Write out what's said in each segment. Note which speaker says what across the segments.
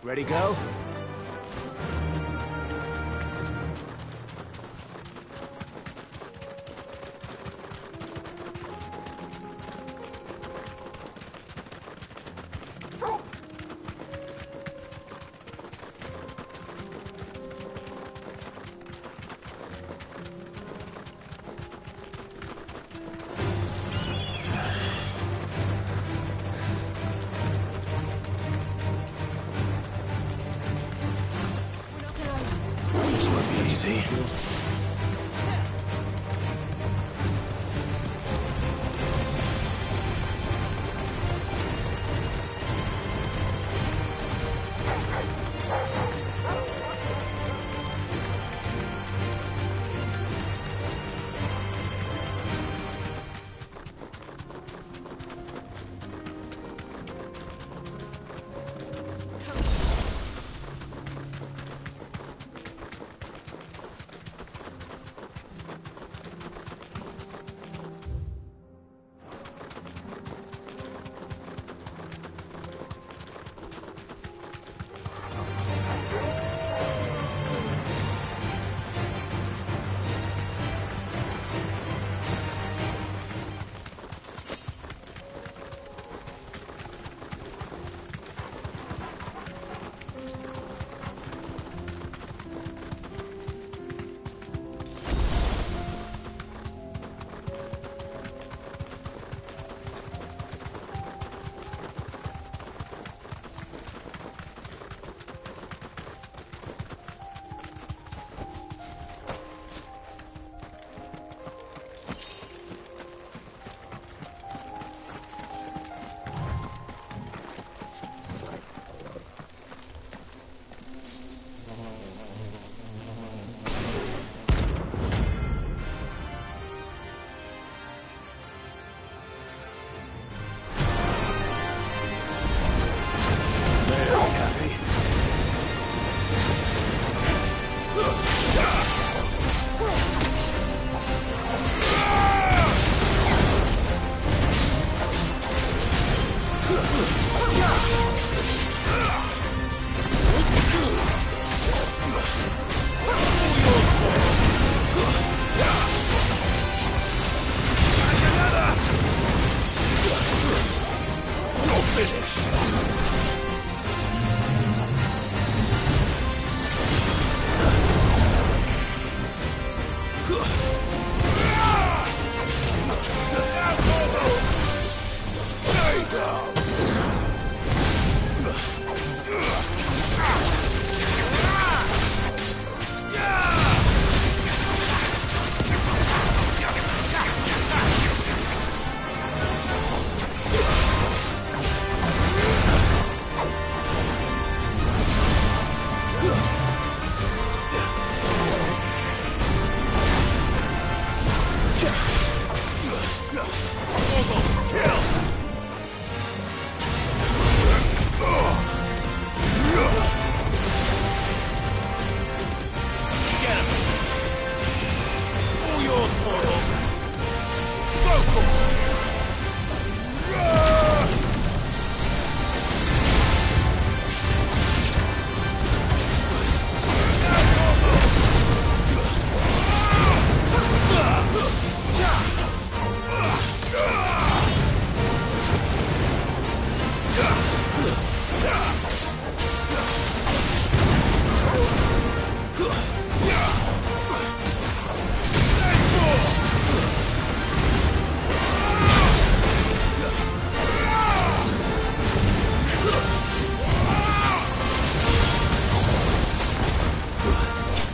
Speaker 1: Ready, go?
Speaker 2: This won't be easy.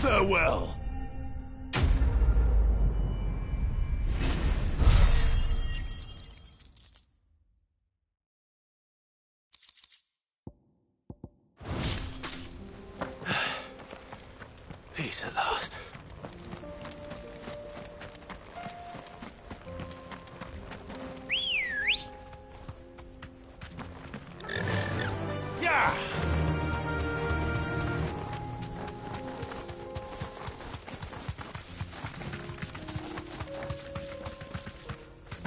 Speaker 1: Farewell.
Speaker 2: Peace at last.
Speaker 1: Yeah!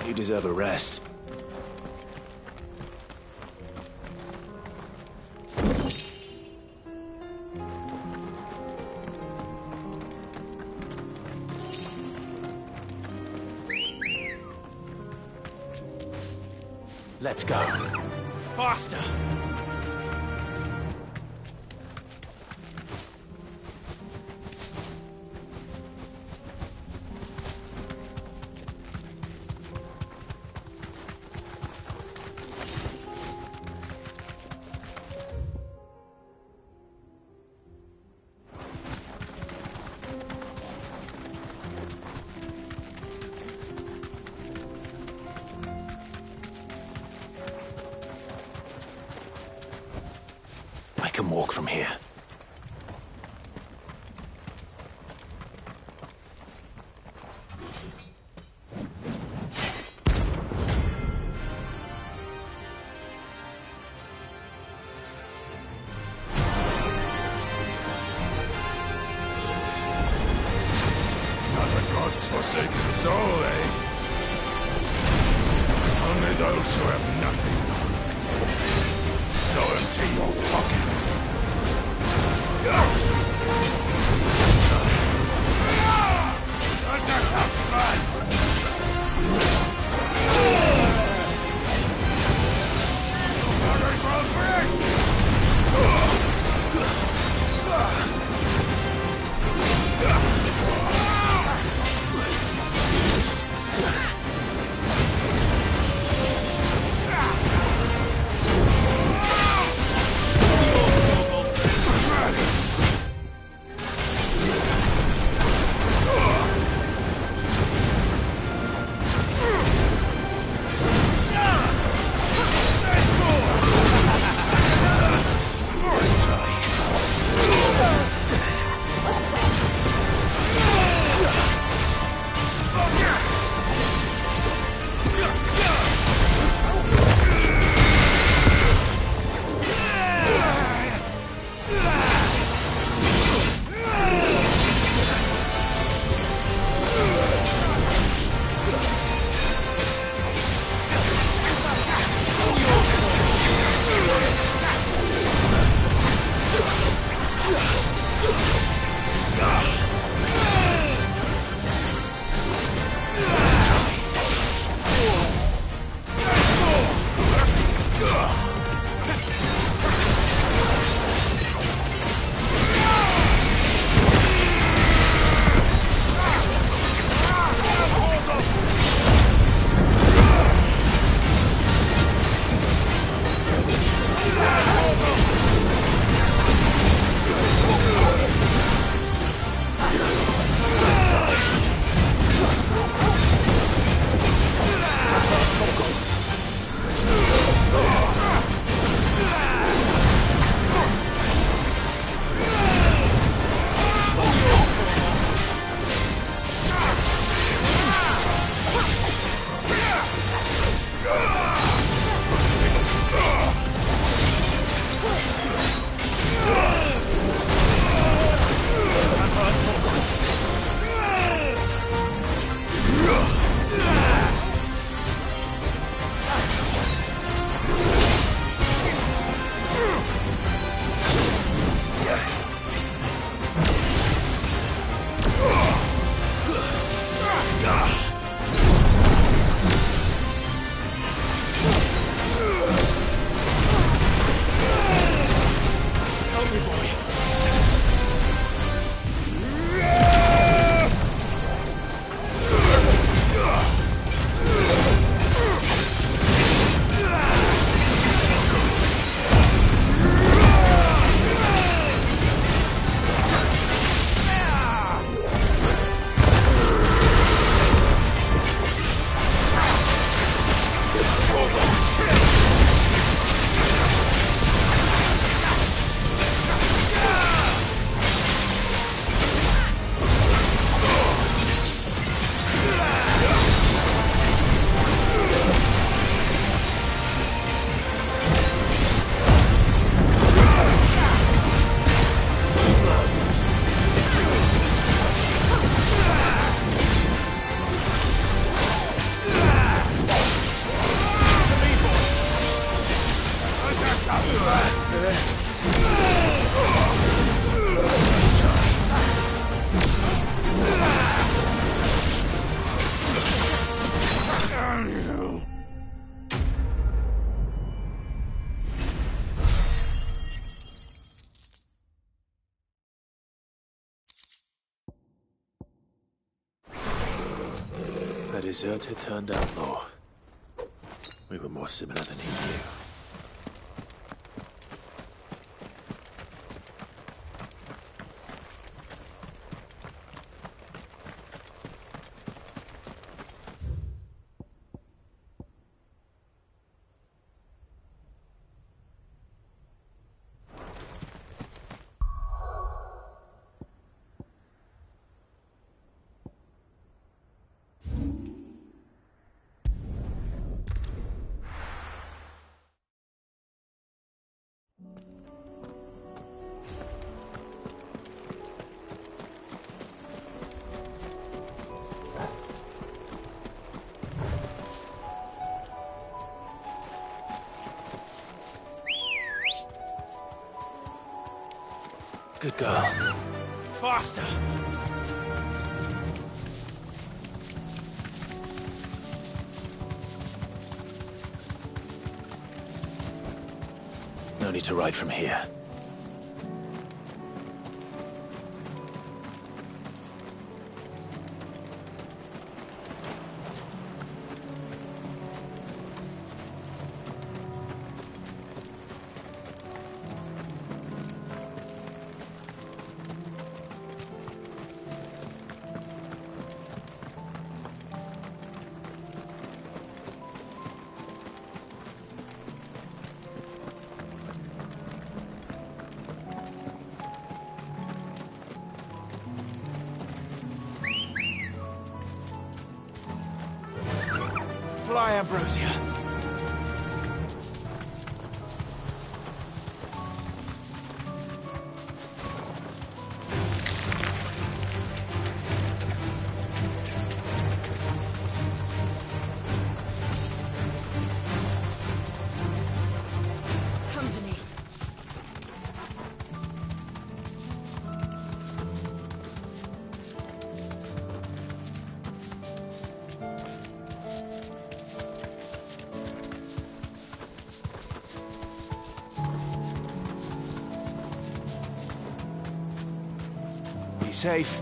Speaker 2: You deserve a rest. Let's go. Faster! I can walk from here.
Speaker 1: Not the gods' forsaken soul, eh? Only those who have nothing. Go empty your pockets. Let's have some fun! Orders will break!
Speaker 2: deserter turned outlaw. We were more similar than he knew. Good girl.
Speaker 1: Faster!
Speaker 2: No need to ride from here.
Speaker 1: Fly, Ambrosia.
Speaker 3: Company.
Speaker 1: Be safe.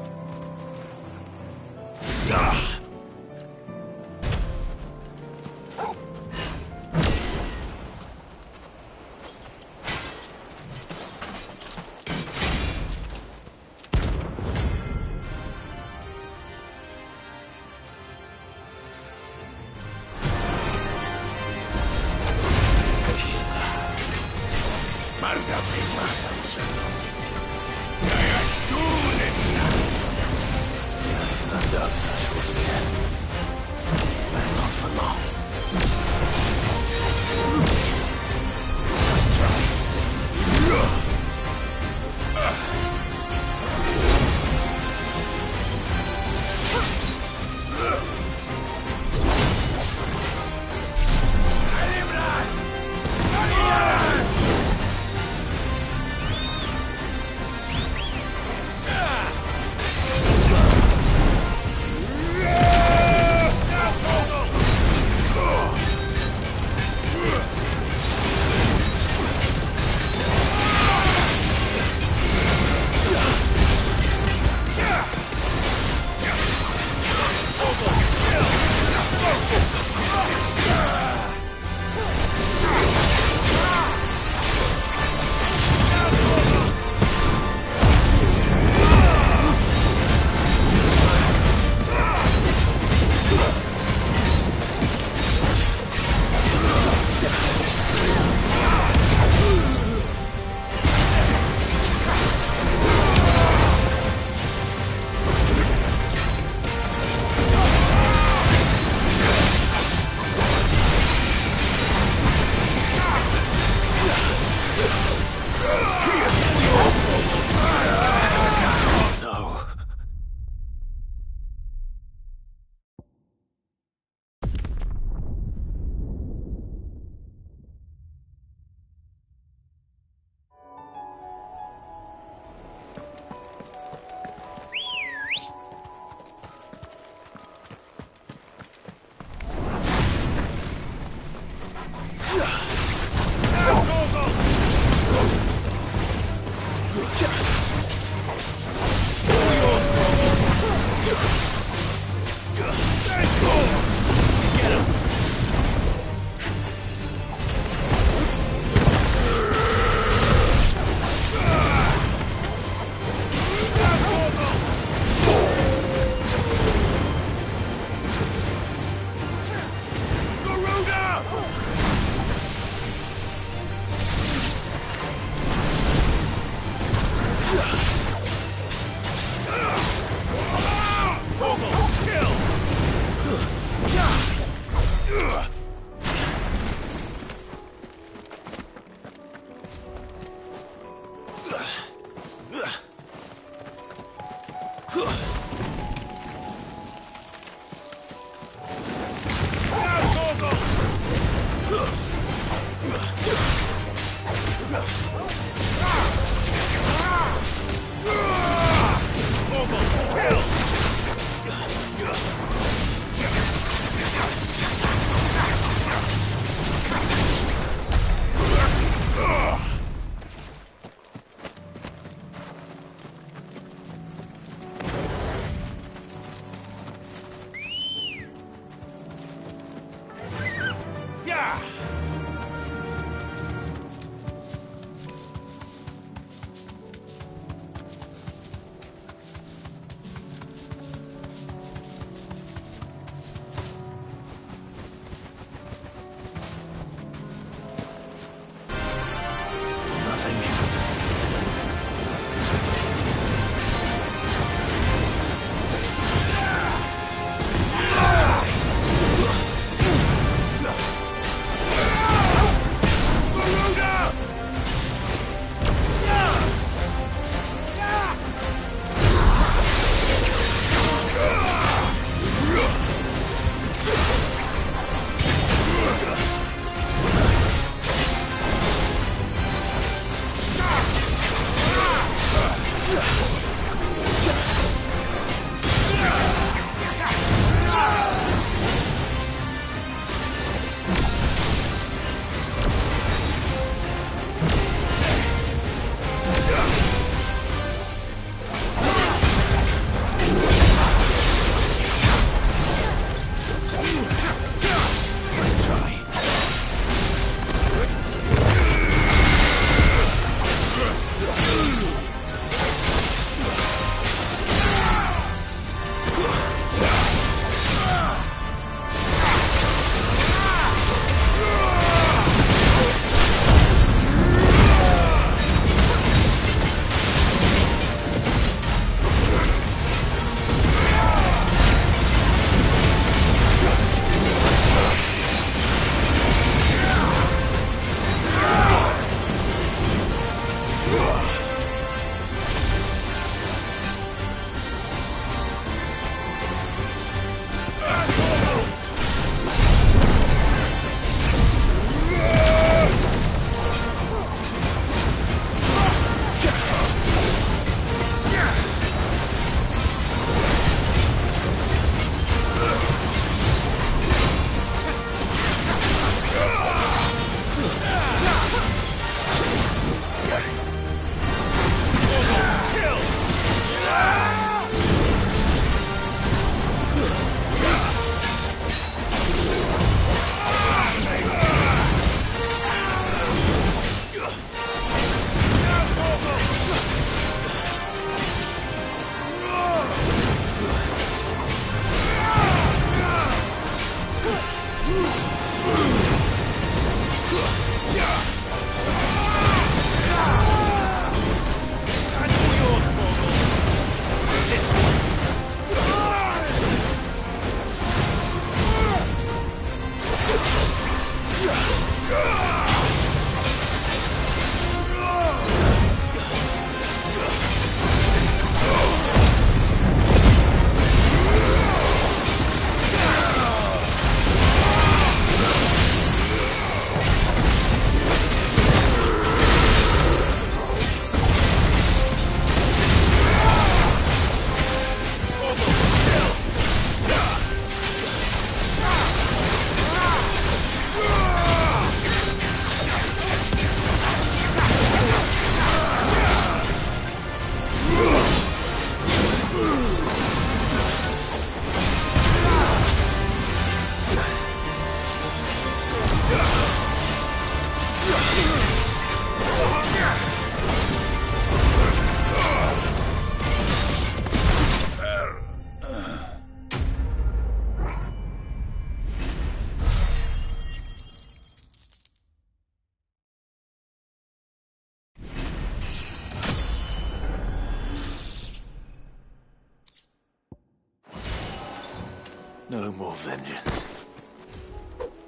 Speaker 2: No more vengeance.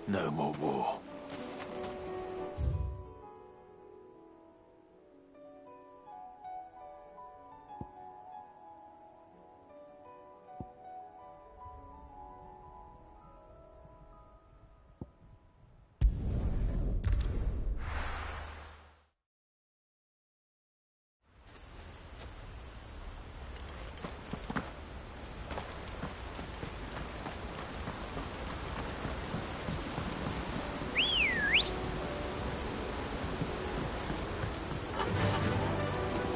Speaker 2: No more war.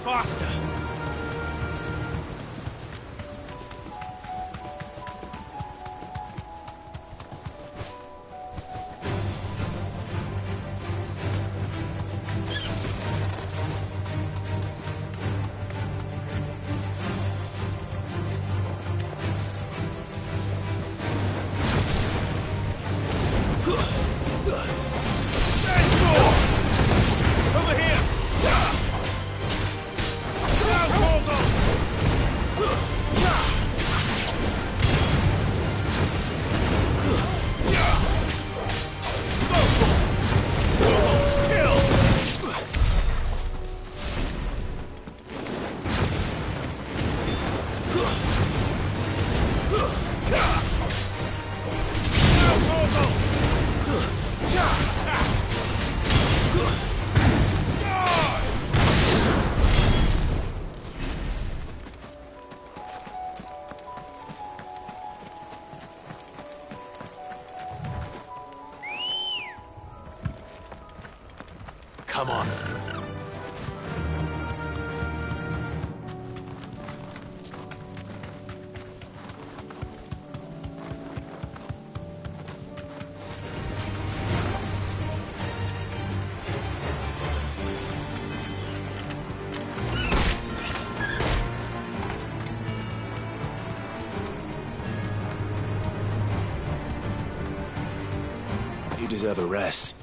Speaker 1: Faster! Over here!
Speaker 2: Come on. You deserve a rest.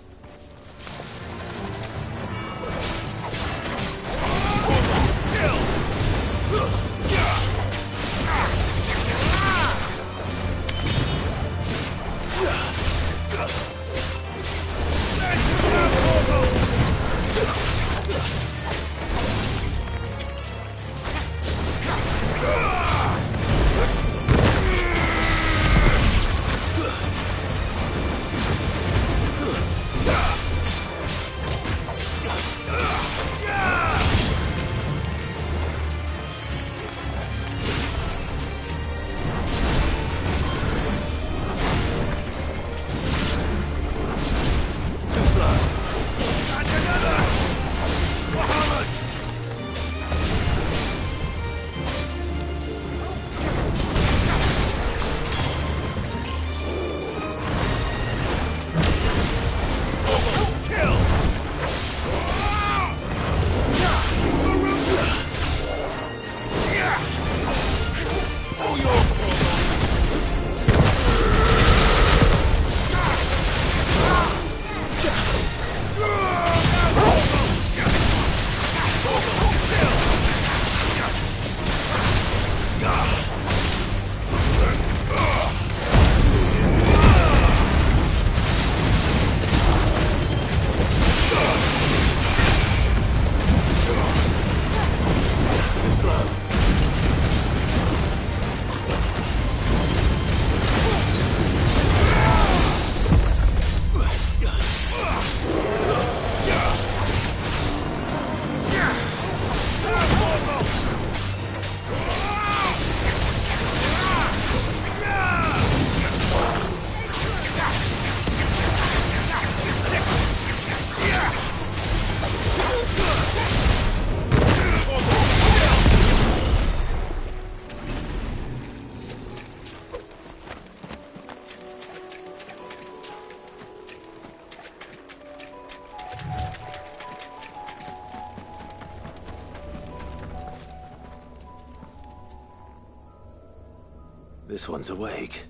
Speaker 2: This one's awake.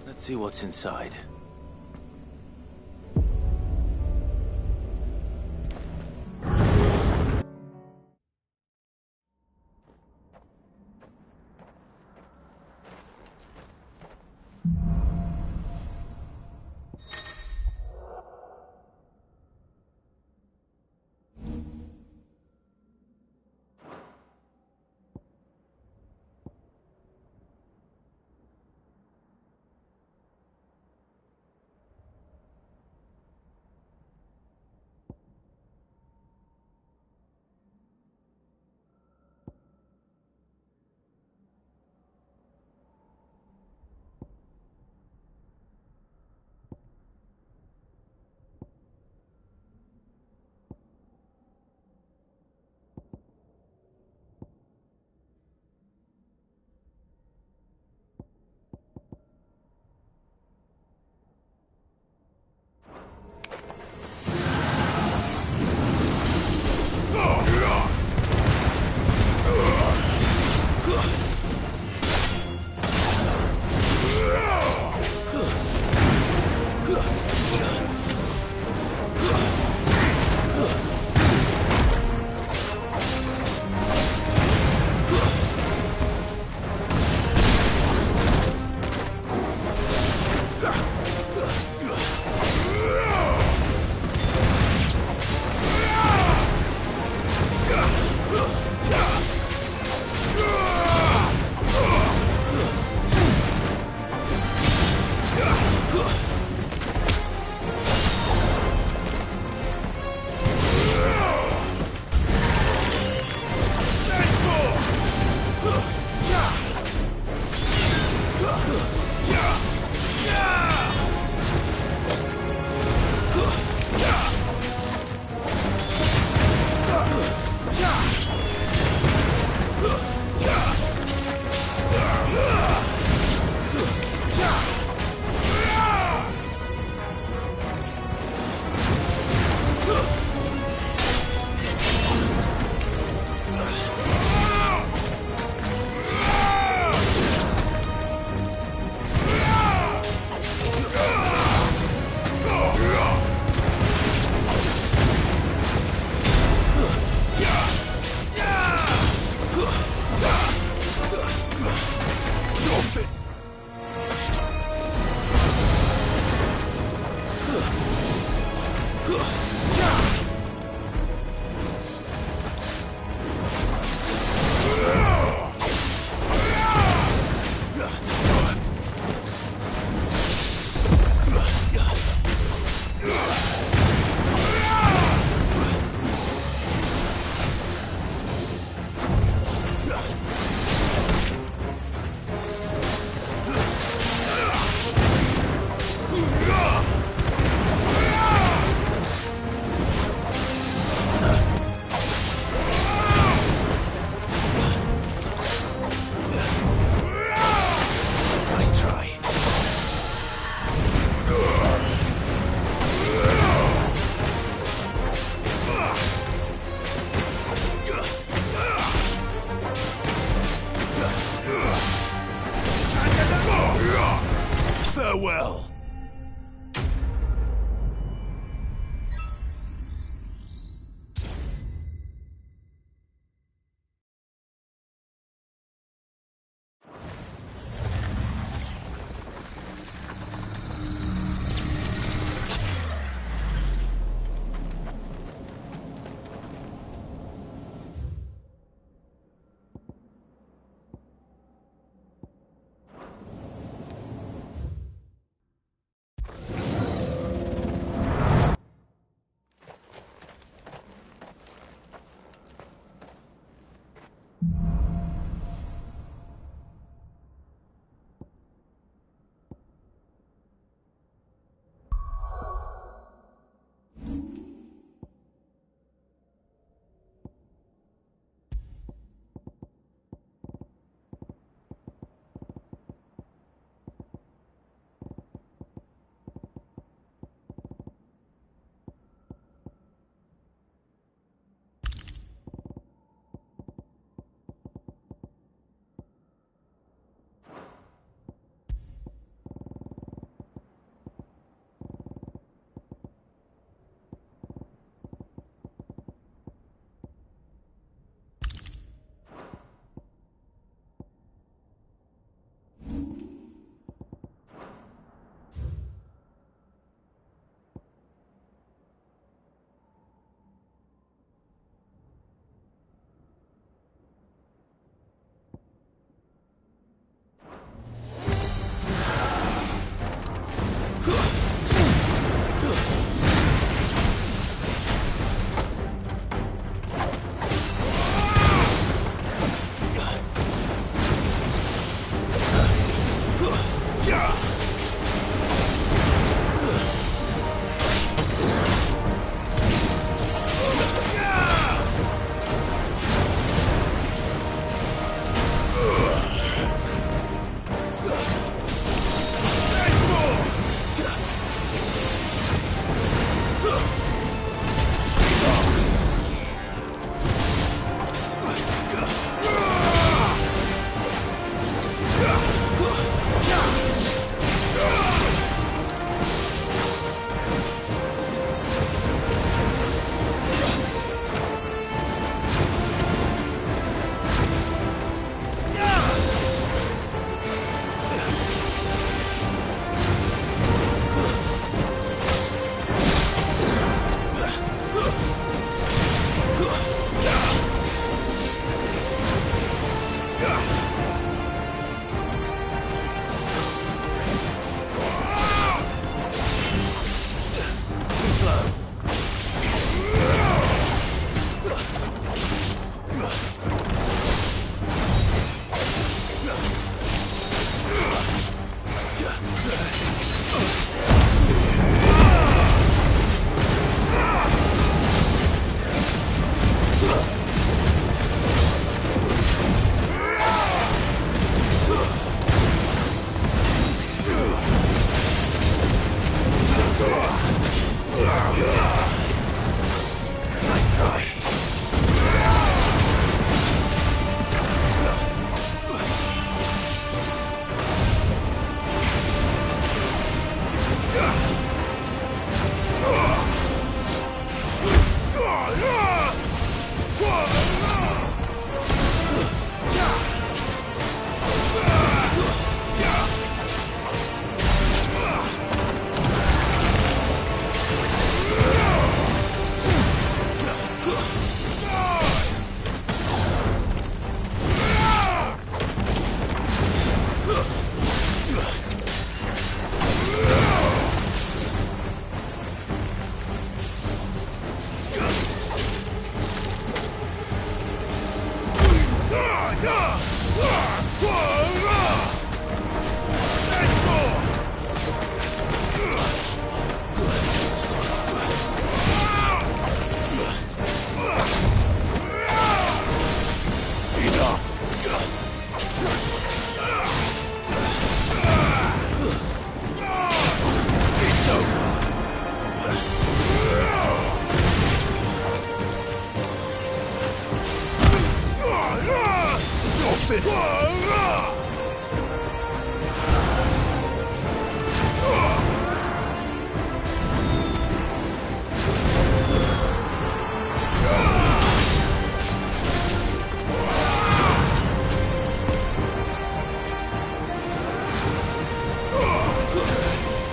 Speaker 2: Let's see what's inside.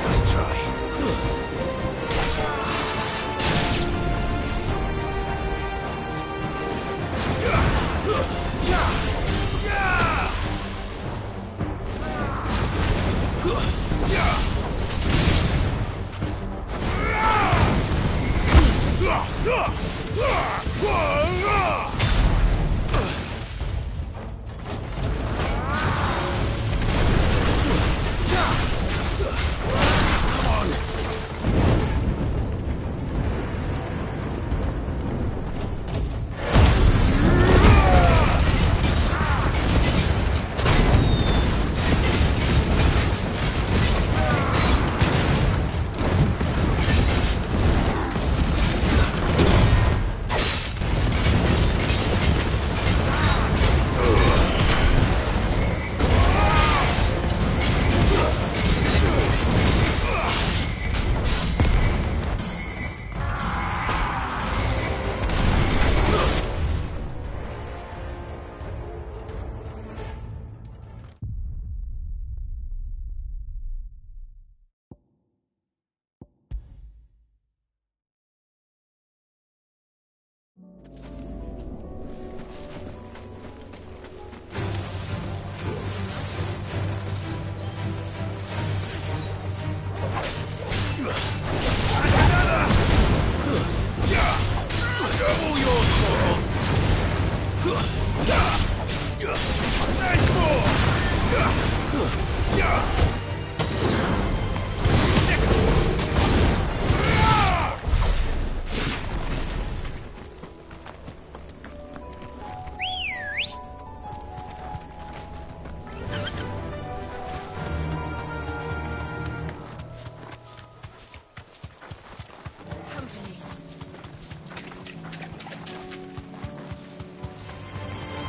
Speaker 2: Nice try.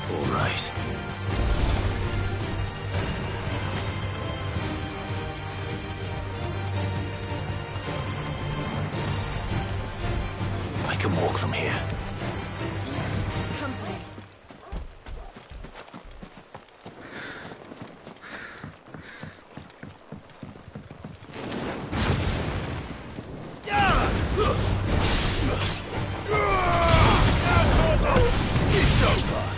Speaker 2: Right. I can walk from here.
Speaker 3: Company.
Speaker 2: It's over.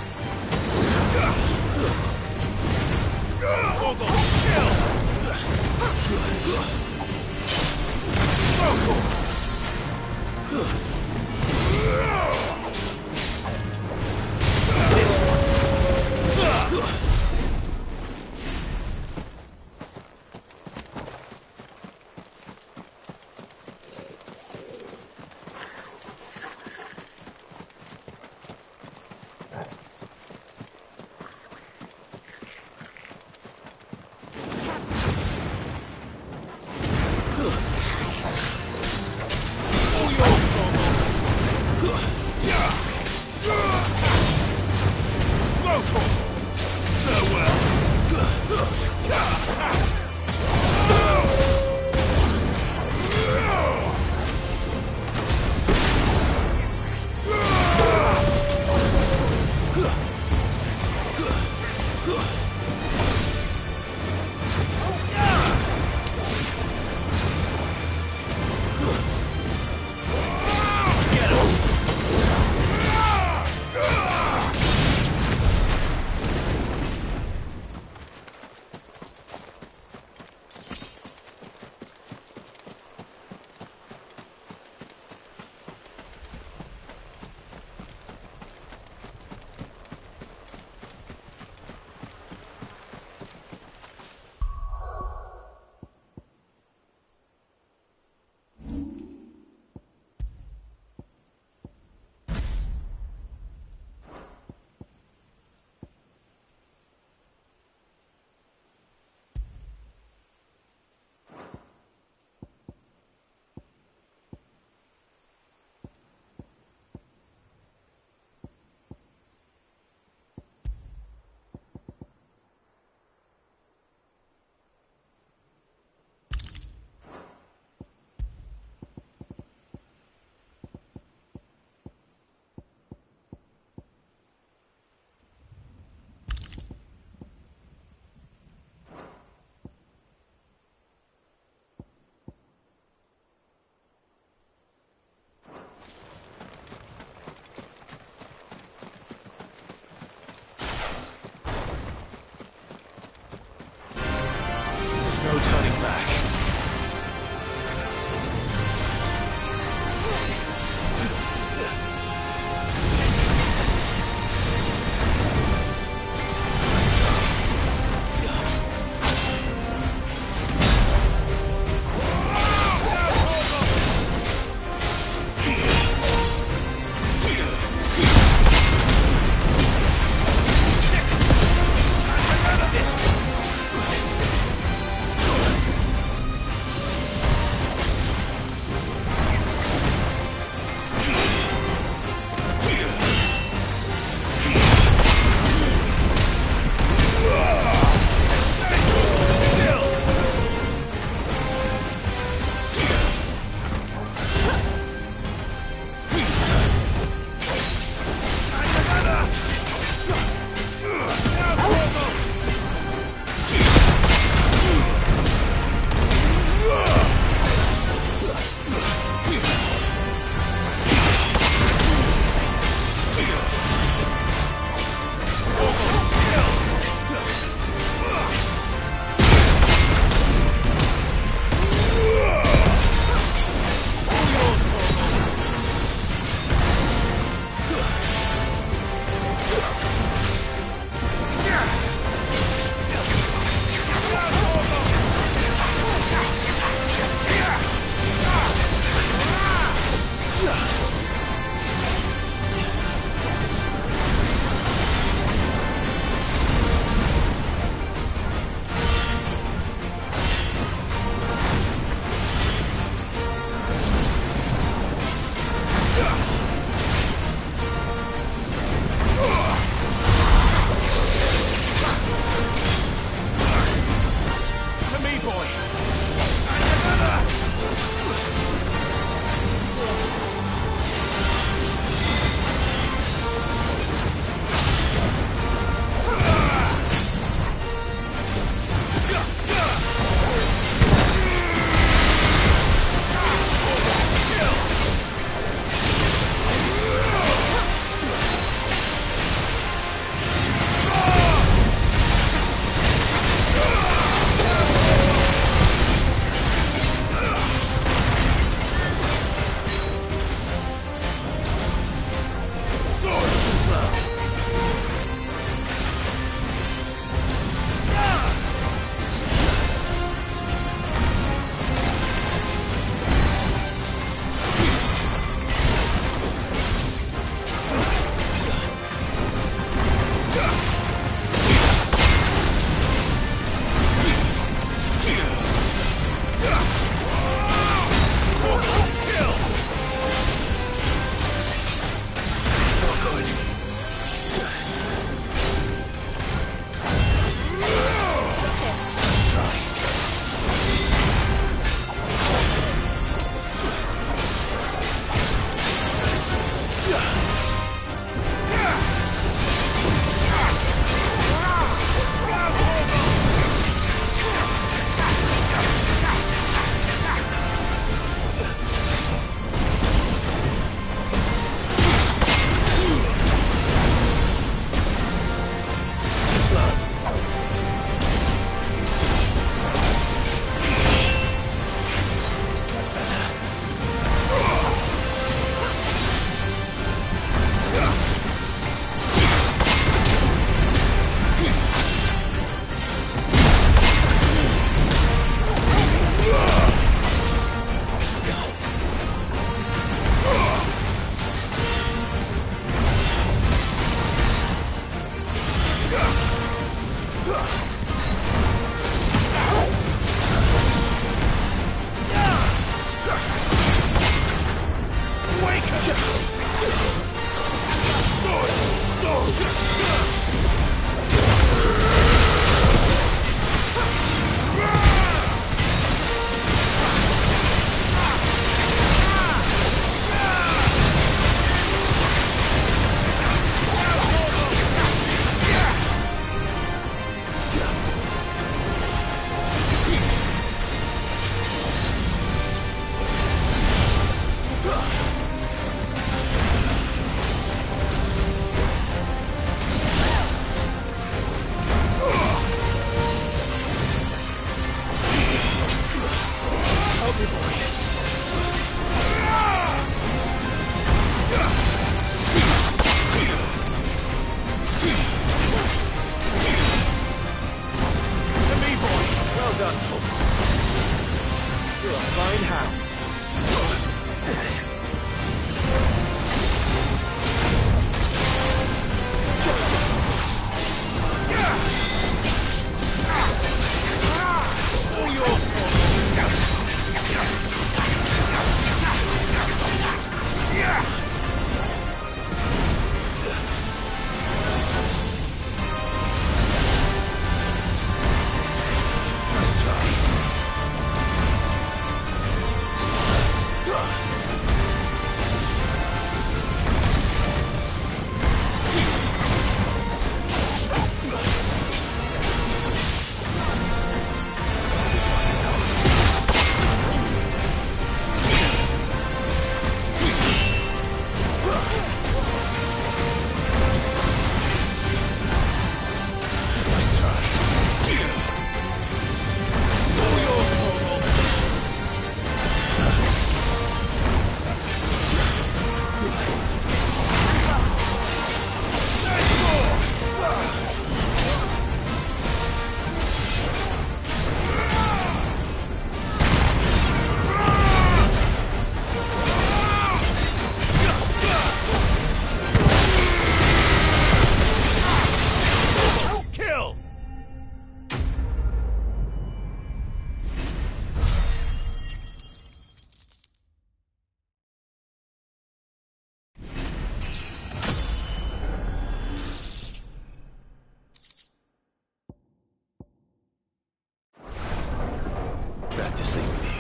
Speaker 2: to sleep with you.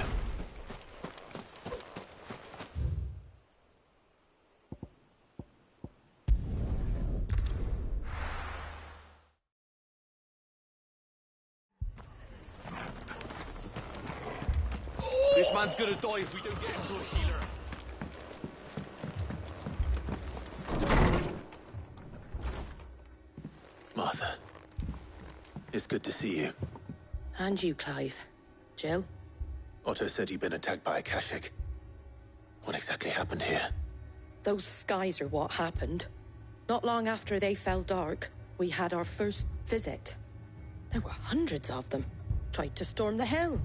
Speaker 3: This man's gonna die if we don't get him to a healer.
Speaker 2: Martha, it's good to see you.
Speaker 4: And you, Clive. Jill?
Speaker 2: Otto said you'd been attacked by a Kashik. What exactly happened here?
Speaker 4: Those skies are what happened. Not long after they fell dark, we had our first visit. There were hundreds of them. Tried to storm the hill.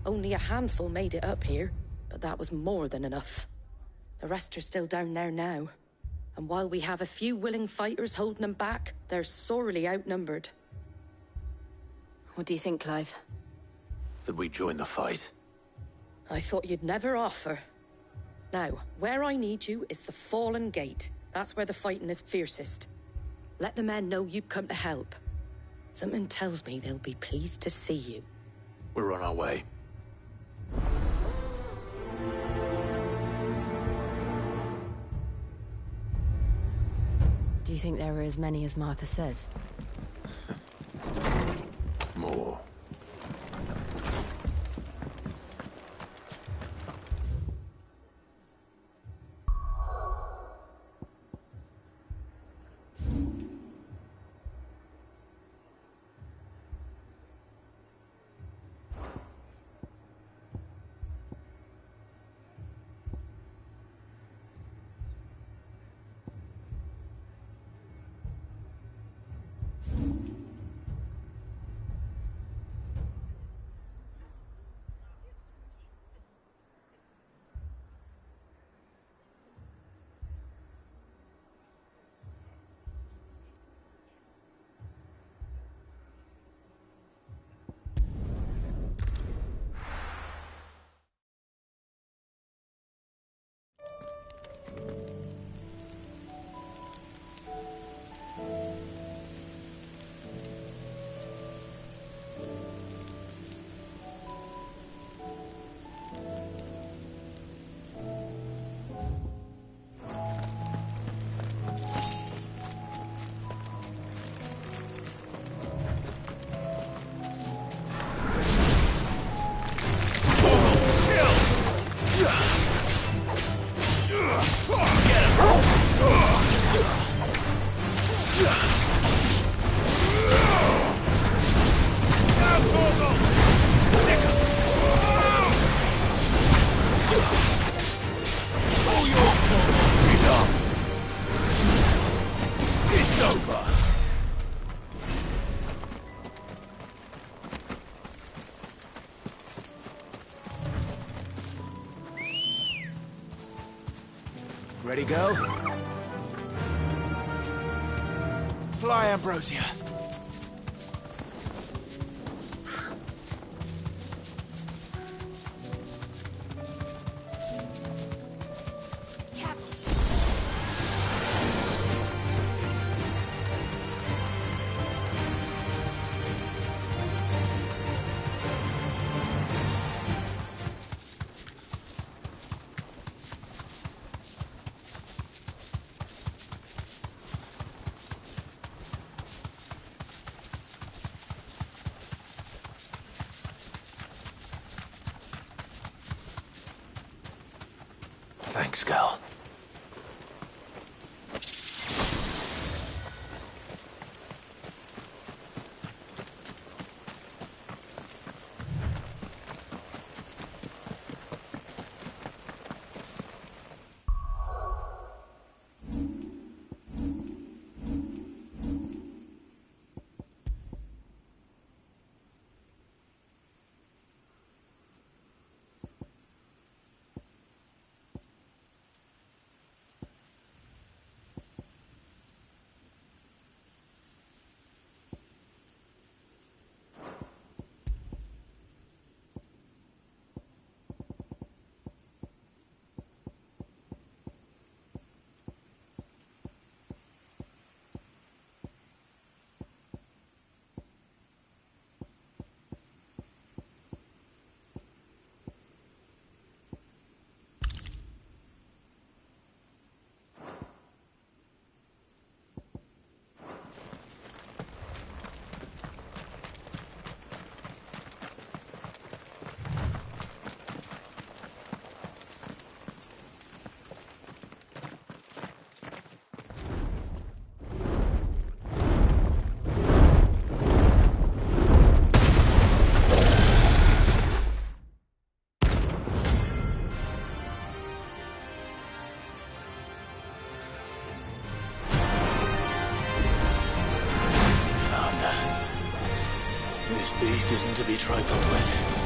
Speaker 4: Only a handful made it up here, but that was more than enough. The rest are still down there now. And while we have a few willing fighters holding them back, they're sorely outnumbered.
Speaker 5: What do you think, Clive?
Speaker 2: That we join the fight?
Speaker 4: I thought you'd never offer. Now, where I need you is the Fallen Gate. That's where the fighting is fiercest. Let the men know you come to help. Something tells me they'll be pleased to see you.
Speaker 2: We're on our way.
Speaker 5: Do you think there were as many as Martha says?
Speaker 2: More.
Speaker 1: It's over.
Speaker 6: Ready, go? Fly, Ambrosia.
Speaker 2: Thanks, Gal. This beast isn't to be trifled with.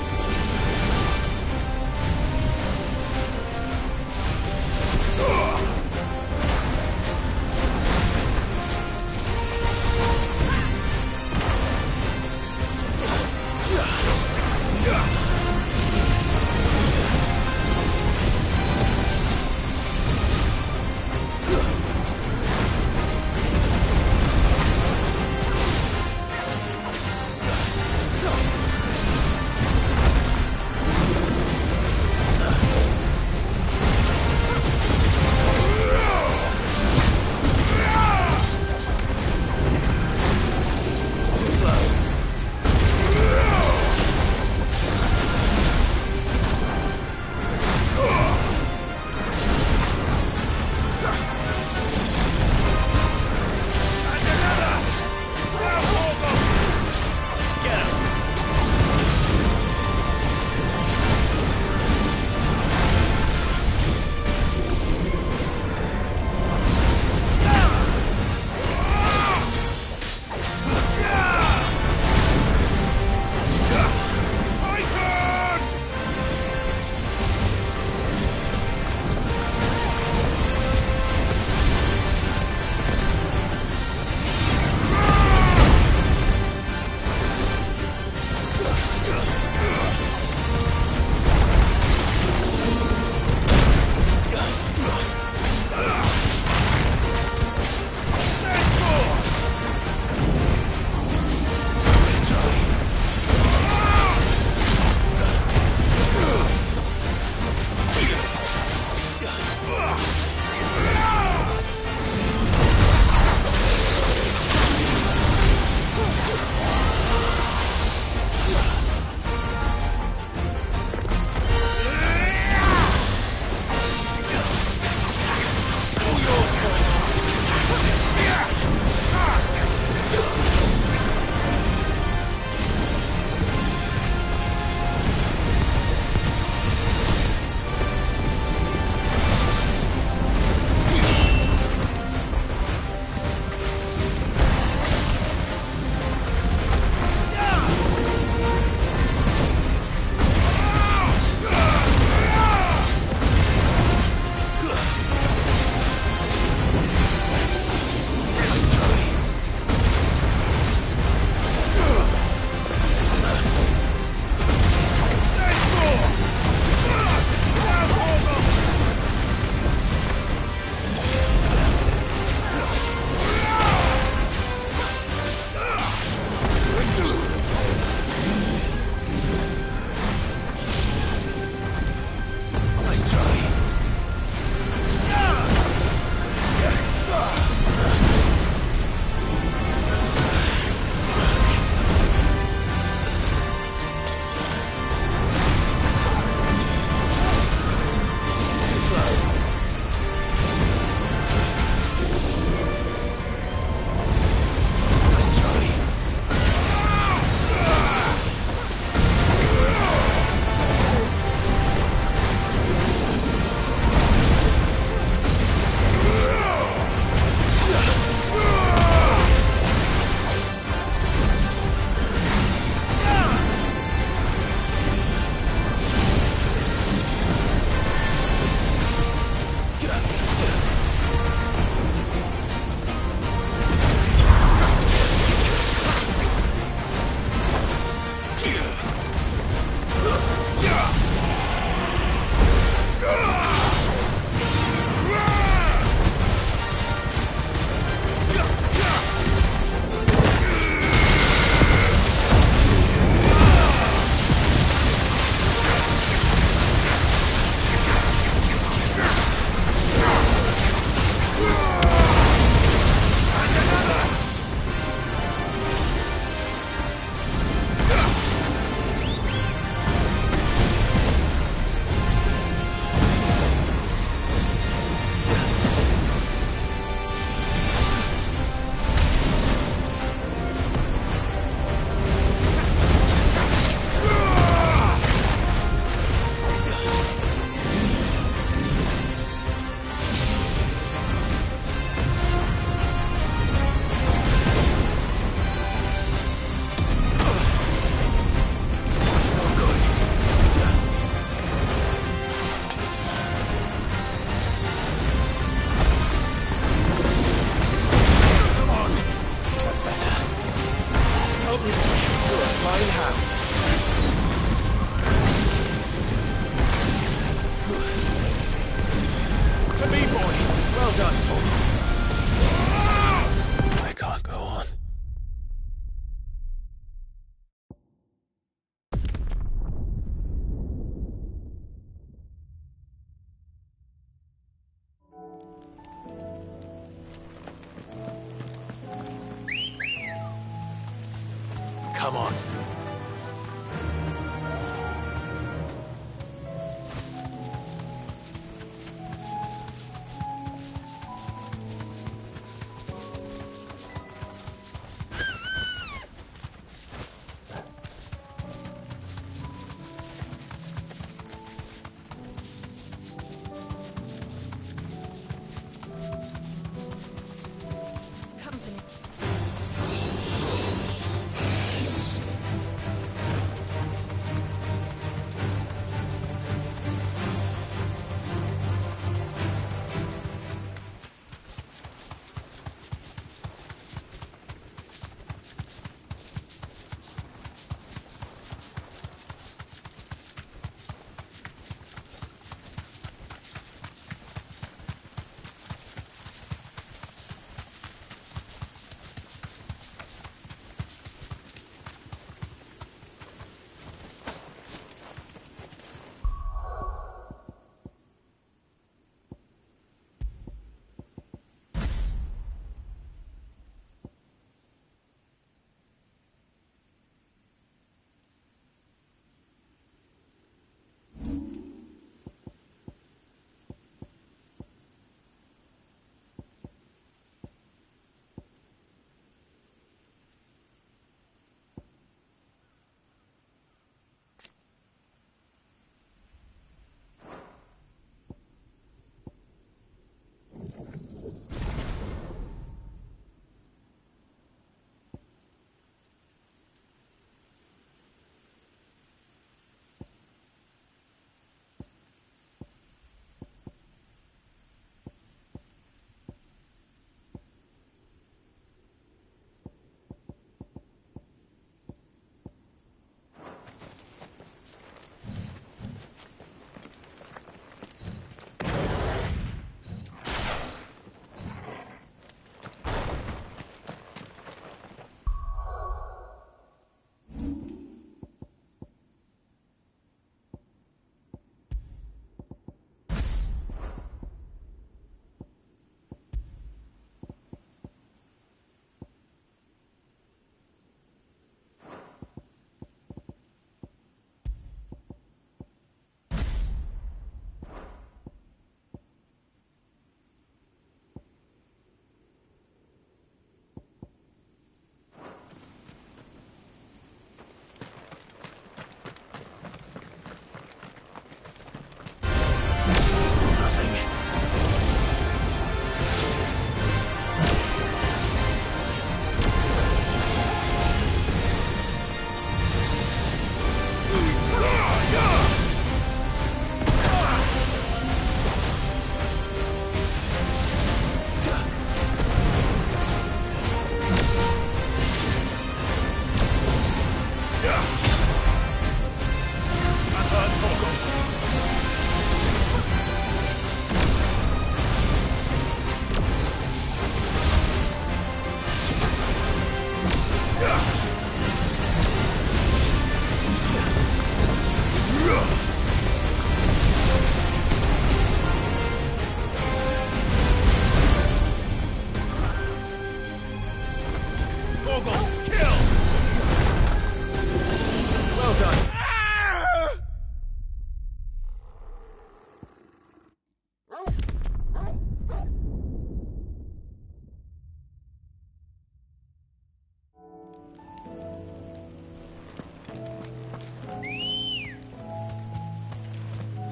Speaker 2: Come on.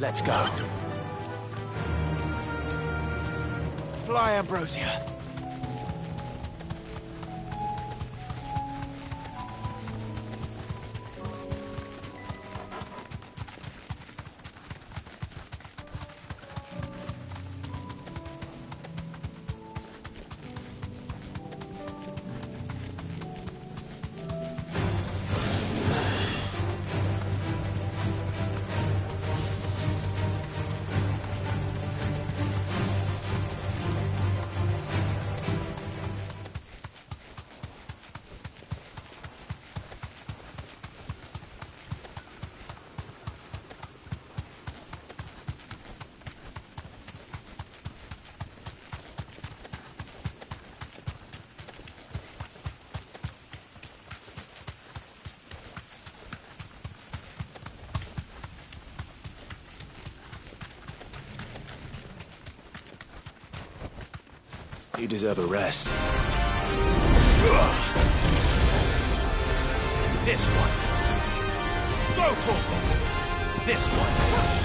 Speaker 2: Let's go.
Speaker 6: Fly, Ambrosia.
Speaker 2: You deserve a rest.
Speaker 6: This one. Go, Torgal. This one.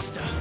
Speaker 6: faster!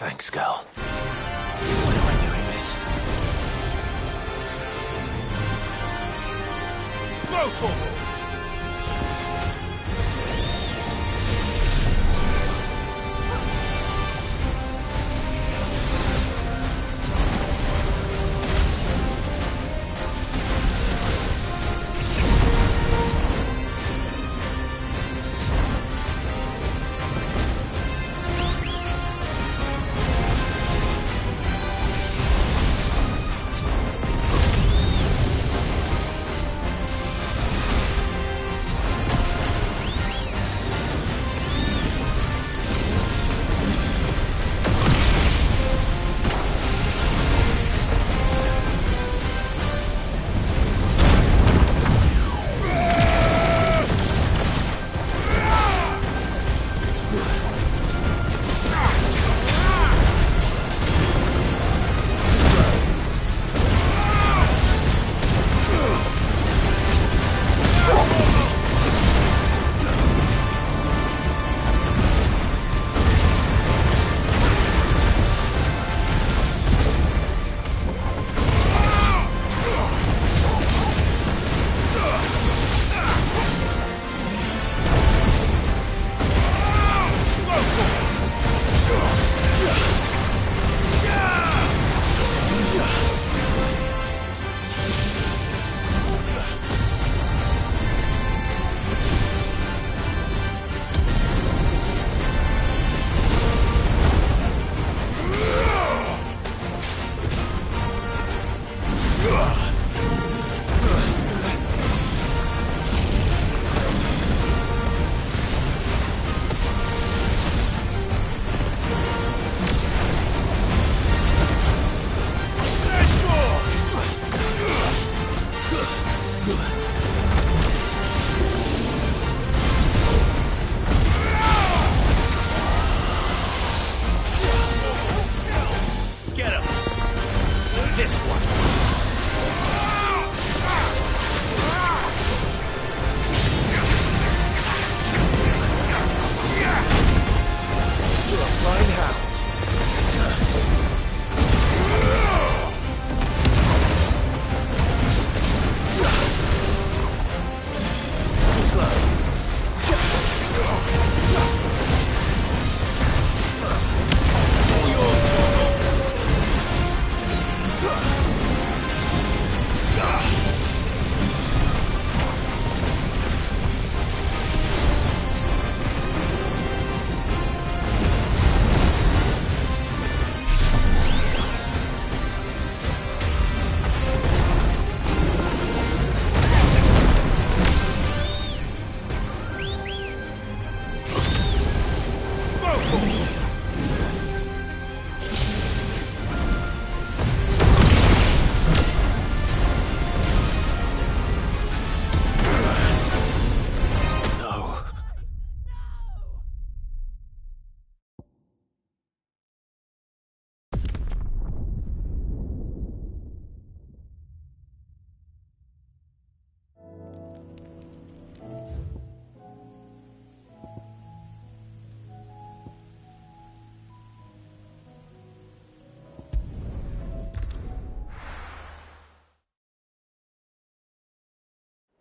Speaker 2: Thanks, girl. Why am I doing this?
Speaker 6: No talk!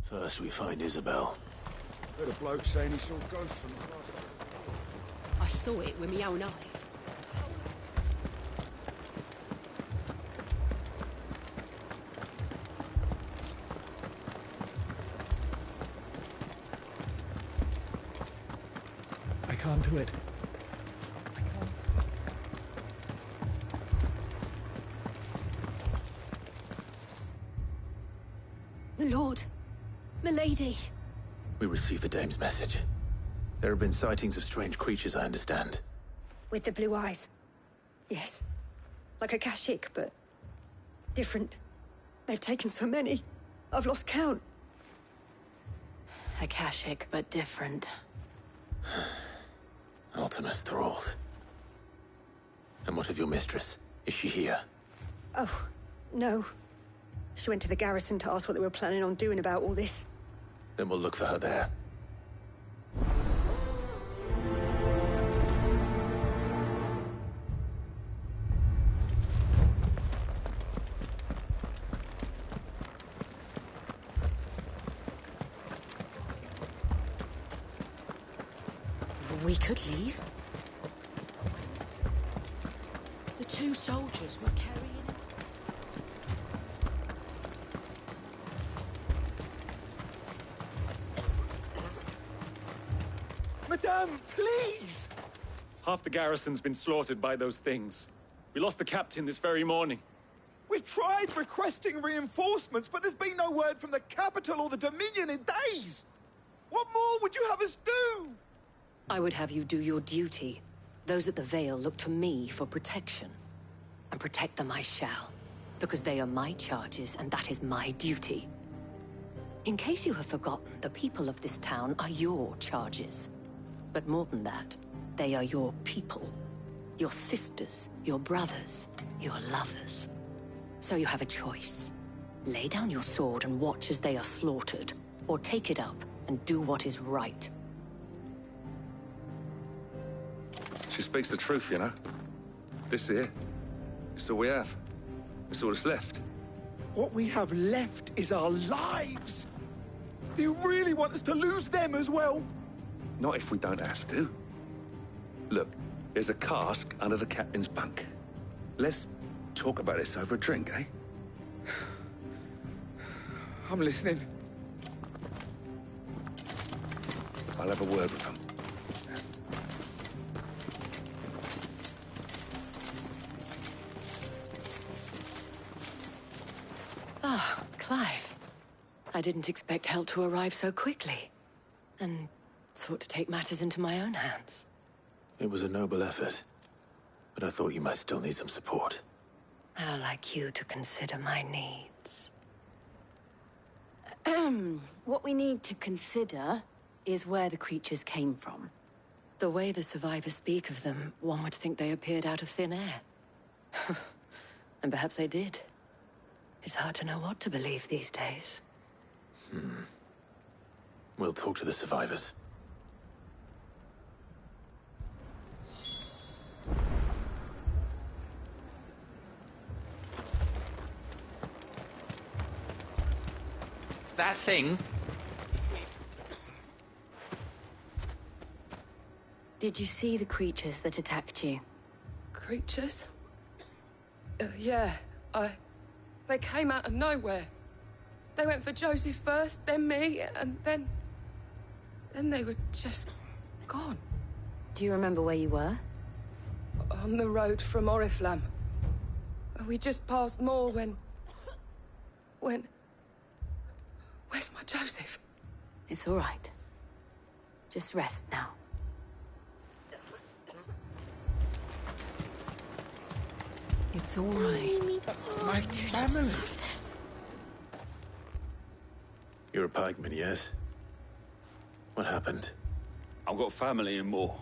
Speaker 2: First we find Isabel.
Speaker 1: Heard a bloke saying he saw ghosts from the cross.
Speaker 6: I
Speaker 7: I saw it with my own eyes.
Speaker 8: I can't do it. I can't.
Speaker 7: My lord. My lady.
Speaker 2: We received the dame's message. There have been sightings of strange creatures, I understand.
Speaker 7: With the blue eyes. Yes. Like a Kashik, but different. They've taken so many. I've lost count.
Speaker 5: Akashic, but different.
Speaker 2: Ultimus thralls. And what of your mistress? Is she here?
Speaker 7: Oh, no. She went to the garrison to ask what they were planning on doing about all this.
Speaker 2: Then we'll look for her there.
Speaker 7: We could leave. The two soldiers were carrying...
Speaker 6: Madame, please!
Speaker 3: Half the garrison's been slaughtered by those things. We lost the captain this very morning.
Speaker 6: We've tried requesting reinforcements, but there's been no word from the capital or the Dominion in days! What more would you have us do?
Speaker 5: I would have you do your duty. Those at the Vale look to me for protection. And protect them I shall. Because they are my charges, and that is my duty. In case you have forgotten, the people of this town are your charges. But more than that, they are your people. Your sisters, your brothers, your lovers. So you have a choice. Lay down your sword and watch as they are slaughtered, or take it up and do what is right.
Speaker 9: She speaks the truth, you know. This here, it's all we have. It's all that's left.
Speaker 6: What we have left is our lives! Do you really want us to lose them as well?
Speaker 9: Not if we don't have to. Look, there's a cask under the captain's bunk. Let's talk about this over a drink, eh?
Speaker 6: I'm listening.
Speaker 9: I'll have a word with him.
Speaker 5: Ah, Clive. I didn't expect help to arrive so quickly. And sought to take matters into my own hands.
Speaker 2: It was a noble effort. But I thought you might still need some support.
Speaker 5: How like you to consider my needs. What we need to consider is where the creatures came from. The way the survivors speak of them, one would think they appeared out of thin air. And perhaps they did. It's hard to know what to believe these days.
Speaker 2: We'll talk to the survivors.
Speaker 10: That thing?
Speaker 5: Did you see the creatures that attacked you?
Speaker 11: Creatures? Yeah, They came out of nowhere. They went for Joseph first, then me, and then they were just gone.
Speaker 5: Do you remember where you were?
Speaker 11: On the road from Oriflamme. We just passed Moor when... Where's my Joseph?
Speaker 5: It's all right. Just rest now. It's all right.
Speaker 6: My family.
Speaker 2: You're a pikeman, yes? What happened?
Speaker 3: I've got family in Moor.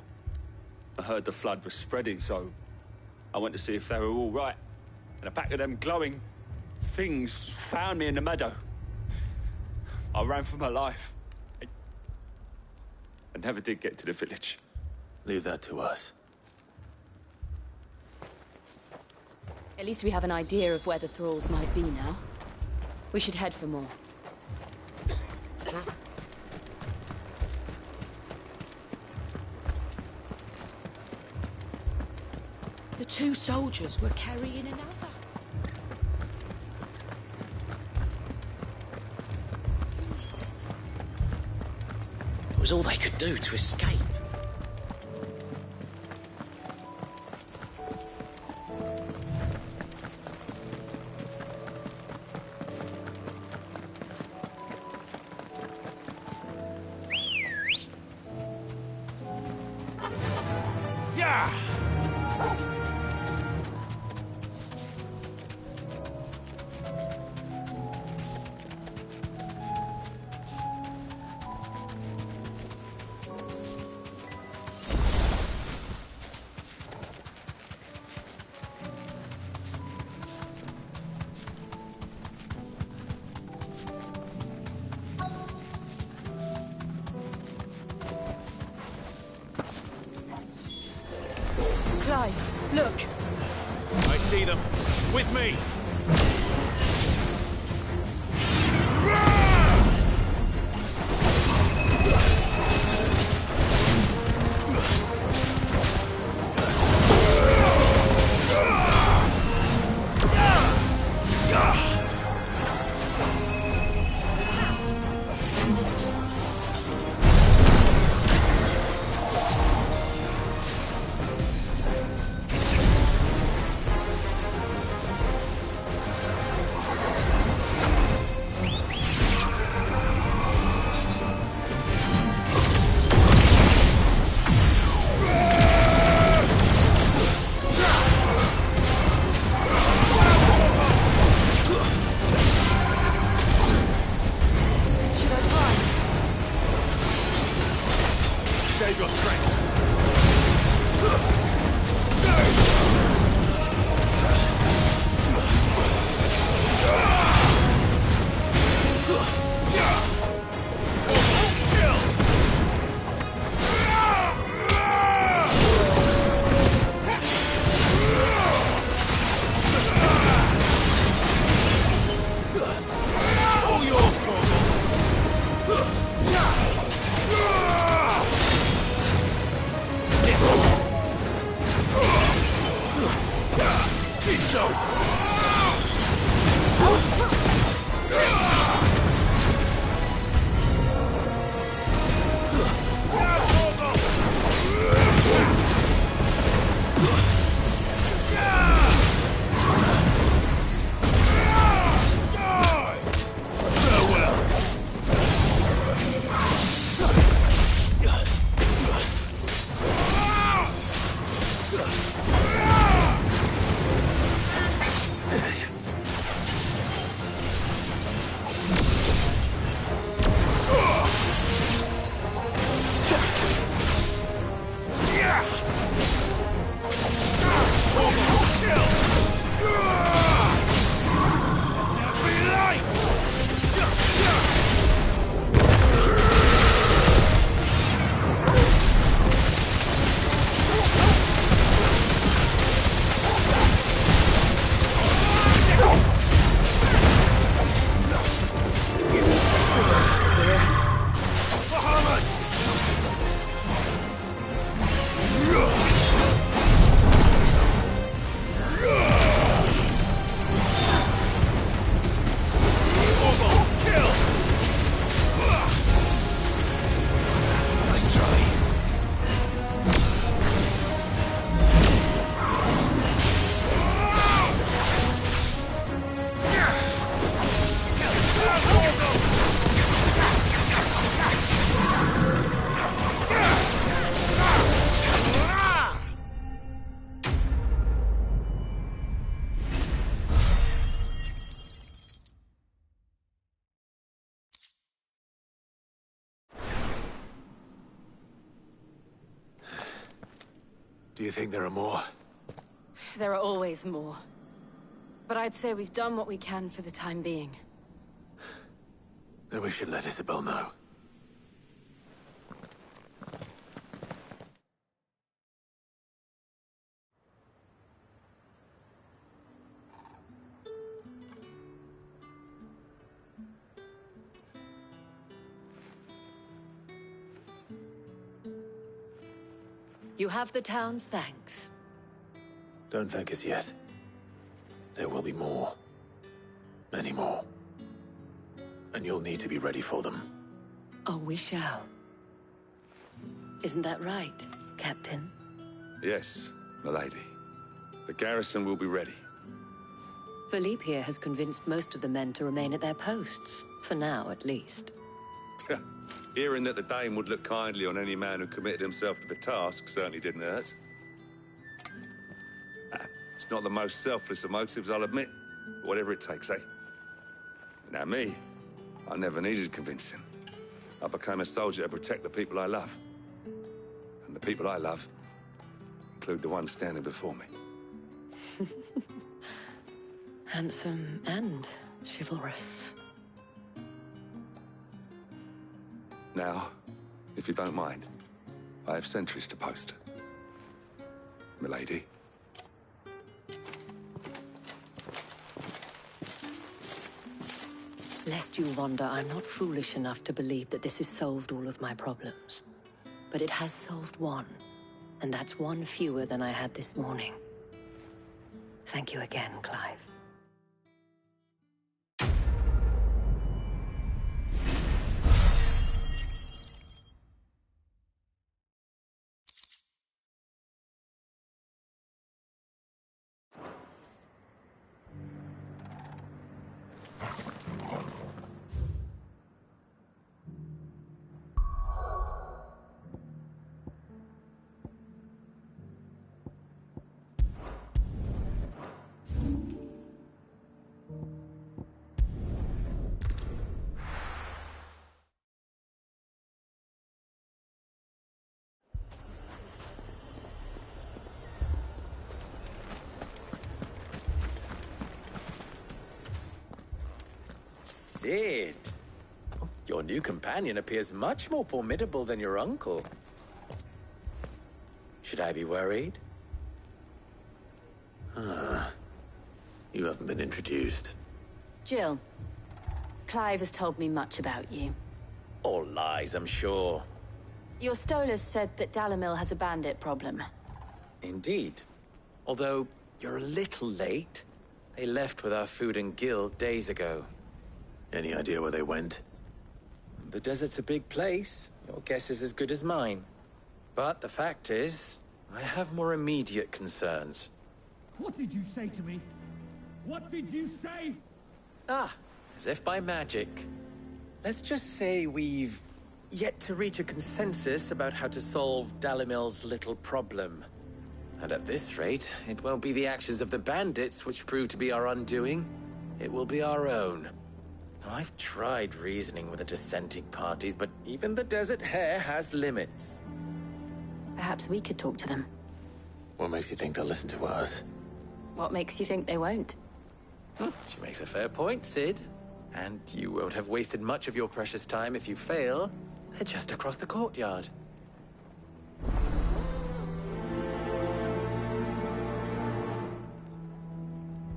Speaker 3: I heard the flood was spreading, so I went to see if they were all right. And a pack of them glowing things found me in the meadow. I ran for my life. I never did get to the village.
Speaker 2: Leave that to us.
Speaker 5: At least we have an idea of where the thralls might be now. We should head for more.
Speaker 4: The 2 soldiers were carrying another.
Speaker 12: It was all they could do to escape.
Speaker 1: Yeah!
Speaker 4: Clive, look.
Speaker 1: I see them. With me! Save your strength. All yours, Torgal. It's over.
Speaker 2: Do you think there are more?
Speaker 5: There are always more. But I'd say we've done what we can for the time being.
Speaker 2: Then we should let Isabel know.
Speaker 5: You have the town's thanks.
Speaker 2: Don't thank us yet. There will be more. Many more. And you'll need to be ready for them.
Speaker 5: Oh, we shall. Isn't that right, Captain?
Speaker 9: Yes, milady. The garrison will be ready.
Speaker 5: Philippe here has convinced most of the men to remain at their posts. For now, at least.
Speaker 9: Hearing that the Dame would look kindly on any man who committed himself to the task certainly didn't hurt. It's not the most selfless of motives, I'll admit. But whatever it takes, eh? Now me, I never needed convincing. I became a soldier to protect the people I love. And the people I love include the ones standing before me.
Speaker 5: Handsome and chivalrous.
Speaker 9: Now, if you don't mind, I have sentries to post. Milady.
Speaker 5: Lest you wonder, I'm not foolish enough to believe that this has solved all of my problems. But it has solved one, and that's one fewer than I had this morning. Thank you again, Clive.
Speaker 12: Sid! Your new companion appears much more formidable than your uncle. Should I be worried?
Speaker 2: You haven't been introduced.
Speaker 13: Jill, Clive has told me much about you.
Speaker 12: All lies, I'm sure.
Speaker 13: Your Stolas said that Dalamil has a bandit problem.
Speaker 12: Indeed. Although, you're a little late. They left with our food and guild days ago.
Speaker 2: Any idea where they went?
Speaker 12: The desert's a big place. Your guess is as good as mine. But the fact is, I have more immediate concerns.
Speaker 8: What did you say to me? What did you say?
Speaker 12: As if by magic. Let's just say we've yet to reach a consensus about how to solve Dalamil's little problem. And at this rate, it won't be the actions of the bandits which prove to be our undoing. It will be our own. I've tried reasoning with the dissenting parties, but even the Desert Hare has limits.
Speaker 13: Perhaps we could talk to them.
Speaker 2: What makes you think they'll listen to us?
Speaker 13: What makes you think they won't?
Speaker 12: She makes a fair point, Sid. And you won't have wasted much of your precious time if you fail. They're just across the courtyard.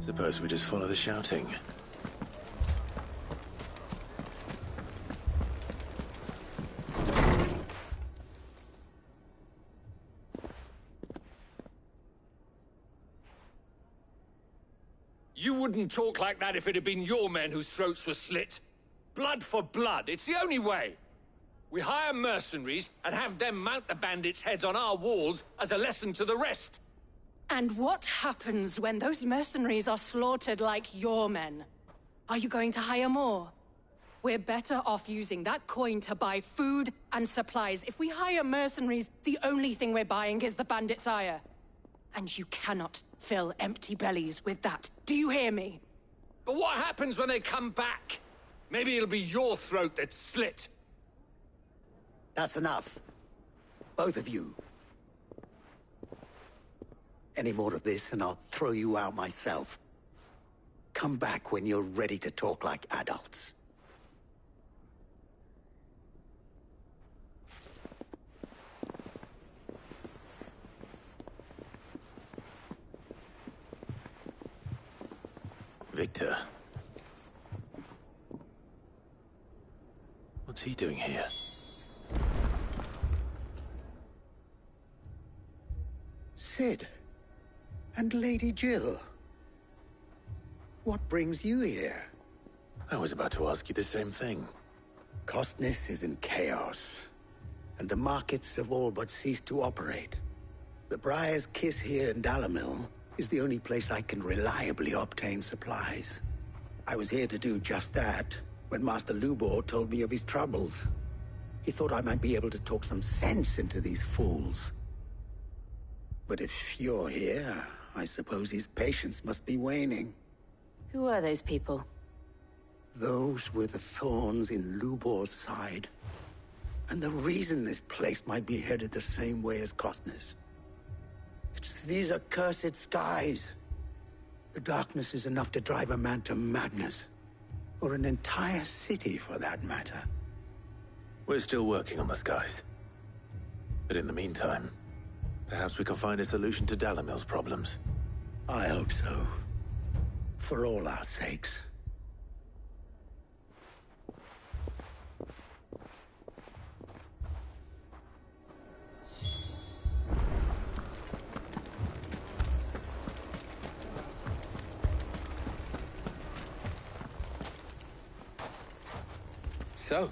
Speaker 2: Suppose we just follow the shouting.
Speaker 3: You wouldn't talk like that if it had been your men whose throats were slit. Blood for blood, it's the only way. We hire mercenaries and have them mount the bandits' heads on our walls as a lesson to the rest.
Speaker 14: And what happens when those mercenaries are slaughtered like your men? Are you going to hire more? We're better off using that coin to buy food and supplies. If we hire mercenaries, the only thing we're buying is the bandit's ire. And you cannot fill empty bellies with that. Do you hear me?
Speaker 3: But what happens when they come back? Maybe it'll be your throat that's slit.
Speaker 15: That's enough. Both of you. Any more of this and I'll throw you out myself. Come back when you're ready to talk like adults.
Speaker 2: Victor. What's he doing here?
Speaker 15: Sid, And Lady Jill? What brings you here?
Speaker 2: I was about to ask you the same thing.
Speaker 15: Costness is in chaos, and the markets have all but ceased to operate. The Briar's Kiss here in Dalimil is the only place I can reliably obtain supplies. I was here to do just that when Master Lubor told me of his troubles. He thought I might be able to talk some sense into these fools. But if you're here, I suppose his patience must be waning.
Speaker 13: Who are those people?
Speaker 15: Those were the thorns in Lubor's side. And the reason this place might be headed the same way as Costness. It's these accursed skies. The darkness is enough to drive a man to madness. Or an entire city, for that matter.
Speaker 2: We're still working on the skies. But in the meantime, perhaps we can find a solution to Dalimil's problems.
Speaker 15: I hope so. For all our sakes.
Speaker 12: So,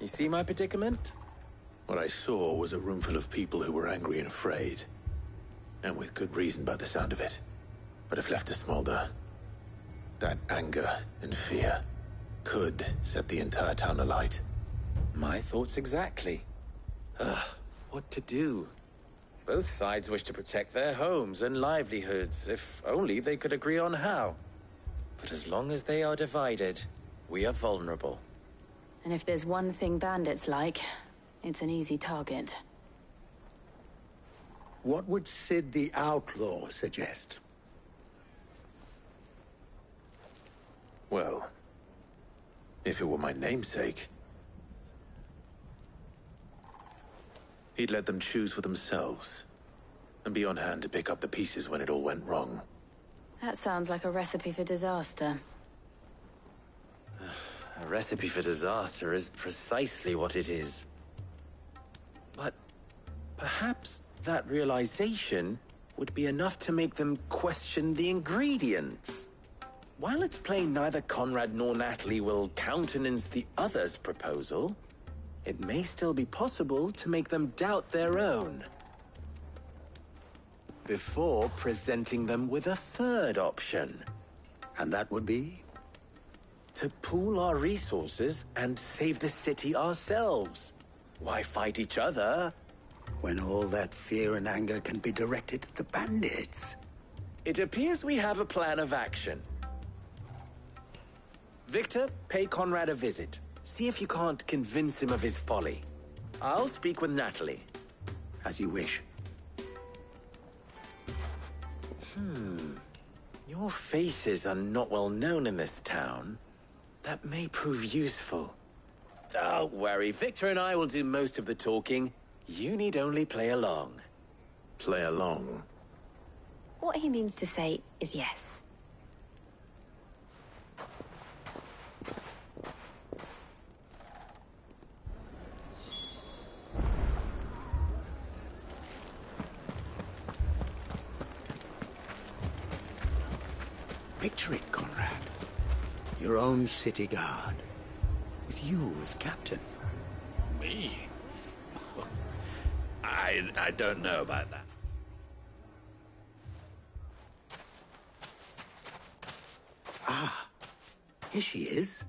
Speaker 12: you see my predicament?
Speaker 2: What I saw was a room full of people who were angry and afraid. And with good reason by the sound of it. But if left to smolder, that anger and fear could set the entire town alight.
Speaker 12: My thoughts exactly. What to do? Both sides wish to protect their homes and livelihoods, if only they could agree on how. But as long as they are divided, we are vulnerable.
Speaker 13: And if there's one thing bandits like, it's an easy target.
Speaker 15: What would Sid the Outlaw suggest?
Speaker 2: Well, if it were my namesake, he'd let them choose for themselves and be on hand to pick up the pieces when it all went wrong.
Speaker 13: That sounds like a recipe for disaster.
Speaker 12: A recipe for disaster is precisely what it is. But perhaps that realization would be enough to make them question the ingredients. While it's plain neither Conrad nor Natalie will countenance the other's proposal, it may still be possible to make them doubt their own. Before presenting them with a third option.
Speaker 15: And that would be?
Speaker 12: To pool our resources and save the city ourselves. Why fight each other?
Speaker 15: When all that fear and anger can be directed at the bandits.
Speaker 12: It appears we have a plan of action. Victor, pay Conrad a visit. See if you can't convince him of his folly. I'll speak with Natalie.
Speaker 15: As you wish.
Speaker 12: Your faces are not well known in this town. That may prove useful. Don't worry, Victor and I will do most of the talking. You need only play along.
Speaker 2: Play along?
Speaker 13: What he means to say is yes.
Speaker 15: Picture it, Conrad. Your own city guard. With you as captain.
Speaker 1: Me? I don't know about that.
Speaker 15: Ah, here she is.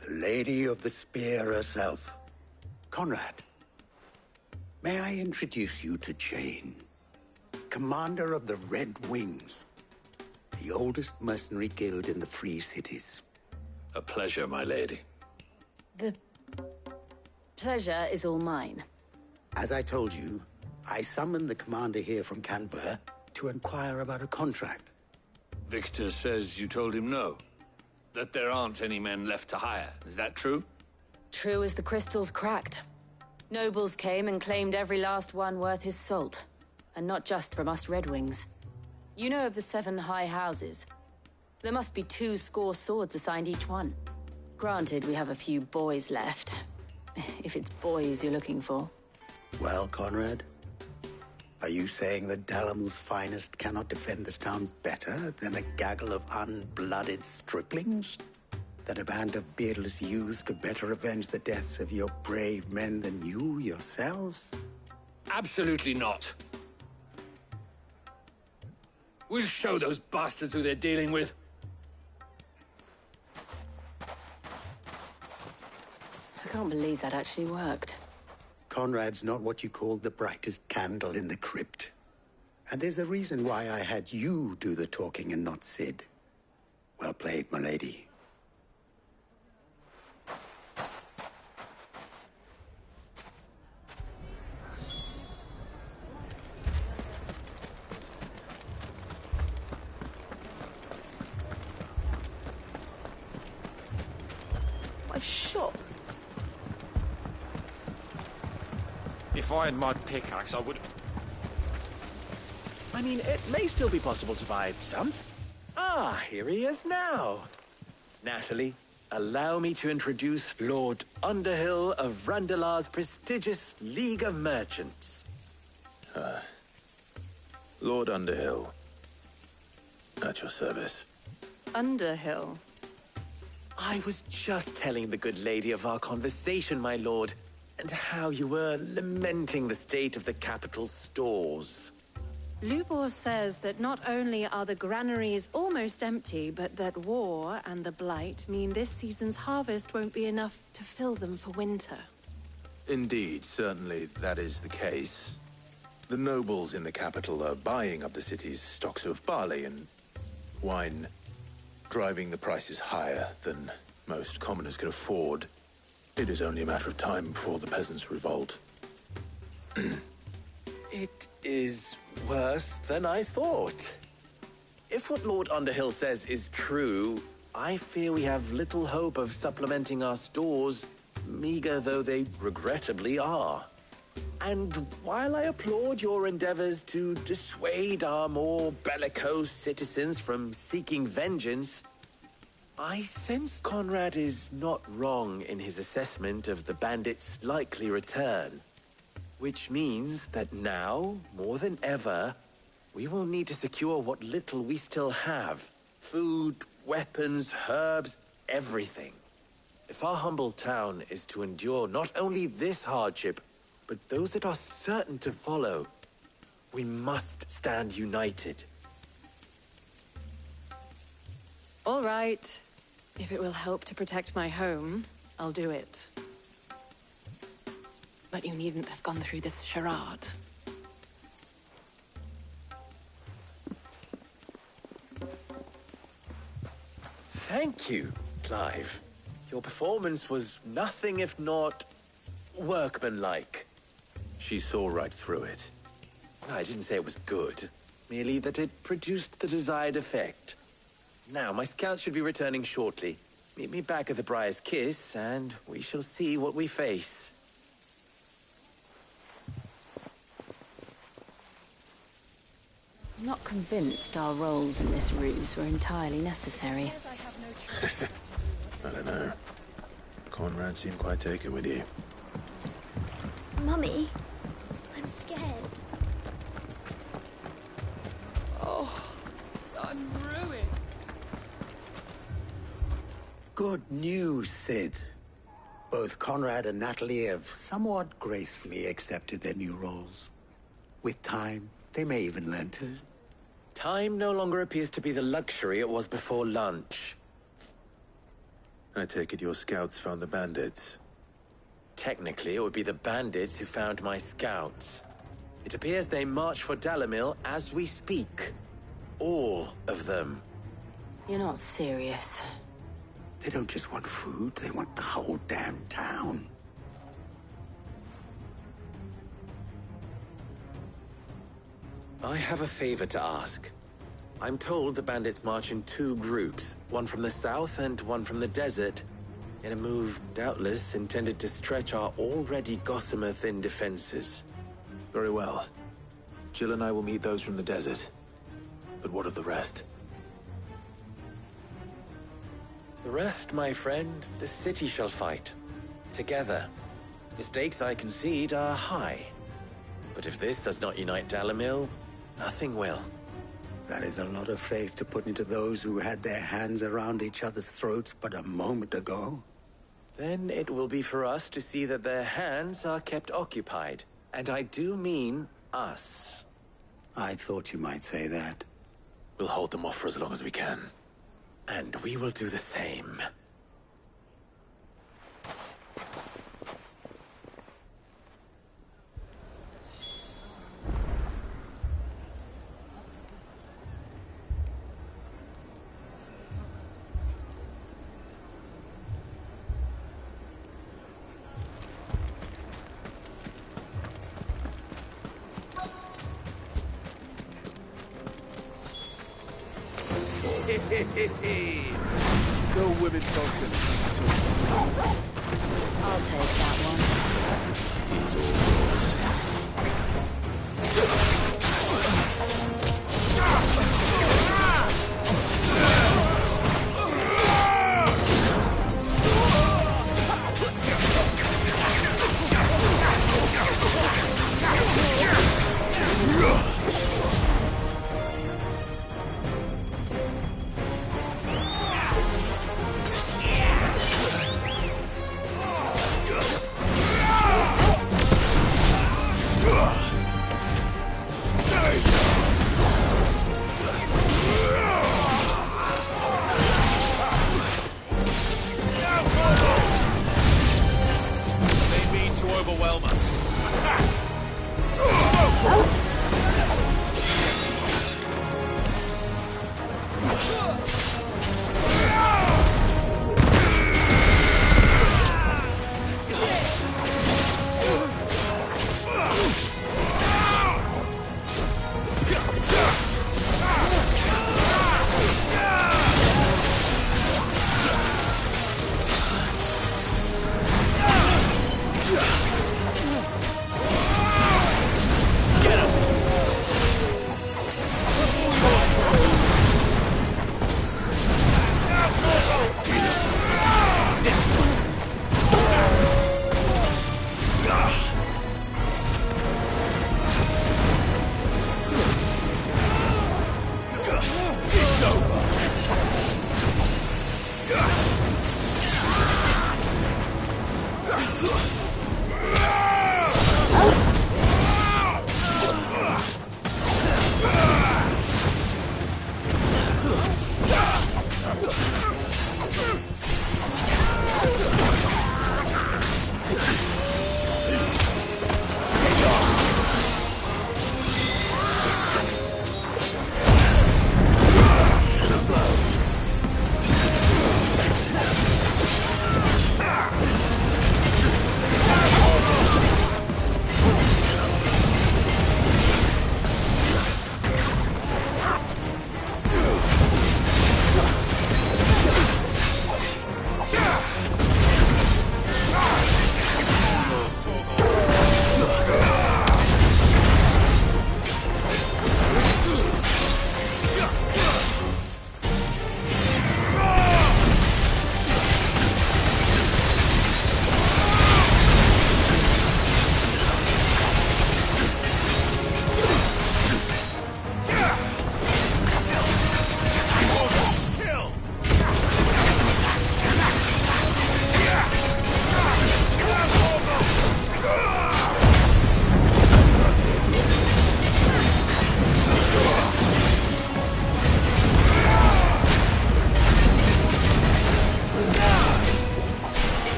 Speaker 15: The Lady of the Spear herself. Conrad, may I introduce you to Jane, commander of the Red Wings, the oldest mercenary guild in the Free Cities.
Speaker 1: A pleasure, my lady.
Speaker 13: The pleasure is all mine.
Speaker 15: As I told you, I summoned the commander here from Canver to inquire about a contract.
Speaker 1: Victor says you told him no. That there aren't any men left to hire. Is that true?
Speaker 13: True as the crystals cracked. Nobles came and claimed every last one worth his salt. And not just from us Red Wings. You know of the 7 high houses. There must be 2 swords assigned each one. Granted, we have a few boys left. If it's boys you're looking for.
Speaker 15: Well, Conrad, Are you saying that Dalamil's finest cannot defend this town better than a gaggle of unblooded striplings? That a band of beardless youths could better avenge the deaths of your brave men than you yourselves?
Speaker 16: Absolutely not. We'll show those bastards who they're dealing with.
Speaker 13: I can't believe that actually worked.
Speaker 15: Conrad's not what you call the brightest candle in the crypt. And there's a reason why I had you do the talking and not Sid. Well played, my lady.
Speaker 11: My shop.
Speaker 17: If I had my pickaxe, I would...
Speaker 12: I mean, it may still be possible to buy something. Ah, here he is now. Natalie, allow me to introduce Lord Underhill of Randalar's prestigious League of Merchants.
Speaker 2: Lord Underhill. At your service.
Speaker 13: Underhill?
Speaker 12: I was just telling the good lady of our conversation, my lord, and how you were lamenting the state of the capital's stores.
Speaker 14: Lubor says that not only are the granaries almost empty, but that war and the Blight mean this season's harvest won't be enough to fill them for winter.
Speaker 2: Indeed, certainly that is the case. The nobles in the capital are buying up the city's stocks of barley and wine, driving the prices higher than most commoners can afford. It is only a matter of time before the peasants revolt.
Speaker 12: It is worse than I thought. If what Lord Underhill says is true, I fear we have little hope of supplementing our stores, meager though they regrettably are. And while I applaud your endeavors to dissuade our more bellicose citizens from seeking vengeance, I sense Conrad is not wrong in his assessment of the bandits' likely return. Which means that now, more than ever, we will need to secure what little we still have. Food, weapons, herbs, everything. If our humble town is to endure not only this hardship, but those that are certain to follow, we must stand united.
Speaker 14: All right. If it will help to protect my home, I'll do it. But you needn't have gone through this charade.
Speaker 12: Thank you, Clive. Your performance was nothing if not workmanlike.
Speaker 2: She saw right through it.
Speaker 12: I didn't say it was good, merely that it produced the desired effect. Now, my scouts should be returning shortly. Meet me back at the Briar's Kiss, and we shall see what we face.
Speaker 13: I'm not convinced our roles in this ruse were entirely necessary.
Speaker 2: I don't know. Conrad seemed quite taken with you.
Speaker 18: Mummy, I'm scared.
Speaker 11: Oh, I'm ruined.
Speaker 15: Good news, Sid. Both Conrad and Natalie have somewhat gracefully accepted their new roles. With time, they may even learn to.
Speaker 12: Time no longer appears to be the luxury it was before lunch.
Speaker 2: I take it your scouts found the bandits.
Speaker 12: Technically, it would be the bandits who found my scouts. It appears they march for Dalamil as we speak. All of them.
Speaker 13: You're not serious.
Speaker 15: They don't just want food, they want the whole damn town.
Speaker 12: I have a favor to ask. I'm told the bandits march in two groups, one from the south and one from the desert, in a move doubtless intended to stretch our already gossamer-thin defenses.
Speaker 2: Very well. Jill and I will meet those from the desert. But what of the rest?
Speaker 12: The rest, my friend, the city shall fight. Together. The stakes, I concede, are high. But if this does not unite Dalimil, nothing will.
Speaker 15: That is a lot of faith to put into those who had their hands around each other's throats but a moment ago.
Speaker 12: Then it will be for us to see that their hands are kept occupied. And I do mean us.
Speaker 15: I thought you might say that.
Speaker 2: We'll hold them off for as long as we can.
Speaker 12: And we will do the same.
Speaker 1: No women talking.
Speaker 13: I'll take that one.
Speaker 2: It's all yours.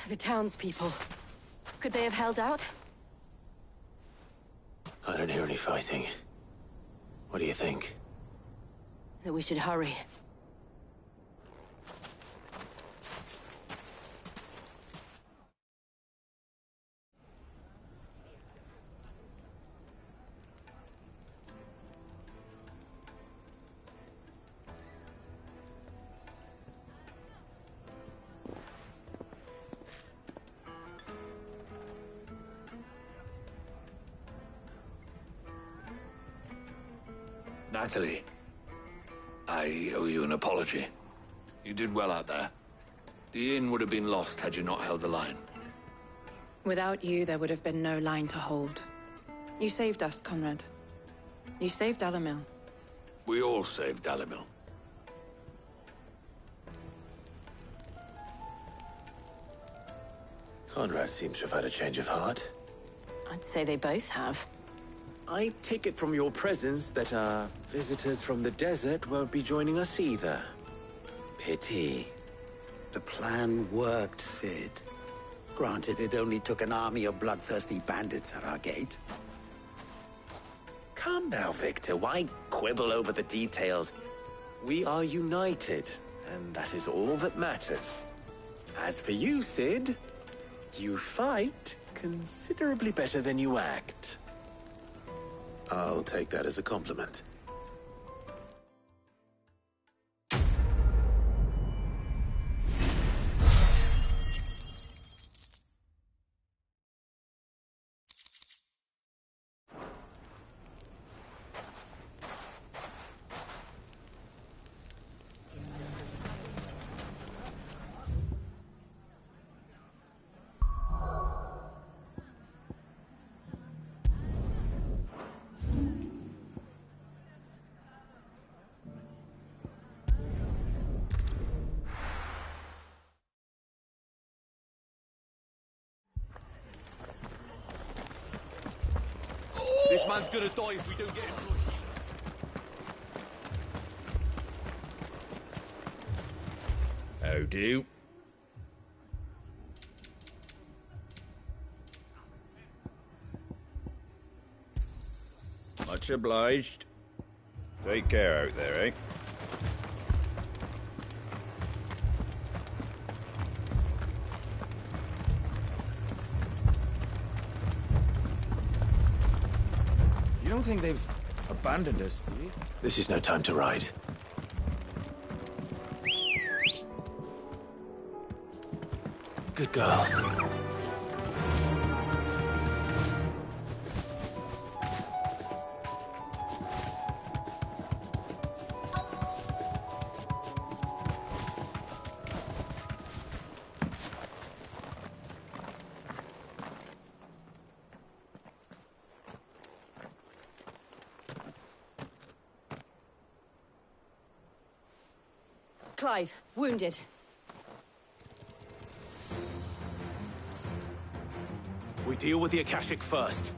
Speaker 13: The townspeople. Could they have held out?
Speaker 2: I don't hear any fighting. What do you think?
Speaker 13: That we should hurry.
Speaker 9: Natalie, I owe you an apology. You did well out there. The inn would have been lost had you not held the line.
Speaker 19: Without you, there would have been no line to hold. You saved us, Conrad. You saved Dalimil.
Speaker 9: We all saved Dalimil.
Speaker 2: Conrad seems to have had a change of heart.
Speaker 13: I'd say they both have.
Speaker 12: I take it from your presence that our visitors from the desert won't be joining us either. Pity.
Speaker 15: The plan worked, Sid. Granted, it only took an army of bloodthirsty bandits at our gate.
Speaker 12: Calm now, Victor. Why quibble over the details? We are united, and that is all that matters. As for you, Sid, you fight considerably better than you act.
Speaker 2: I'll take that as a compliment.
Speaker 16: This man's gonna die if we don't get him to... How do? Much obliged. Take care out there, eh?
Speaker 6: You don't think they've abandoned us, do you?
Speaker 2: This is no time to ride. Good girl.
Speaker 13: Clive, wounded.
Speaker 2: We deal with the Akashic first.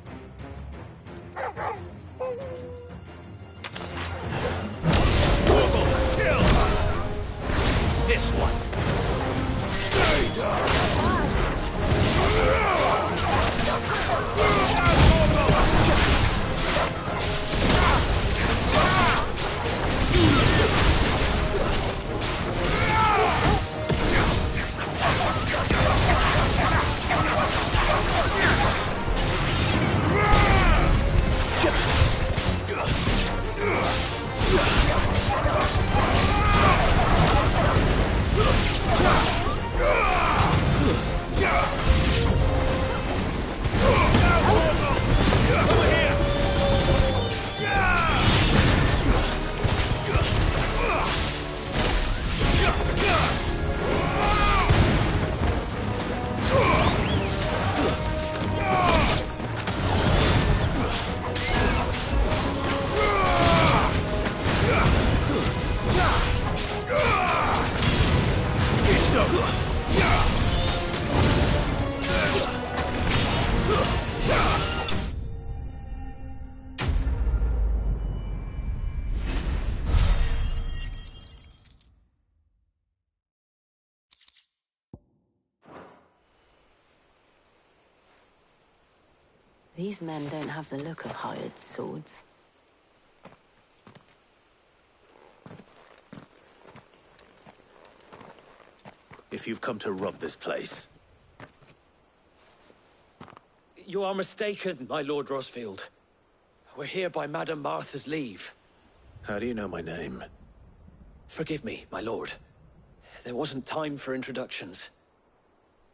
Speaker 1: Kill! This one. Stay down. Ugh!
Speaker 5: These men don't have the look of hired swords.
Speaker 2: If you've come to rob this place...
Speaker 17: You are mistaken, my Lord Rosfield. We're here by Madame Martha's leave.
Speaker 2: How do you know my name?
Speaker 17: Forgive me, my lord. There wasn't time for introductions.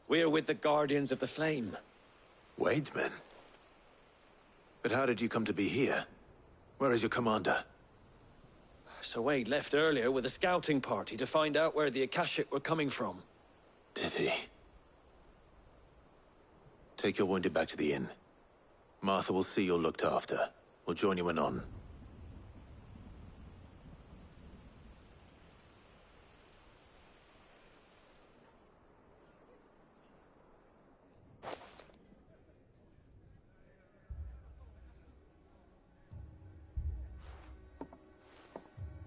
Speaker 17: We're with the Guardians of the Flame.
Speaker 2: Wade's men? But how did you come to be here? Where is your commander?
Speaker 17: Sir Wade left earlier with a scouting party to find out where the Akashic were coming from.
Speaker 2: Did he? Take your wounded back to the inn. Martha will see you're looked after. We'll join you anon.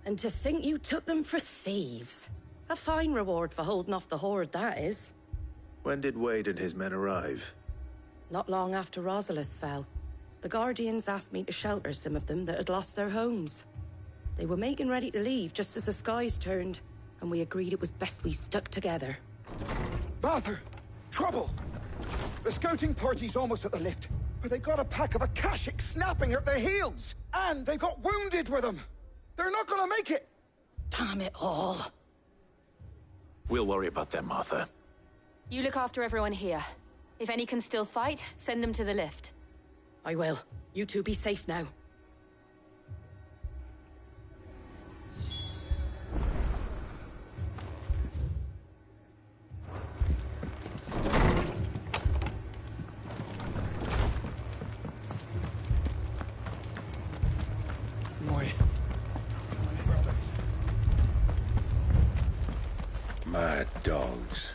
Speaker 4: And to think you took them for thieves. A fine reward for holding off the horde, that is.
Speaker 2: When did Wade and his men arrive?
Speaker 4: Not long after Rosalith fell. The Guardians asked me to shelter some of them that had lost their homes. They were making ready to leave just as the skies turned, and we agreed it was best we stuck together.
Speaker 6: Martha! Trouble! The scouting party's almost at the lift, but they got a pack of Akashic snapping at their heels! And they got wounded with them! They're not gonna make it!
Speaker 4: Damn it all.
Speaker 2: We'll worry about them, Martha.
Speaker 13: You look after everyone here. If any can still fight, send them to the lift.
Speaker 4: I will. You two be safe now.
Speaker 15: My dogs.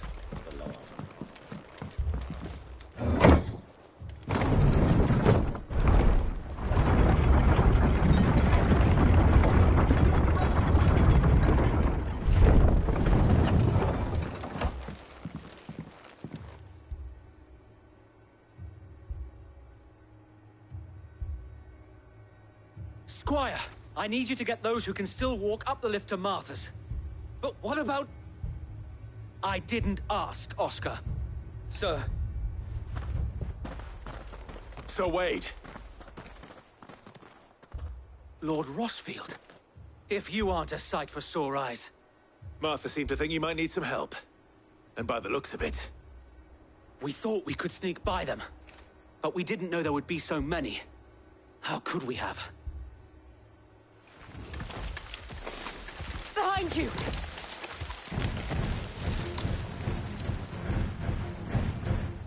Speaker 16: Squire, I need you to get those who can still walk up the lift to Martha's. But what about... I didn't ask, Oscar. Sir.
Speaker 2: Sir Wade.
Speaker 16: Lord Rosfield. If you aren't a sight for sore eyes.
Speaker 2: Martha seemed to think you might need some help. And by the looks of it...
Speaker 16: We thought we could sneak by them. But we didn't know there would be so many. How could we have?
Speaker 14: Behind you!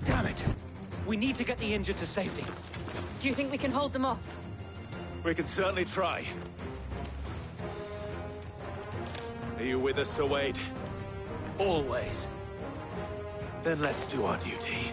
Speaker 16: Damn it! We need to get the injured to safety.
Speaker 13: Do you think we can hold them off?
Speaker 2: We can certainly try. Are you with us, Sir Wade?
Speaker 16: Always.
Speaker 2: Then let's do our duty.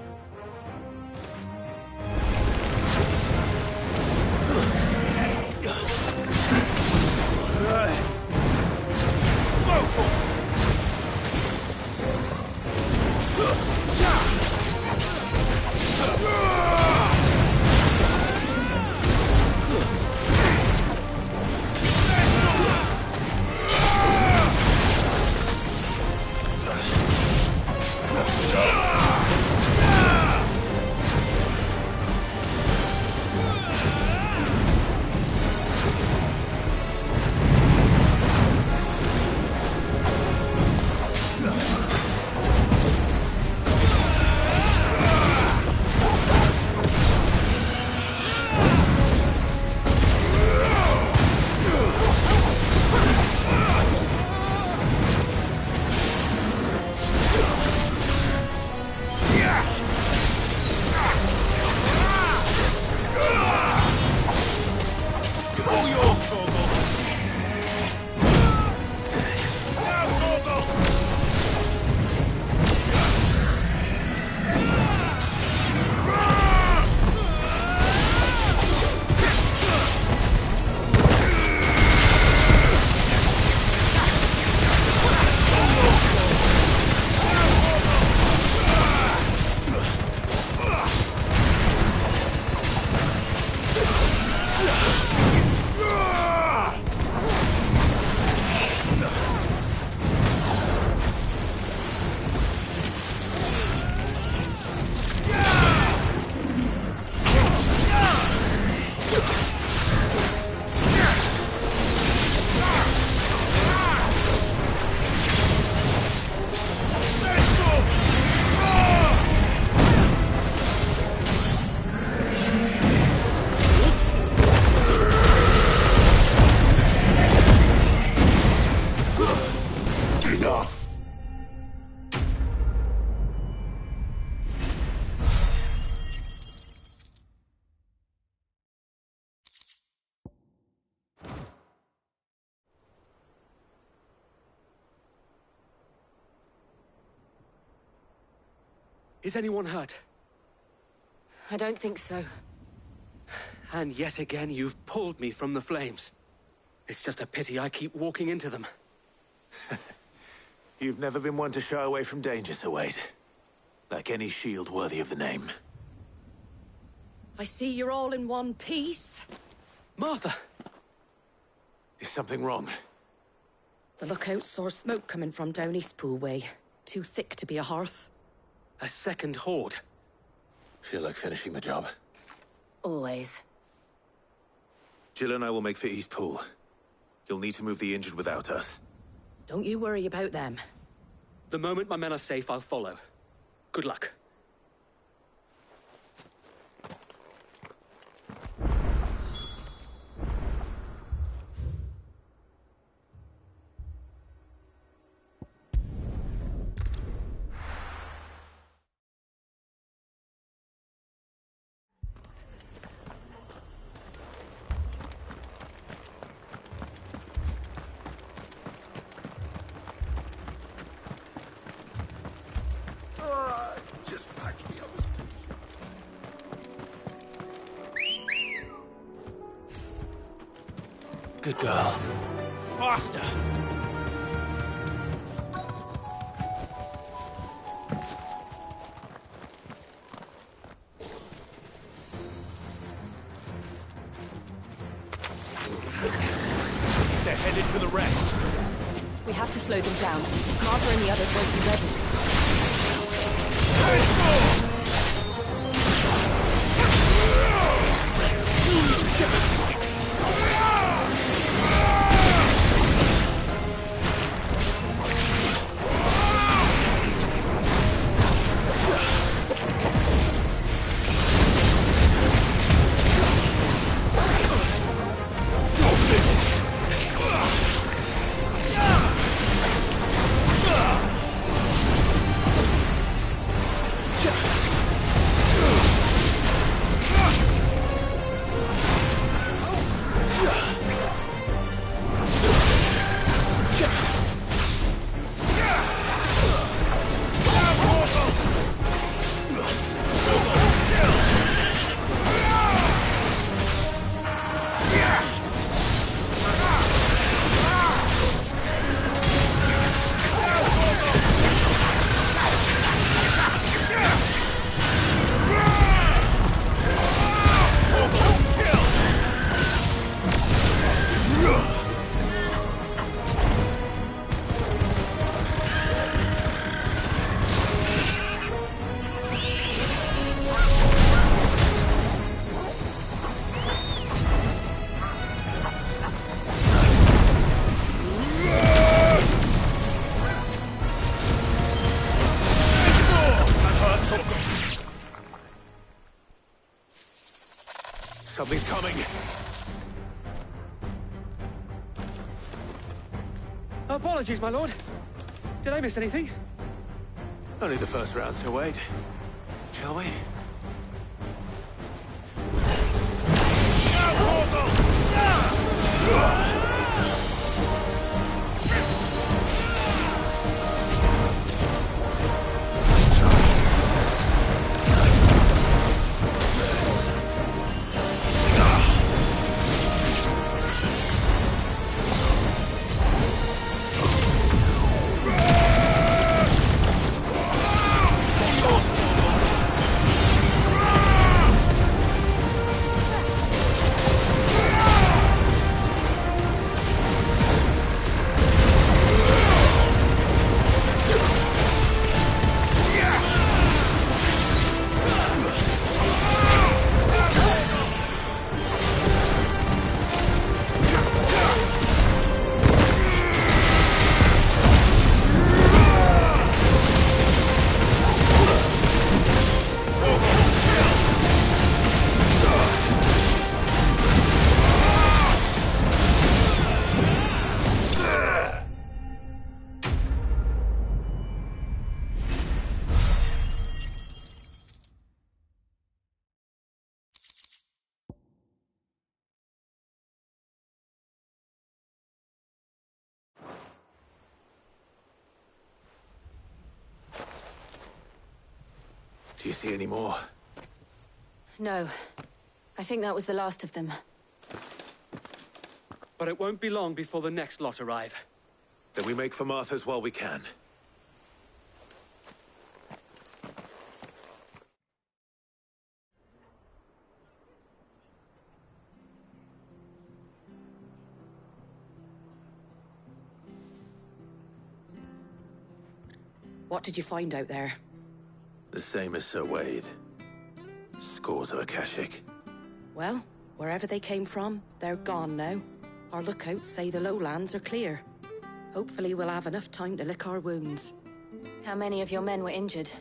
Speaker 16: Is anyone hurt?
Speaker 5: I don't think so.
Speaker 16: And yet again, you've pulled me from the flames. It's just a pity I keep walking into them.
Speaker 2: You've never been one to shy away from danger, Sir Wade. Like any shield worthy of the name.
Speaker 4: I see you're all in one piece.
Speaker 16: Martha!
Speaker 2: Is something wrong?
Speaker 4: The lookout saw smoke coming from down Eastpool way. Too thick to be a hearth.
Speaker 16: A second horde.
Speaker 2: Feel like finishing the job?
Speaker 5: Always.
Speaker 2: Jill and I will make for Eastpool. You'll need to move the injured without us.
Speaker 4: Don't you worry about them.
Speaker 16: The moment my men are safe, I'll follow. Good luck.
Speaker 1: Just patch me up as
Speaker 2: Good girl.
Speaker 1: faster! They're headed for the rest.
Speaker 13: We have to slow them down. Martha and the others won't be ready.
Speaker 2: Something's coming.
Speaker 16: Apologies, my lord. Did I miss anything?
Speaker 2: Only the first round, Sir Wade. Shall we? Do you see any more?
Speaker 13: No. I think that was the last of them.
Speaker 16: But it won't be long before the next lot arrive.
Speaker 2: Then we make for Martha's while we can.
Speaker 4: What did you find out there?
Speaker 2: The same as Sir Wade. Scores of Akashic.
Speaker 4: Well, wherever they came from, they're gone now. Our lookouts say the lowlands are clear. Hopefully we'll have enough time to lick our wounds.
Speaker 13: How many of your men were injured?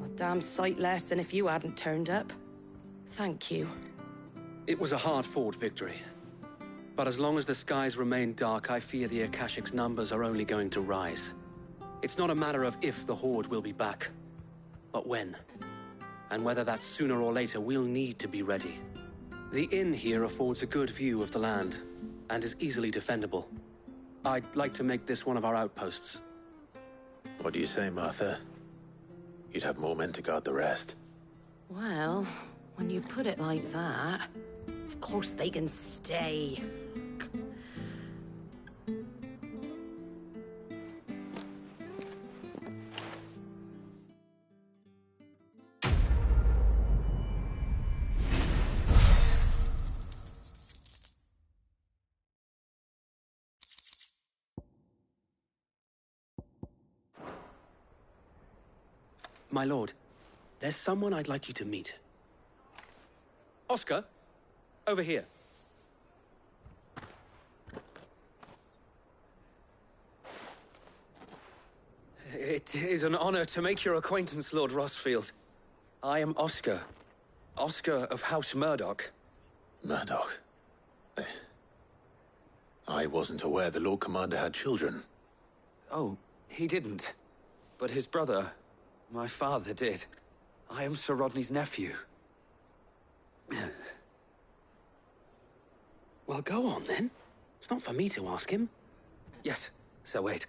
Speaker 4: A damn sight less than if you hadn't turned up. Thank you.
Speaker 16: It was a hard-fought victory. But as long as the skies remain dark, I fear the Akashic's numbers are only going to rise. It's not a matter of if the Horde will be back, but when. And whether that's sooner or later, we'll need to be ready. The inn here affords a good view of the land, and is easily defendable. I'd like to make this one of our outposts.
Speaker 2: What do you say, Martha? You'd have more men to guard the rest.
Speaker 4: Well, when you put it like that, of course they can stay.
Speaker 16: My lord, there's someone I'd like you to meet. Oscar, over here. It is an honor to make your acquaintance, Lord Rossfield. I am Oscar. Oscar of House Murdoch.
Speaker 2: Murdoch? I wasn't aware the Lord Commander had children.
Speaker 20: Oh, he didn't. But his brother, my father, did. I am Sir Rodney's nephew.
Speaker 16: Well, go on, then. It's not for me to ask him.
Speaker 20: Yes, Sir Wade.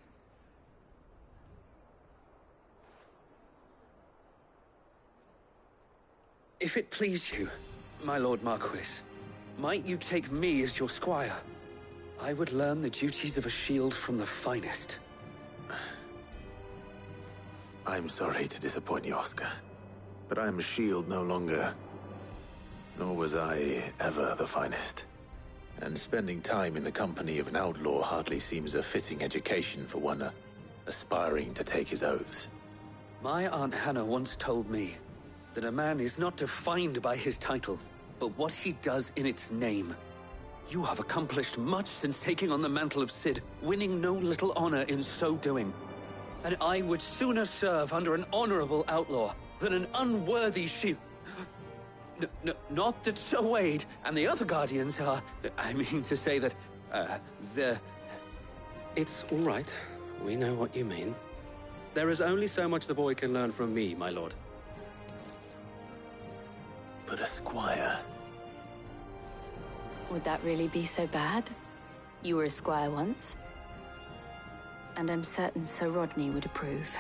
Speaker 20: If it please you, my Lord Marquis, might you take me as your squire? I would learn the duties of a shield from the finest.
Speaker 2: I'm sorry to disappoint you, Oscar, but I'm a shield no longer. Nor was I ever the finest. And spending time in the company of an outlaw hardly seems a fitting education for one aspiring to take his oaths.
Speaker 20: My Aunt Hannah once told me that a man is not defined by his title, but what he does in its name. You have accomplished much since taking on the mantle of Cid, winning no little honor in so doing. And I would sooner serve under an honorable outlaw than an unworthy shield. Not that Sir Wade and the other Guardians are... I mean to say that, they're...
Speaker 16: It's all right. We know what you mean. There is only so much the boy can learn from me, my lord.
Speaker 2: But a squire...
Speaker 13: Would that really be so bad? You were a squire once. And I'm certain Sir Rodney would approve.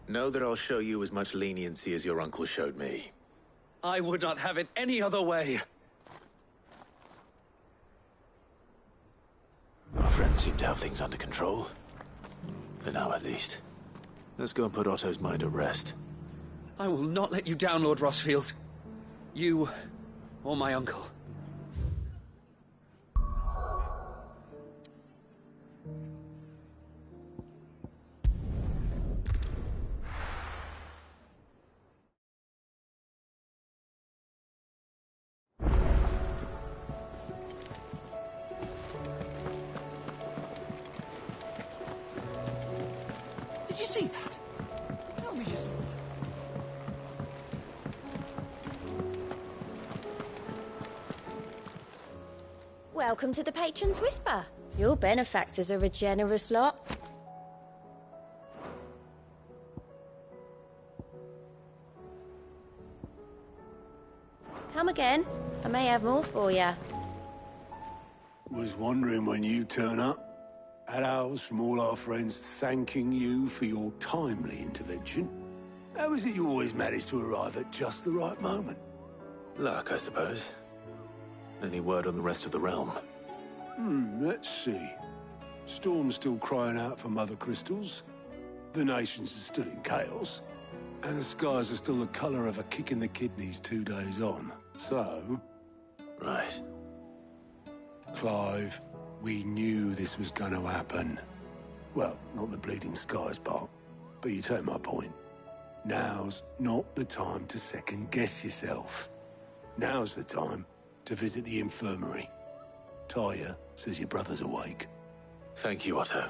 Speaker 2: Know that I'll show you as much leniency as your uncle showed me.
Speaker 20: I would not have it any other way.
Speaker 2: Our friends seem to have things under control. For now, at least. Let's go and put Otto's mind at rest.
Speaker 20: I will not let you down, Lord Rossfield. You, or my uncle.
Speaker 6: Did you see that? Tell me you saw that.
Speaker 21: Welcome to the Patron's Whisper. Your benefactors are a generous lot. Come again. I may have more for you.
Speaker 15: Was wondering when you turn up.
Speaker 7: Hellos from all our friends thanking you for your timely intervention. How is it you always manage to arrive at just the right moment?
Speaker 2: Luck, I suppose. Any word on the rest of the realm?
Speaker 7: Let's see. Storm's still crying out for mother crystals. The nations are still in chaos. And the skies are still the colour of a kick in the kidneys 2 days on. So...
Speaker 2: Right.
Speaker 7: Clive, we knew this was going to happen. Well, not the bleeding skies part, but you take my point. Now's not the time to second-guess yourself. Now's the time to visit the infirmary. Talia says your brother's awake.
Speaker 2: Thank you, Otto.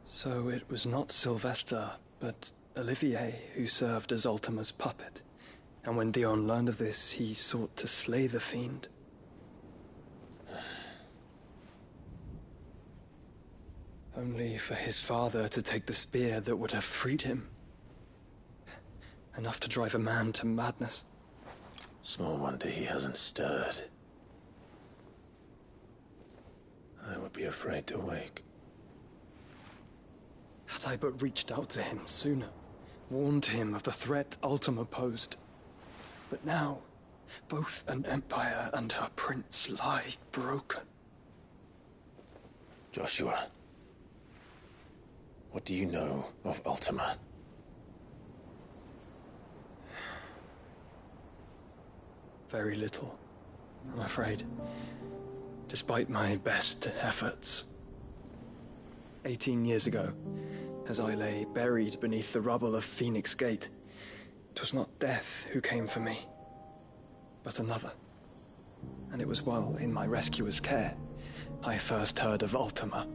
Speaker 8: So it was not Sylvester, but Olivier who served as Ultima's puppet. And when Dion learned of this, he sought to slay the fiend. Only for his father to take the spear that would have freed him. Enough to drive a man to madness.
Speaker 2: Small wonder he hasn't stirred. I would be afraid to wake.
Speaker 8: Had I but reached out to him sooner, warned him of the threat Ultima posed. But now, both an empire and her prince lie broken.
Speaker 2: Joshua, what do you know of Ultima?
Speaker 8: Very little, I'm afraid. Despite my best efforts. 18 years ago, as I lay buried beneath the rubble of Phoenix Gate, 'twas not death who came for me, but another. And it was while in my rescuer's care I first heard of Ultima.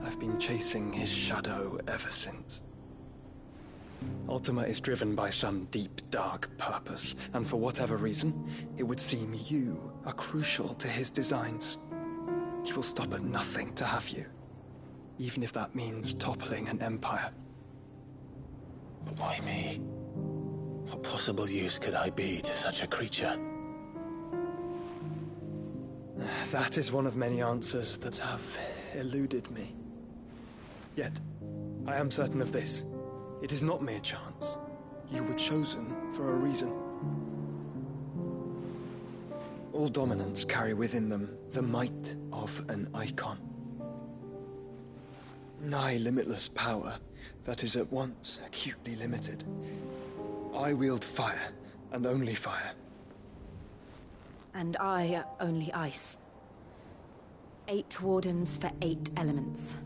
Speaker 8: I've been chasing his shadow ever since. Ultima is driven by some deep, dark purpose, and for whatever reason, it would seem you are crucial to his designs. He will stop at nothing to have you, even if that means toppling an empire.
Speaker 2: But why me? What possible use could I be to such a creature?
Speaker 8: That is one of many answers that have eluded me. Yet, I am certain of this. It is not mere chance. You were chosen for a reason. All dominants carry within them the might of an icon. Nigh limitless power that is at once acutely limited. I wield fire, and only fire.
Speaker 13: And I only ice. 8 wardens for 8 elements.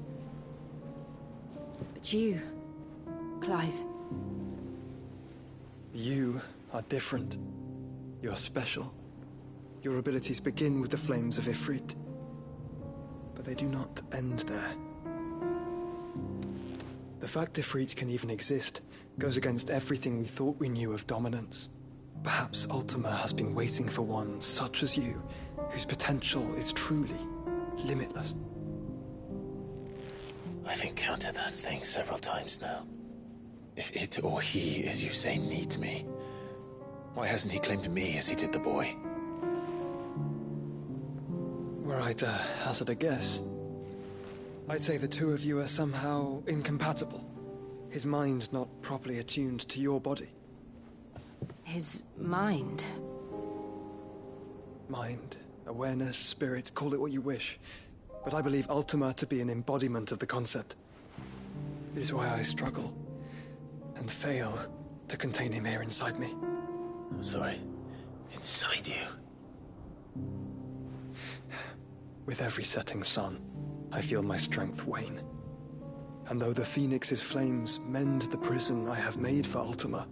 Speaker 13: But you, Clive.
Speaker 8: You are different. You're special. Your abilities begin with the flames of Ifrit. But they do not end there. The fact Ifrit can even exist goes against everything we thought we knew of dominance. Perhaps Ultima has been waiting for one such as you, whose potential is truly limitless.
Speaker 2: I've encountered that thing several times now. If it or he, as you say, needs me, why hasn't he claimed me as he did the boy?
Speaker 8: Were I to hazard a guess, I'd say the two of you are somehow incompatible. His mind not properly attuned to your body.
Speaker 13: His mind?
Speaker 8: Mind, awareness, spirit, call it what you wish. But I believe Ultima to be an embodiment of the concept. This is why I struggle and fail to contain him here inside me.
Speaker 2: I'm sorry. Inside you?
Speaker 8: With every setting sun, I feel my strength wane. And though the Phoenix's flames mend the prison I have made for Ultima,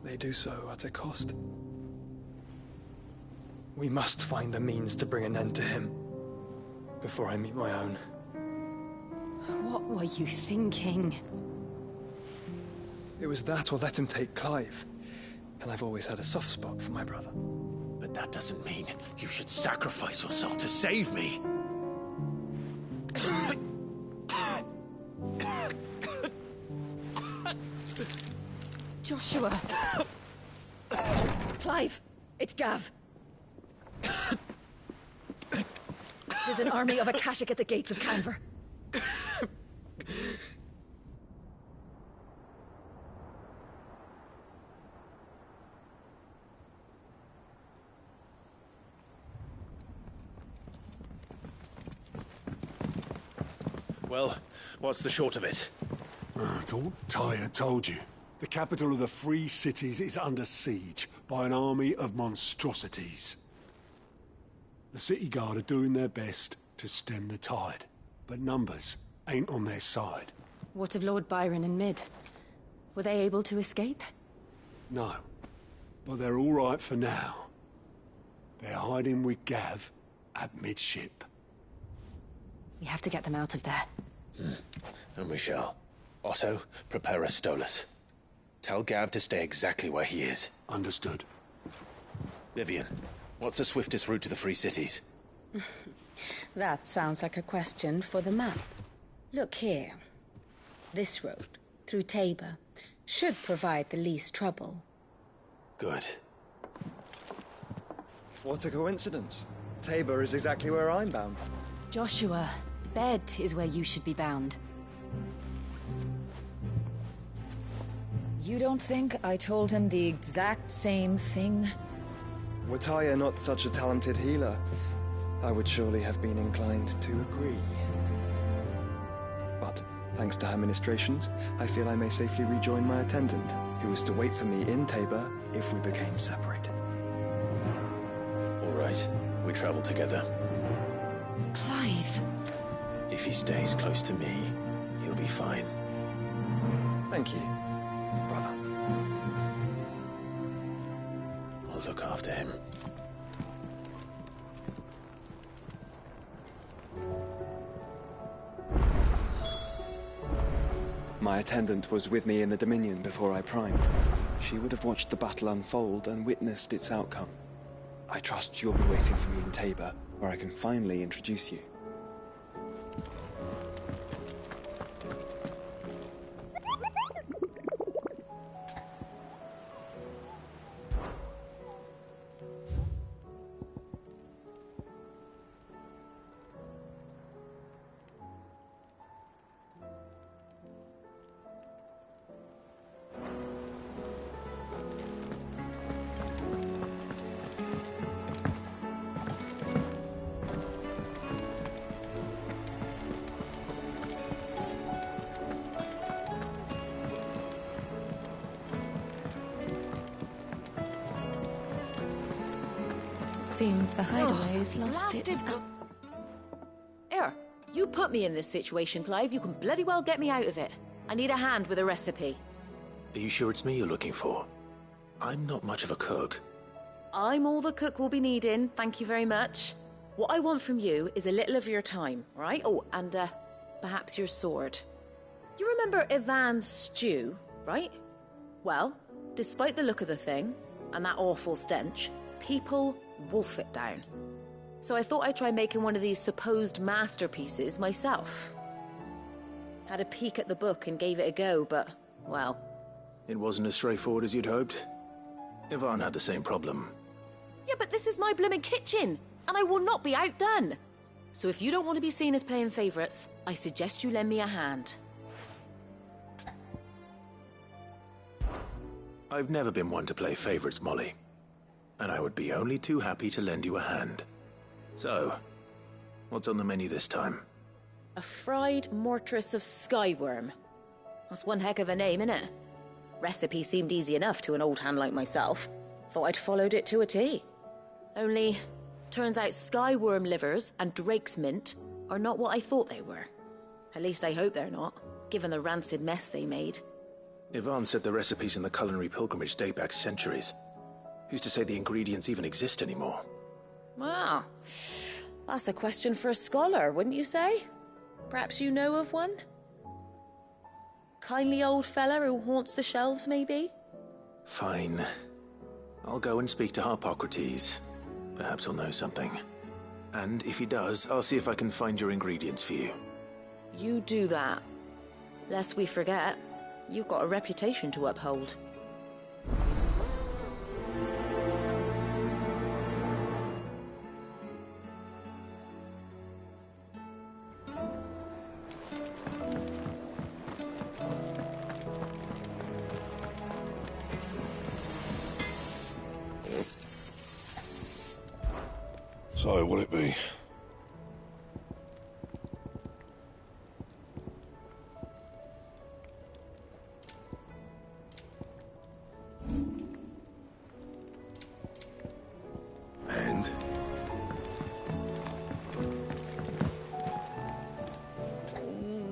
Speaker 8: they do so at a cost. We must find a means to bring an end to him before I meet my own.
Speaker 13: What were you thinking?
Speaker 8: It was that or let him take Clive. And I've always had a soft spot for my brother.
Speaker 2: But that doesn't mean you should sacrifice yourself to save me.
Speaker 4: Joshua! Clive! It's Gav! There's an army of Akashic at the gates of Canver.
Speaker 2: Well, what's the short of it?
Speaker 7: Thought Ty had told you. The capital of the Free Cities is under siege by an army of monstrosities. The City Guard are doing their best to stem the tide, but numbers ain't on their side.
Speaker 13: What of Lord Byron and Mid? Were they able to escape?
Speaker 7: No, but they're all right for now. They're hiding with Gav at midship.
Speaker 13: We have to get them out of there.
Speaker 2: And we shall. Otto, prepare a Stolas. Tell Gav to stay exactly where he is.
Speaker 7: Understood.
Speaker 2: Vivian, what's the swiftest route to the Free Cities?
Speaker 10: That sounds like a question for the map. Look here. This road, through Tabor, should provide the least trouble.
Speaker 2: Good.
Speaker 8: What a coincidence. Tabor is exactly where I'm bound.
Speaker 13: Joshua, bed is where you should be bound.
Speaker 10: You don't think I told him the exact same thing?
Speaker 8: Were Tyre not such a talented healer, I would surely have been inclined to agree. But, thanks to her ministrations, I feel I may safely rejoin my attendant, who was to wait for me in Tabor if we became separated.
Speaker 2: All right, we travel together.
Speaker 10: Clive!
Speaker 2: If he stays close to me, he'll be fine.
Speaker 8: Thank you, brother.
Speaker 2: I'll look after him.
Speaker 8: My attendant was with me in the Dominion before I primed. She would have watched the battle unfold and witnessed its outcome. I trust you'll be waiting for me in Tabor, where I can finally introduce you.
Speaker 10: Seems the hideaway's lost its...
Speaker 22: Here, you put me in this situation, Clive. You can bloody well get me out of it. I need a hand with a recipe.
Speaker 2: Are you sure it's me you're looking for? I'm not much of a cook.
Speaker 22: I'm all the cook will be needing, thank you very much. What I want from you is a little of your time, right? Oh, and perhaps your sword. You remember Ivan's stew, right? Well, despite the look of the thing, and that awful stench, people wolf it down. So I thought I'd try making one of these supposed masterpieces myself. Had a peek at the book and gave it a go, but, well...
Speaker 2: It wasn't as straightforward as you'd hoped. Ivan had the same problem.
Speaker 22: Yeah, but this is my blooming kitchen, and I will not be outdone. So if you don't want to be seen as playing favourites, I suggest you lend me a hand.
Speaker 2: I've never been one to play favourites, Molly. And I would be only too happy to lend you a hand. So, what's on the menu this time?
Speaker 22: A fried mortress of skyworm. That's one heck of a name, innit? Recipe seemed easy enough to an old hand like myself. Thought I'd followed it to a T. Only, turns out skyworm livers and drake's mint are not what I thought they were. At least I hope they're not, given the rancid mess they made.
Speaker 2: Ivan said the recipes in the culinary pilgrimage date back centuries. Who's to say the ingredients even exist anymore?
Speaker 22: Well, that's a question for a scholar, wouldn't you say? Perhaps you know of one? Kindly old fella who haunts the shelves, maybe?
Speaker 2: Fine. I'll go and speak to Harpocrates. Perhaps he'll know something. And if he does, I'll see if I can find your ingredients for you.
Speaker 22: You do that. Lest we forget, you've got a reputation to uphold.
Speaker 1: So, will it be? And?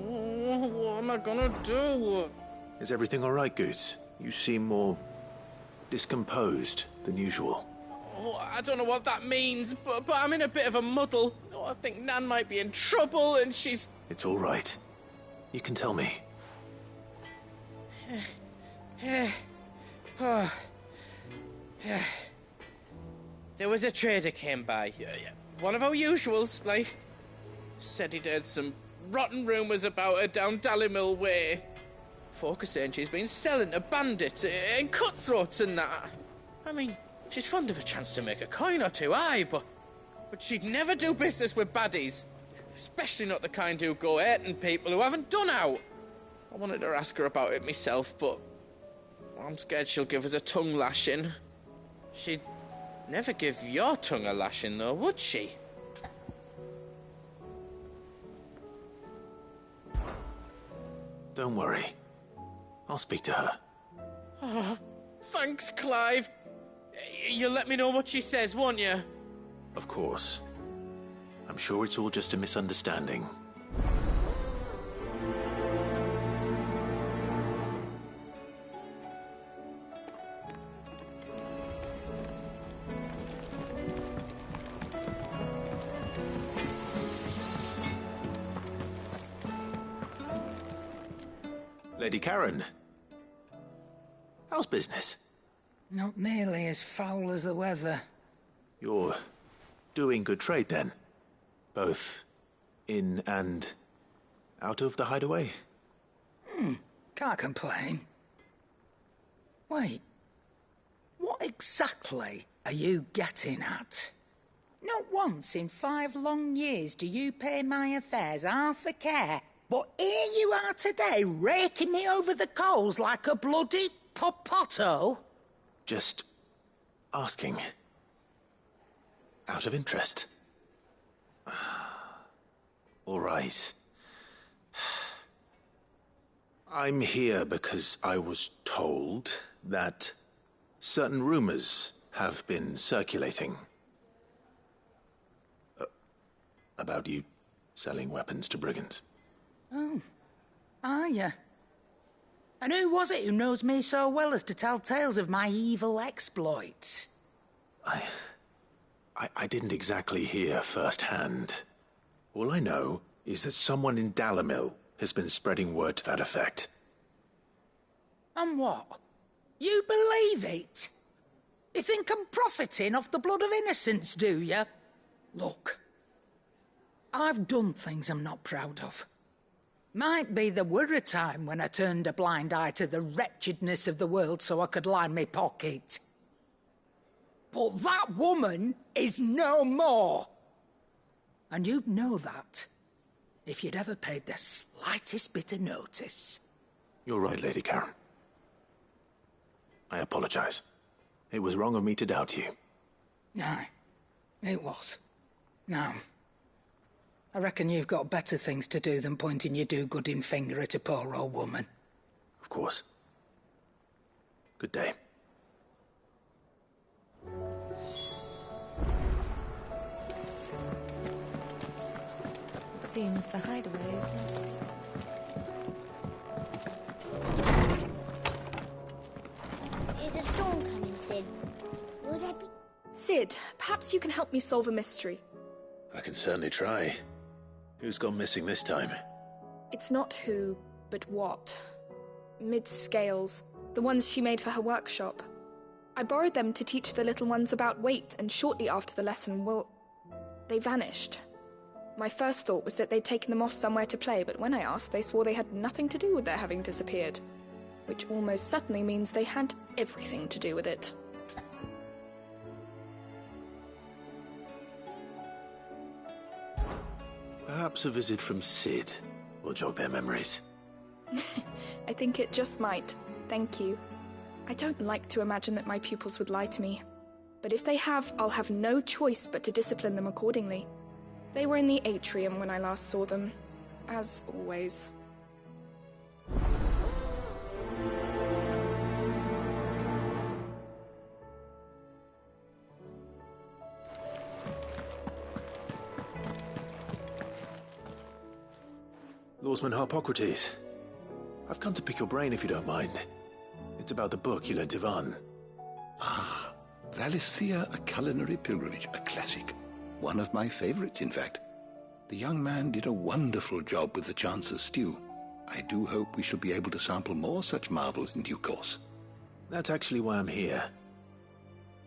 Speaker 3: What am I gonna do?
Speaker 2: Is everything all right, Goots? You seem more discomposed than usual.
Speaker 3: Oh, I don't know what that means, but I'm in a bit of a muddle. Oh, I think Nan might be in trouble, and she's...
Speaker 2: It's all right. You can tell me.
Speaker 3: There was a trader came by. One of our usuals, like. Said he'd heard some rotten rumours about her down Dalimil Way. Folk are saying she's been selling to bandits and cutthroats and that. I mean, she's fond of a chance to make a coin or two, aye, but she'd never do business with baddies. Especially not the kind who go hurting people who haven't done out. I wanted to ask her about it myself, but I'm scared she'll give us a tongue lashing. She'd never give your tongue a lashing, though, would she?
Speaker 2: Don't worry. I'll speak to her.
Speaker 3: Oh, thanks, Clive. You'll let me know what she says, won't you?
Speaker 2: Of course. I'm sure it's all just a misunderstanding. Lady Karen. How's business?
Speaker 18: Not nearly as foul as the weather.
Speaker 2: You're doing good trade, then? Both in and out of the hideaway?
Speaker 18: Can't complain. Wait. What exactly are you getting at? Not once in 5 long years do you pay my affairs half a care. But here you are today, raking me over the coals like a bloody popoto.
Speaker 2: Just asking. Out of interest. All right. I'm here because I was told that certain rumors have been circulating. About you selling weapons to brigands.
Speaker 18: Oh, are you? And who was it who knows me so well as to tell tales of my evil exploits?
Speaker 2: I didn't exactly hear firsthand. All I know is that someone in Dalimil has been spreading word to that effect.
Speaker 18: And what? You believe it? You think I'm profiting off the blood of innocents, do you? Look, I've done things I'm not proud of. Might be there were a time when I turned a blind eye to the wretchedness of the world so I could line my pocket. But that woman is no more. And you'd know that if you'd ever paid the slightest bit of notice.
Speaker 2: You're right, Lady Karen. I apologize. It was wrong of me to doubt you.
Speaker 18: Aye, it was. Now, I reckon you've got better things to do than pointing your do-gooding finger at a poor old woman.
Speaker 2: Of course. Good day.
Speaker 10: It seems the hideaway is lost.
Speaker 23: Is a storm coming, Sid? Will there be...
Speaker 24: Sid, perhaps you can help me solve a mystery.
Speaker 2: I can certainly try. Who's gone missing this time?
Speaker 24: It's not who, but what. Mid's scales, the ones she made for her workshop. I borrowed them to teach the little ones about weight, and shortly after the lesson, well, they vanished. My first thought was that they'd taken them off somewhere to play, but when I asked, they swore they had nothing to do with their having disappeared. Which almost certainly means they had everything to do with it.
Speaker 2: Perhaps a visit from Sid will jog their memories.
Speaker 24: I think it just might. Thank you. I don't like to imagine that my pupils would lie to me. But if they have, I'll have no choice but to discipline them accordingly. They were in the atrium when I last saw them, as always.
Speaker 2: Lawsman Harpocrates. I've come to pick your brain if you don't mind. It's about the book you lent Ivan.
Speaker 9: Ah, Valisthea, A Culinary Pilgrimage, a classic. One of my favorites, in fact. The young man did a wonderful job with the Chance's stew. I do hope we shall be able to sample more such marvels in due course.
Speaker 2: That's actually why I'm here.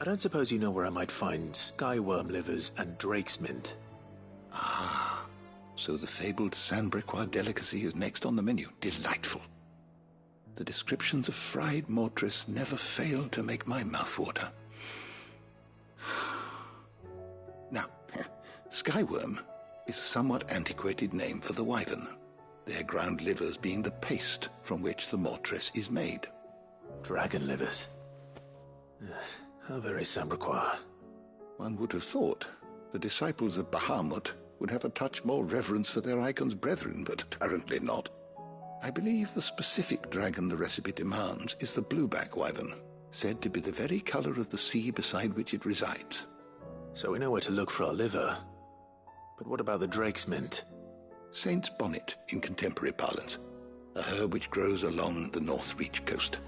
Speaker 2: I don't suppose you know where I might find skyworm livers and drake's mint.
Speaker 9: Ah, so the fabled Sanbriquois delicacy is next on the menu. Delightful. The descriptions of fried mortress never fail to make my mouth water. Now, skyworm is a somewhat antiquated name for the wyvern, their ground livers being the paste from which the mortress is made.
Speaker 2: Dragon livers. How very Sanbriquois.
Speaker 9: One would have thought the disciples of Bahamut would have a touch more reverence for their icon's brethren, but apparently not. I believe the specific dragon the recipe demands is the blueback wyvern, said to be the very color of the sea beside which it resides.
Speaker 2: So we know where to look for our liver. But what about the drake's mint?
Speaker 9: Saint's bonnet in contemporary parlance, a herb which grows along the North Reach coast.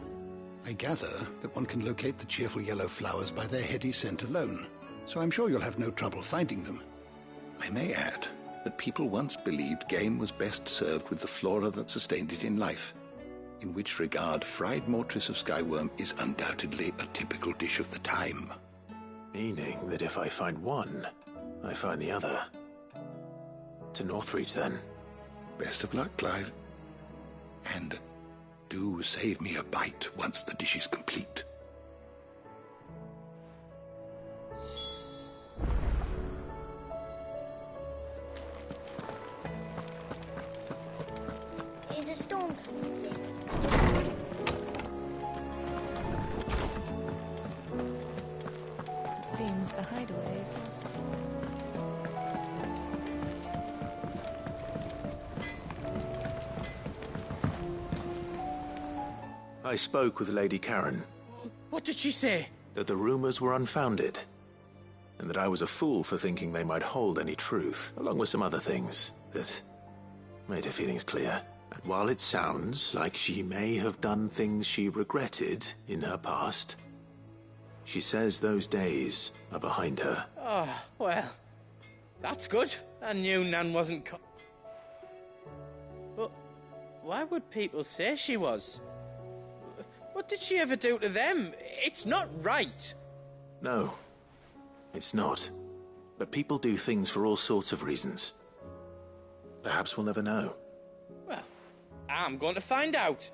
Speaker 9: I gather that one can locate the cheerful yellow flowers by their heady scent alone, so I'm sure you'll have no trouble finding them. I may add that people once believed game was best served with the flora that sustained it in life, in which regard fried mortress of skyworm is undoubtedly a typical dish of the time.
Speaker 2: Meaning that if I find one, I find the other. To Northreach, then.
Speaker 9: Best of luck, Clive. And do save me a bite once the dish is complete.
Speaker 23: Is a storm coming, Sid?
Speaker 11: Seems the hideaway is lost.
Speaker 2: I spoke with Lady Karen.
Speaker 3: What did she say?
Speaker 2: That the rumors were unfounded, and that I was a fool for thinking they might hold any truth, along with some other things that made her feelings clear. And while it sounds like she may have done things she regretted in her past, she says those days are behind her.
Speaker 3: Oh, well, that's good. I knew Nan wasn't But why would people say she was? What did she ever do to them? It's not right.
Speaker 2: No, it's not. But people do things for all sorts of reasons. Perhaps we'll never know.
Speaker 3: Well, I'm going to find out.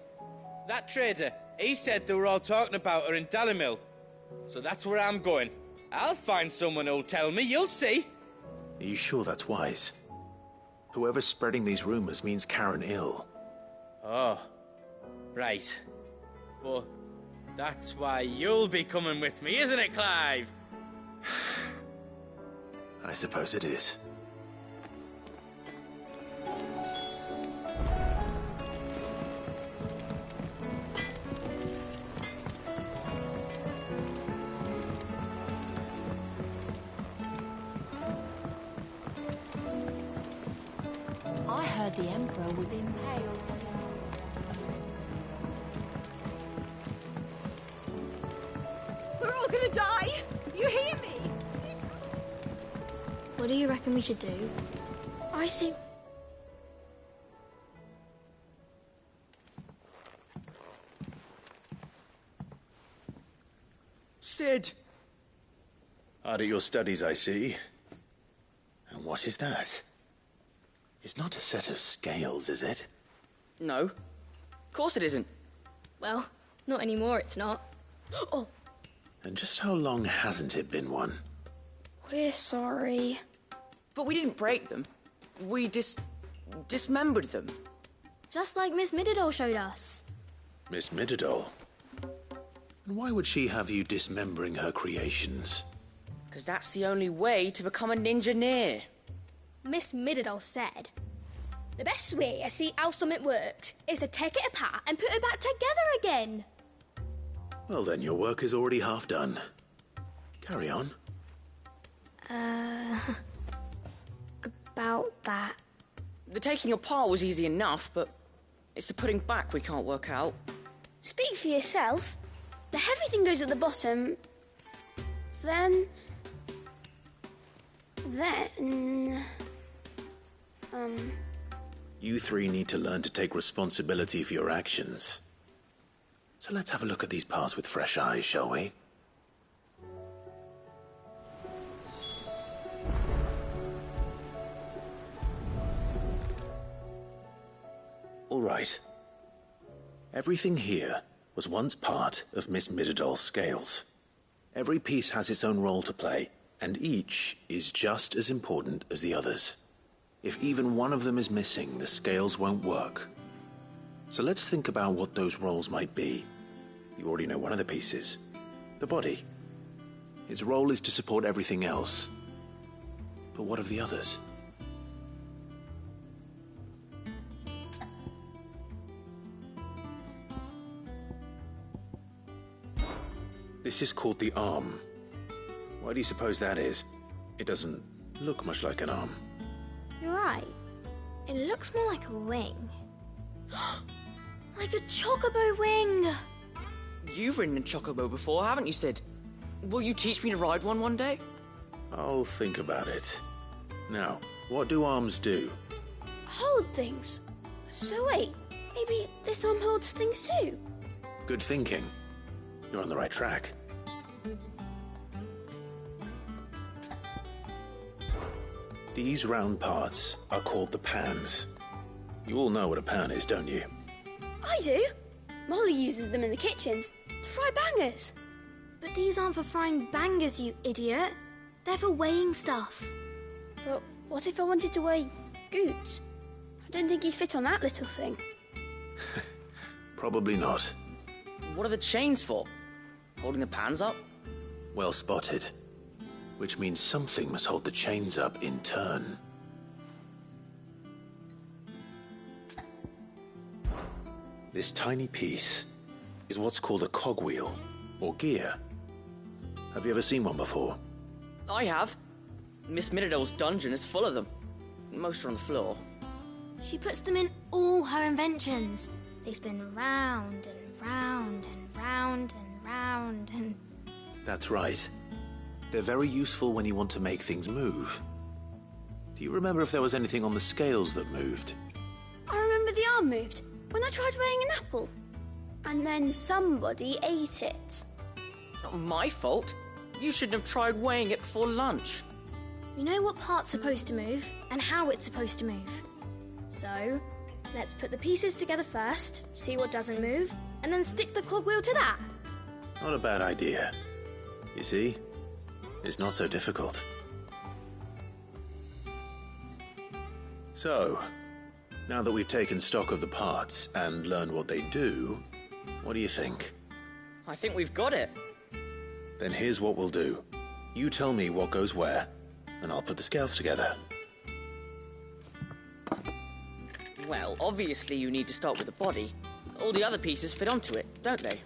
Speaker 3: That trader, he said they were all talking about her in Dalimil. So that's where I'm going. I'll find someone who'll tell me, you'll see.
Speaker 2: Are you sure that's wise? Whoever's spreading these rumors means Karen ill.
Speaker 3: Oh, right. Well, that's why you'll be coming with me, isn't it, Clive?
Speaker 2: I suppose it is.
Speaker 11: I heard the Emperor was impaled.
Speaker 22: We're all gonna die! You hear me?
Speaker 23: What do you reckon we should do? I say...
Speaker 2: Sid! Hard at your studies, I see. And what is that? It's not a set of scales, is it?
Speaker 12: No. Of course it isn't.
Speaker 19: Well, not anymore, it's not. Oh!
Speaker 2: And just how long hasn't it been one?
Speaker 19: We're sorry.
Speaker 12: But we didn't break them. We dismembered them.
Speaker 19: Just like Miss Mididol showed us.
Speaker 2: Miss Mididol? And why would she have you dismembering her creations?
Speaker 12: Because that's the only way to become a ninja-neer.
Speaker 19: Miss Middledore said, the best way to see how something worked is to take it apart and put it back together again.
Speaker 2: Well then, your work is already half done. Carry on.
Speaker 19: About that.
Speaker 12: The taking apart was easy enough, but it's the putting back we can't work out.
Speaker 23: Speak for yourself. The heavy thing goes at the bottom. Then...
Speaker 2: You three need to learn to take responsibility for your actions. So let's have a look at these parts with fresh eyes, shall we? All right. Everything here was once part of Miss Middledor's scales. Every piece has its own role to play, and each is just as important as the others. If even one of them is missing, the scales won't work. So let's think about what those roles might be. You already know one of the pieces, the body. Its role is to support everything else. But what of the others? This is called the arm. Why do you suppose that is? It doesn't look much like an arm.
Speaker 19: You're right. It looks more like a wing. Like a chocobo wing!
Speaker 12: You've ridden a chocobo before, haven't you, Sid? Will you teach me to ride one day?
Speaker 2: I'll think about it. Now, what do arms do?
Speaker 23: Hold things. So wait, maybe this arm holds things too?
Speaker 2: Good thinking. You're on the right track. These round parts are called the pans. You all know what a pan is, don't you?
Speaker 23: I do. Molly uses them in the kitchens to fry bangers.
Speaker 19: But these aren't for frying bangers, you idiot. They're for weighing stuff.
Speaker 23: But what if I wanted to weigh Goots? I don't think he'd fit on that little thing.
Speaker 2: Probably not.
Speaker 12: What are the chains for? Holding the pans up?
Speaker 2: Well spotted. Which means something must hold the chains up in turn. This tiny piece is what's called a cogwheel, or gear. Have you ever seen one before?
Speaker 12: I have. Miss Middledore's dungeon is full of them. Most are on the floor.
Speaker 19: She puts them in all her inventions. They spin round and round and round and round and...
Speaker 2: That's right. They're very useful when you want to make things move. Do you remember if there was anything on the scales that moved?
Speaker 23: I remember the arm moved when I tried weighing an apple. And then somebody ate it.
Speaker 12: It's not my fault. You shouldn't have tried weighing it before lunch.
Speaker 19: We know what part's supposed to move and how it's supposed to move. So, let's put the pieces together first, see what doesn't move, and then stick the cogwheel to that.
Speaker 2: Not a bad idea. You see? It's not so difficult. So, now that we've taken stock of the parts and learned what they do, what do you think?
Speaker 12: I think we've got it.
Speaker 2: Then here's what we'll do. You tell me what goes where, and I'll put the scales together.
Speaker 12: Well, obviously you need to start with the body. All the other pieces fit onto it, don't they?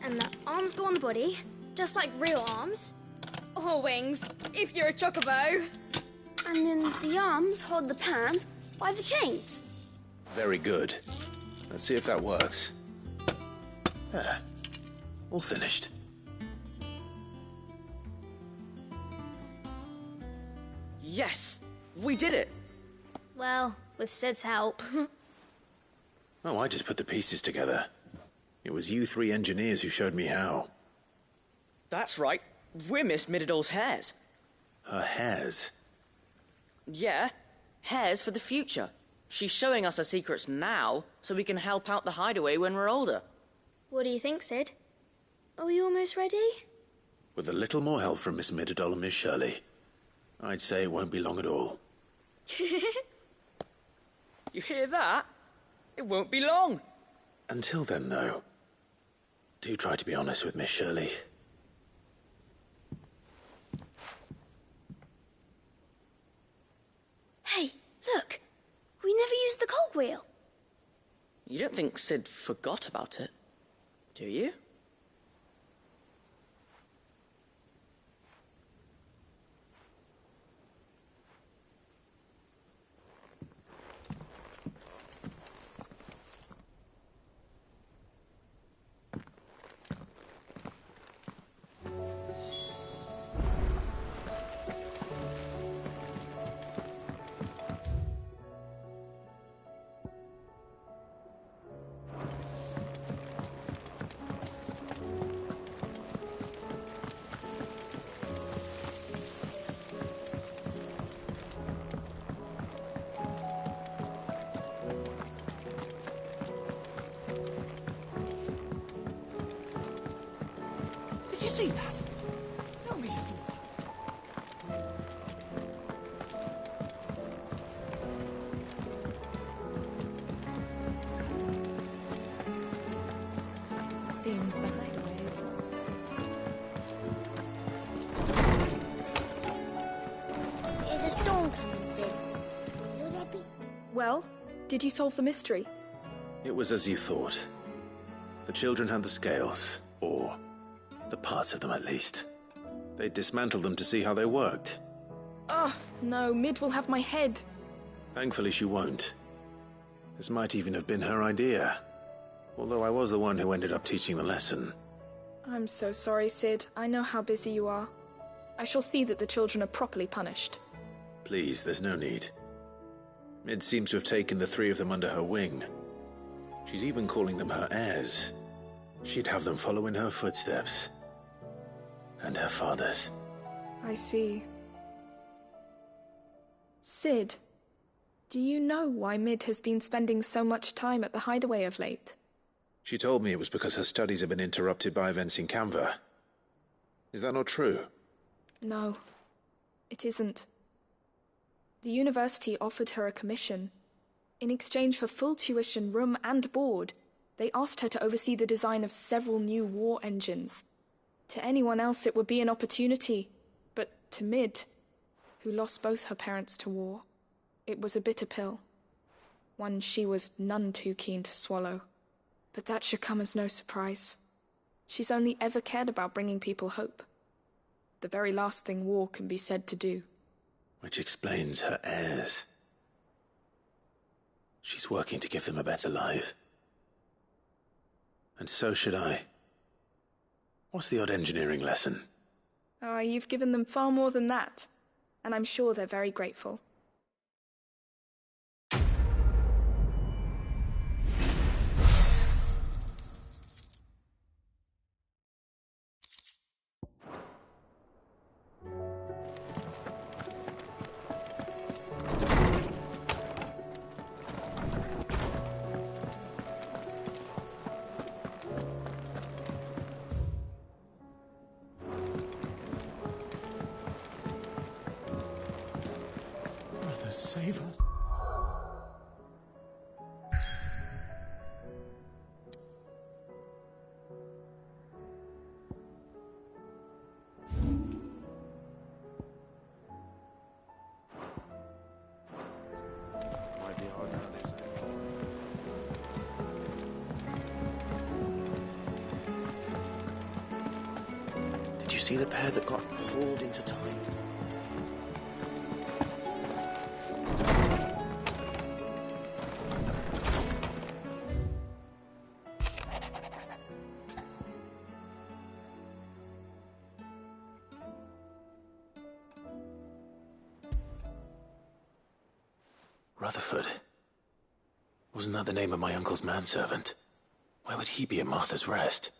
Speaker 19: And the arms go on the body, just like real arms. Or wings, if you're a chocobo.
Speaker 23: And then the arms hold the pans by the chains.
Speaker 2: Very good. Let's see if that works. There. All finished.
Speaker 12: Yes! We did it!
Speaker 19: Well, with Sid's help.
Speaker 2: Oh, I just put the pieces together. It was you three engineers who showed me how.
Speaker 12: That's right. We're Miss Middledore's hairs.
Speaker 2: Her hairs?
Speaker 12: Yeah, hairs for the future. She's showing us her secrets now, so we can help out the hideaway when we're older.
Speaker 19: What do you think, Sid? Are we almost ready?
Speaker 2: With a little more help from Miss Middledore and Miss Shirley, I'd say it won't be long at all.
Speaker 12: You hear that? It won't be long.
Speaker 2: Until then, though, Do try to be honest with Miss Shirley.
Speaker 19: Hey, look! We never used the cogwheel.
Speaker 12: You don't think Sid forgot about it, do you?
Speaker 18: Did you see that? Tell me you saw that.
Speaker 13: Seems the hideaway is lost.
Speaker 23: There's a storm coming soon. Will there be...
Speaker 24: Well, did you solve the mystery?
Speaker 2: It was as you thought. The children had the scales, or the parts of them at least. They dismantled them to see how they worked.
Speaker 24: Oh, no, Mid will have my head.
Speaker 2: Thankfully she won't. This might even have been her idea. Although I was the one who ended up teaching the lesson.
Speaker 24: I'm so sorry, Sid. I know how busy you are. I shall see that the children are properly punished.
Speaker 2: Please, there's no need. Mid seems to have taken the three of them under her wing. She's even calling them her heirs. She'd have them follow in her footsteps. And her father's.
Speaker 24: I see. Sid, do you know why Mid has been spending so much time at the hideaway of late?
Speaker 2: She told me it was because her studies have been interrupted by events in Canva. Is that not true?
Speaker 24: No, it isn't. The university offered her a commission. In exchange for full tuition, room and board, they asked her to oversee the design of several new war engines. To anyone else it would be an opportunity, but to Mid, who lost both her parents to war, it was a bitter pill. One she was none too keen to swallow. But that should come as no surprise. She's only ever cared about bringing people hope. The very last thing war can be said to do.
Speaker 2: Which explains her heirs. She's working to give them a better life. And so should I. What's the odd engineering lesson?
Speaker 24: Ah, you've given them far more than that. And I'm sure they're very grateful.
Speaker 1: Save us.
Speaker 2: Might be hard nowadays.
Speaker 5: Did you see the pair that got pulled into time?
Speaker 2: Rutherford. Wasn't that the name of my uncle's manservant? Where would he be at Martha's Rest?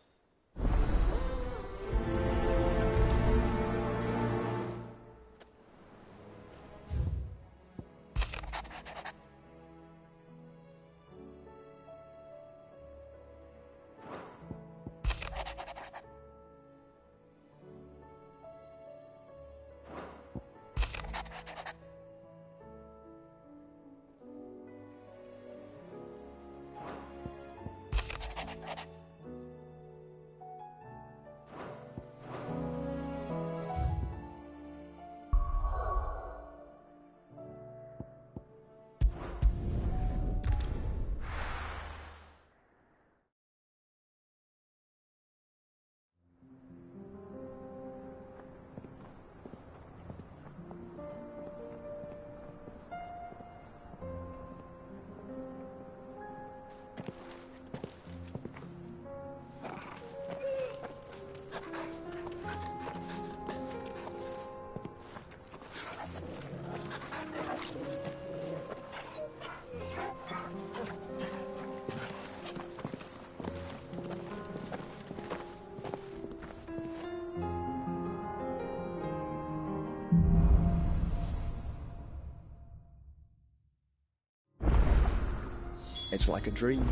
Speaker 8: It's like a dream.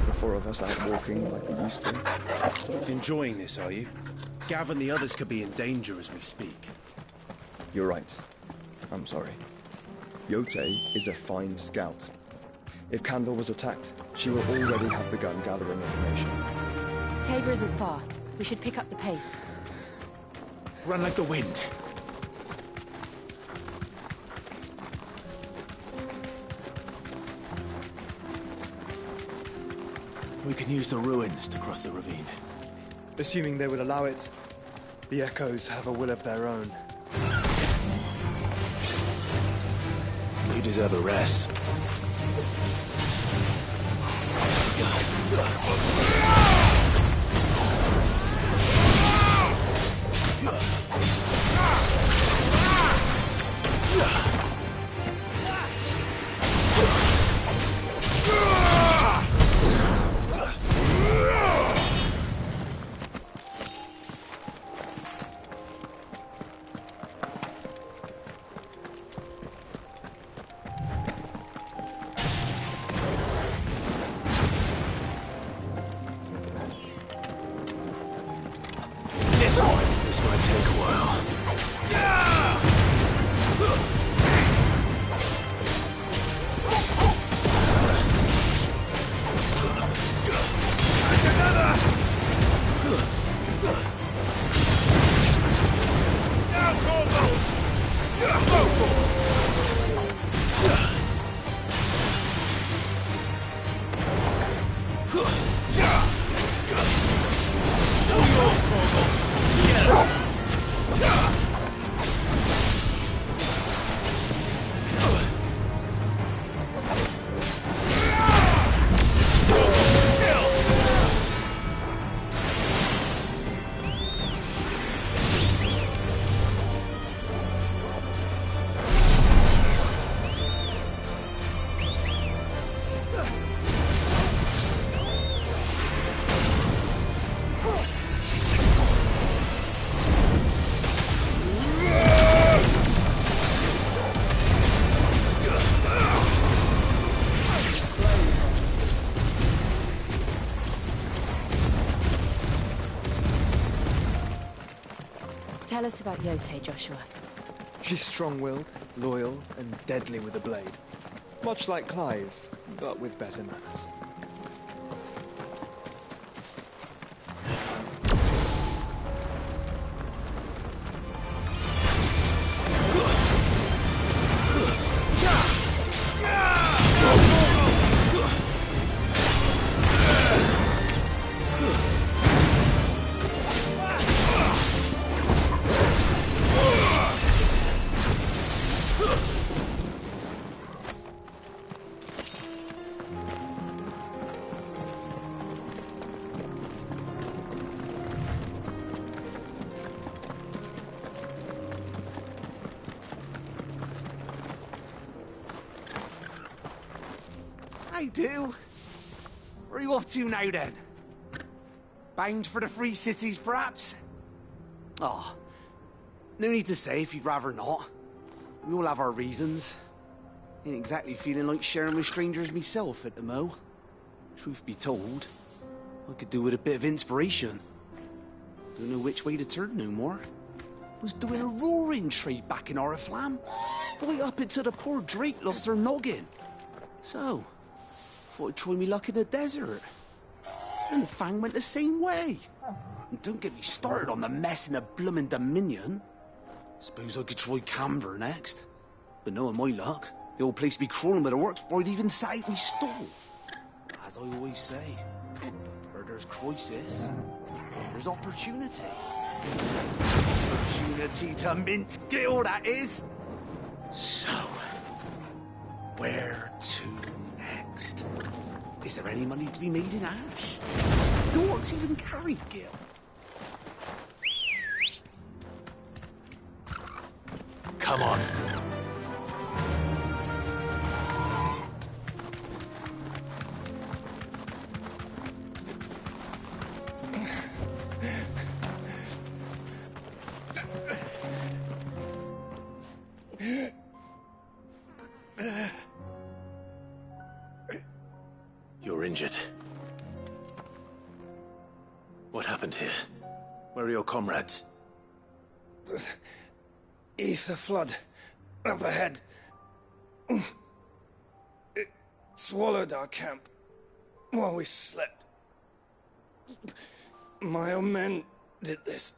Speaker 8: The four of us out walking like we used to.
Speaker 14: Enjoying this, are you? Gav and the others could be in danger as we speak.
Speaker 8: You're right. I'm sorry. Yote is a fine scout. If Canville was attacked, she will already have begun gathering information.
Speaker 13: Tabor isn't far. We should pick up the pace.
Speaker 2: Run like the wind. We can use the ruins to cross the ravine.
Speaker 8: Assuming they will allow it, the Echoes have a will of their own.
Speaker 2: You deserve a rest. This might take a while.
Speaker 13: Tell us about Yote, Joshua.
Speaker 8: She's strong-willed, loyal, and deadly with a blade. Much like Clive, but with better manners.
Speaker 16: I do. Where are you off to now, then? Bound for the Free Cities, perhaps? Oh, no need to say if you'd rather not. We all have our reasons. Ain't exactly feeling like sharing with strangers myself at the mo. Truth be told, I could do with a bit of inspiration. Don't know which way to turn no more. Was doing a roaring trade back in Oriflamme. Right up until the poor Drake lost her noggin. So, thought I'd try me luck in the desert. And Fang went the same way. And don't get me started on the mess in the bloomin' Dominion. Suppose I could try Camber next. But knowing my luck, the old place be crawling with the works before I'd even sat out me stall. As I always say, where there's crisis, there's opportunity. Opportunity to mint Gil, that is. So, where to next? Is there any money to be made in ash? Do orcs even carry Gil?
Speaker 2: Come on. You're injured. What happened here? Where are your comrades?
Speaker 8: The ether flood up ahead. It swallowed our camp while we slept. My own men did this.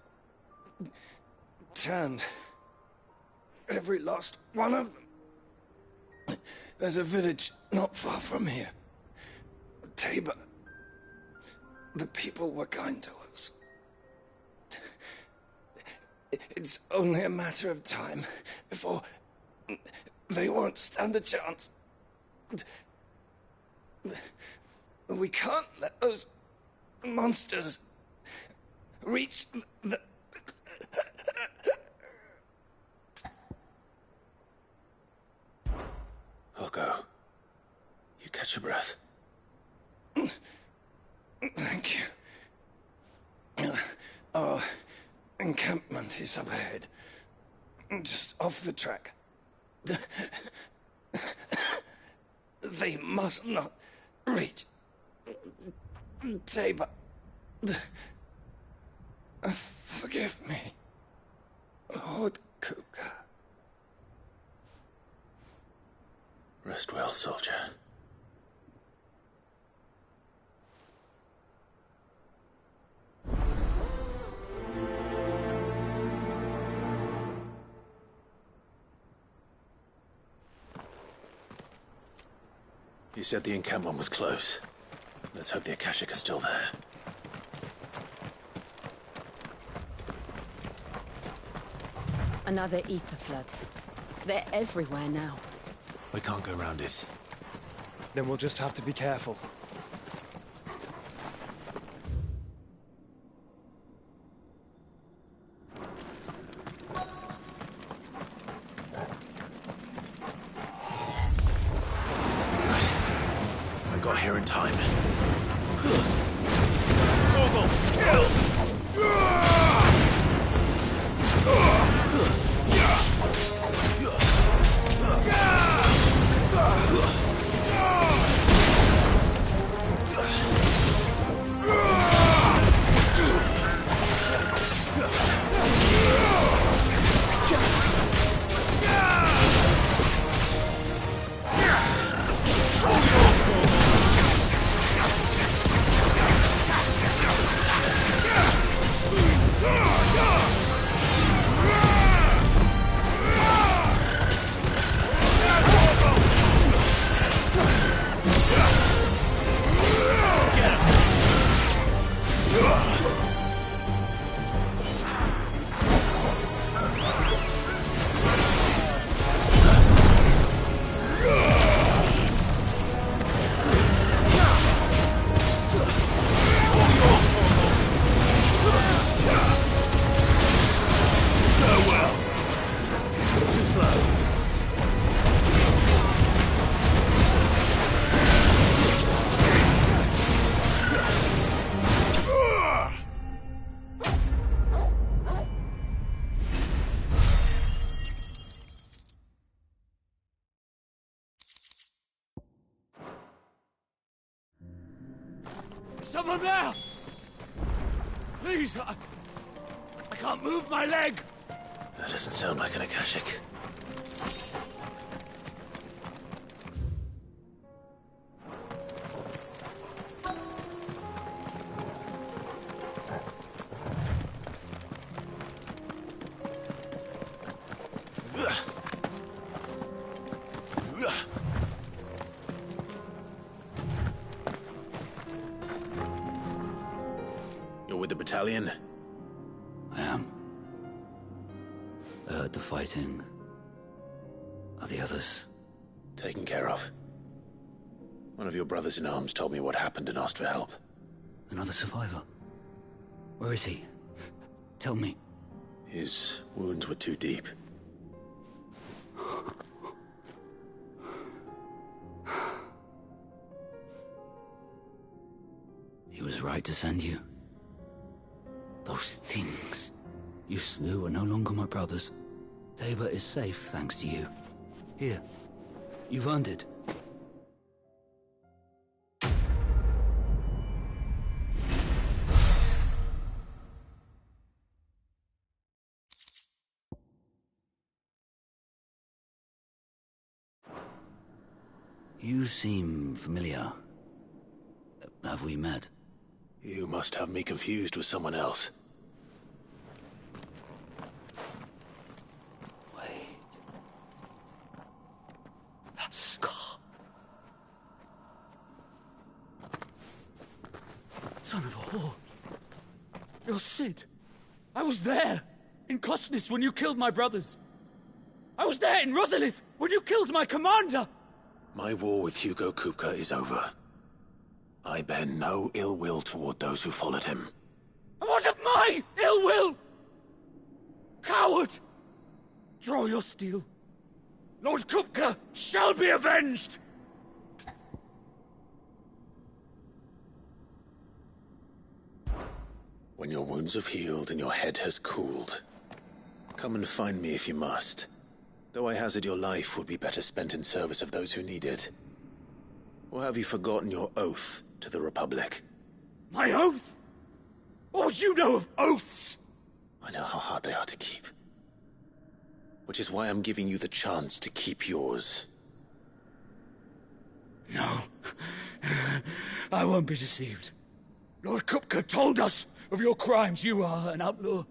Speaker 8: Turned every last one of them. There's a village not far from here. Tabor. The people were kind to us. It's only a matter of time before they won't stand a chance. We can't let those monsters reach the...
Speaker 2: I'll go. You catch your breath.
Speaker 8: Thank you. Our encampment is up ahead. Just off the track. They must not reach Tabor. Forgive me, Lord Kuka.
Speaker 2: Rest well, soldier. You said the encampment was close. Let's hope the Akashic are still there.
Speaker 13: Another ether flood. They're everywhere now.
Speaker 2: We can't go around it.
Speaker 8: Then we'll just have to be careful.
Speaker 2: I got here in time.
Speaker 1: Someone there! Please, I can't move my leg!
Speaker 2: That doesn't sound like an Akashic. You're with the battalion?
Speaker 15: I am. I heard the fighting. Are the others?
Speaker 2: Taken care of. One of your brothers in arms told me what happened and asked for help.
Speaker 15: Another survivor? Where is he? Tell me.
Speaker 2: His wounds were too deep.
Speaker 15: He was right to send you. Those things you slew are no longer my brothers. Tabor is safe thanks to you. Here, you've earned it.
Speaker 6: You seem familiar. Have we met?
Speaker 2: You must have me confused with someone else.
Speaker 18: That scar. Son of a whore. You're Sid. I was there in Cosnis when you killed my brothers. I was there in Rosalith when you killed my commander.
Speaker 2: My war with Hugo Kupka is over. I bear no ill will toward those who followed him.
Speaker 18: And what of my ill will? Coward! Draw your steel. Lord Kupka shall be avenged!
Speaker 2: When your wounds have healed and your head has cooled, come and find me if you must. Though I hazard your life would be better spent in service of those who need it. Or have you forgotten your oath to the Republic?
Speaker 18: My oath? What would you know of oaths?
Speaker 2: I know how hard they are to keep. Which is why I'm giving you the chance to keep yours.
Speaker 18: No. I won't be deceived. Lord Kupka told us of your crimes. You are an outlaw.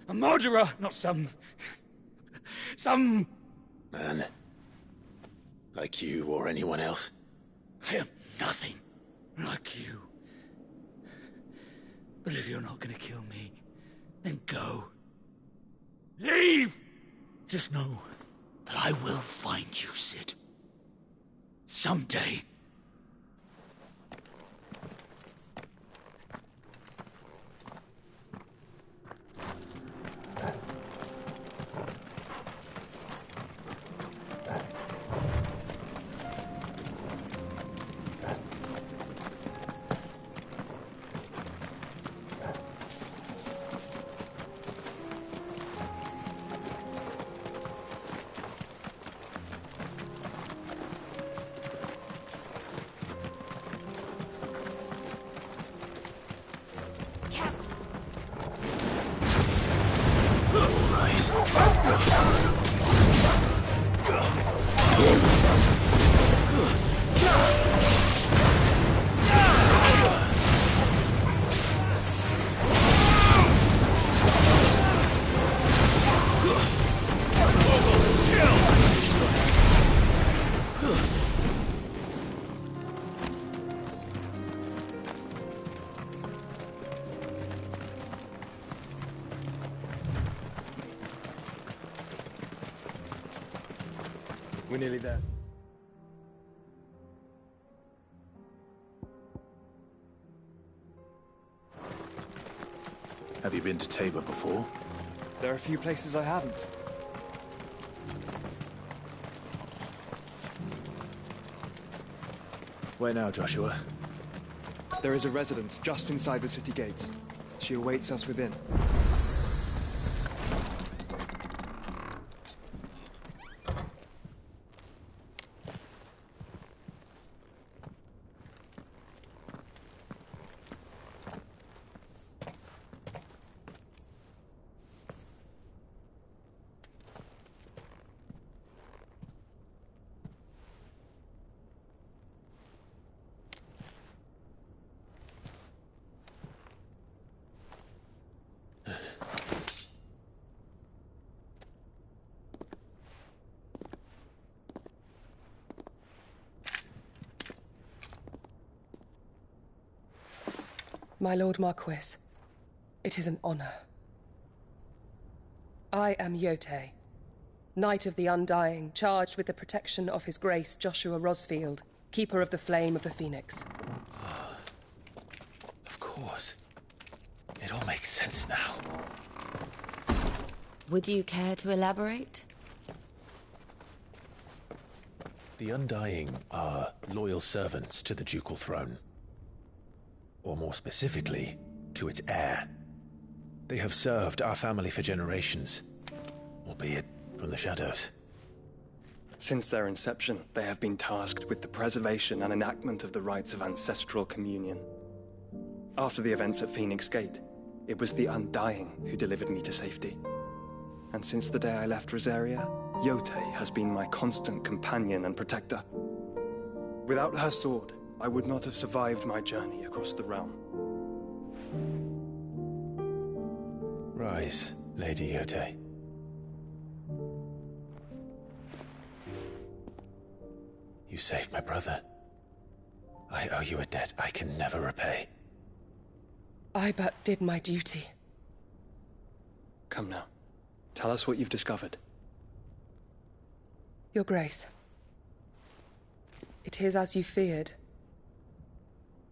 Speaker 18: A murderer, not some
Speaker 2: man. Like you or anyone else.
Speaker 18: I am nothing like you. But if you're not gonna kill me, then go. Leave! Just know that I will find you, Sid. Someday.
Speaker 8: We're nearly there.
Speaker 2: Have you been to Tabor before?
Speaker 8: There are a few places I haven't.
Speaker 2: Where now, Joshua?
Speaker 8: There is a residence just inside the city gates. She awaits us within.
Speaker 17: My Lord Marquis, it is an honor. I am Yote, Knight of the Undying, charged with the protection of His Grace Joshua Rosfield, Keeper of the Flame of the Phoenix.
Speaker 2: Of course. It all makes sense now.
Speaker 13: Would you care to elaborate?
Speaker 2: The Undying are loyal servants to the ducal throne. Or more specifically, to its heir. They have served our family for generations, albeit from the shadows.
Speaker 8: Since their inception, they have been tasked with the preservation and enactment of the rites of ancestral communion. After the events at Phoenix Gate, it was the Undying who delivered me to safety. And since the day I left Rosaria, Yote has been my constant companion and protector. Without her sword, I would not have survived my journey across the realm.
Speaker 2: Rise, Lady Yote. You saved my brother. I owe you a debt I can never repay.
Speaker 17: I but did my duty.
Speaker 8: Come now. Tell us what you've discovered.
Speaker 17: Your Grace. It is as you feared.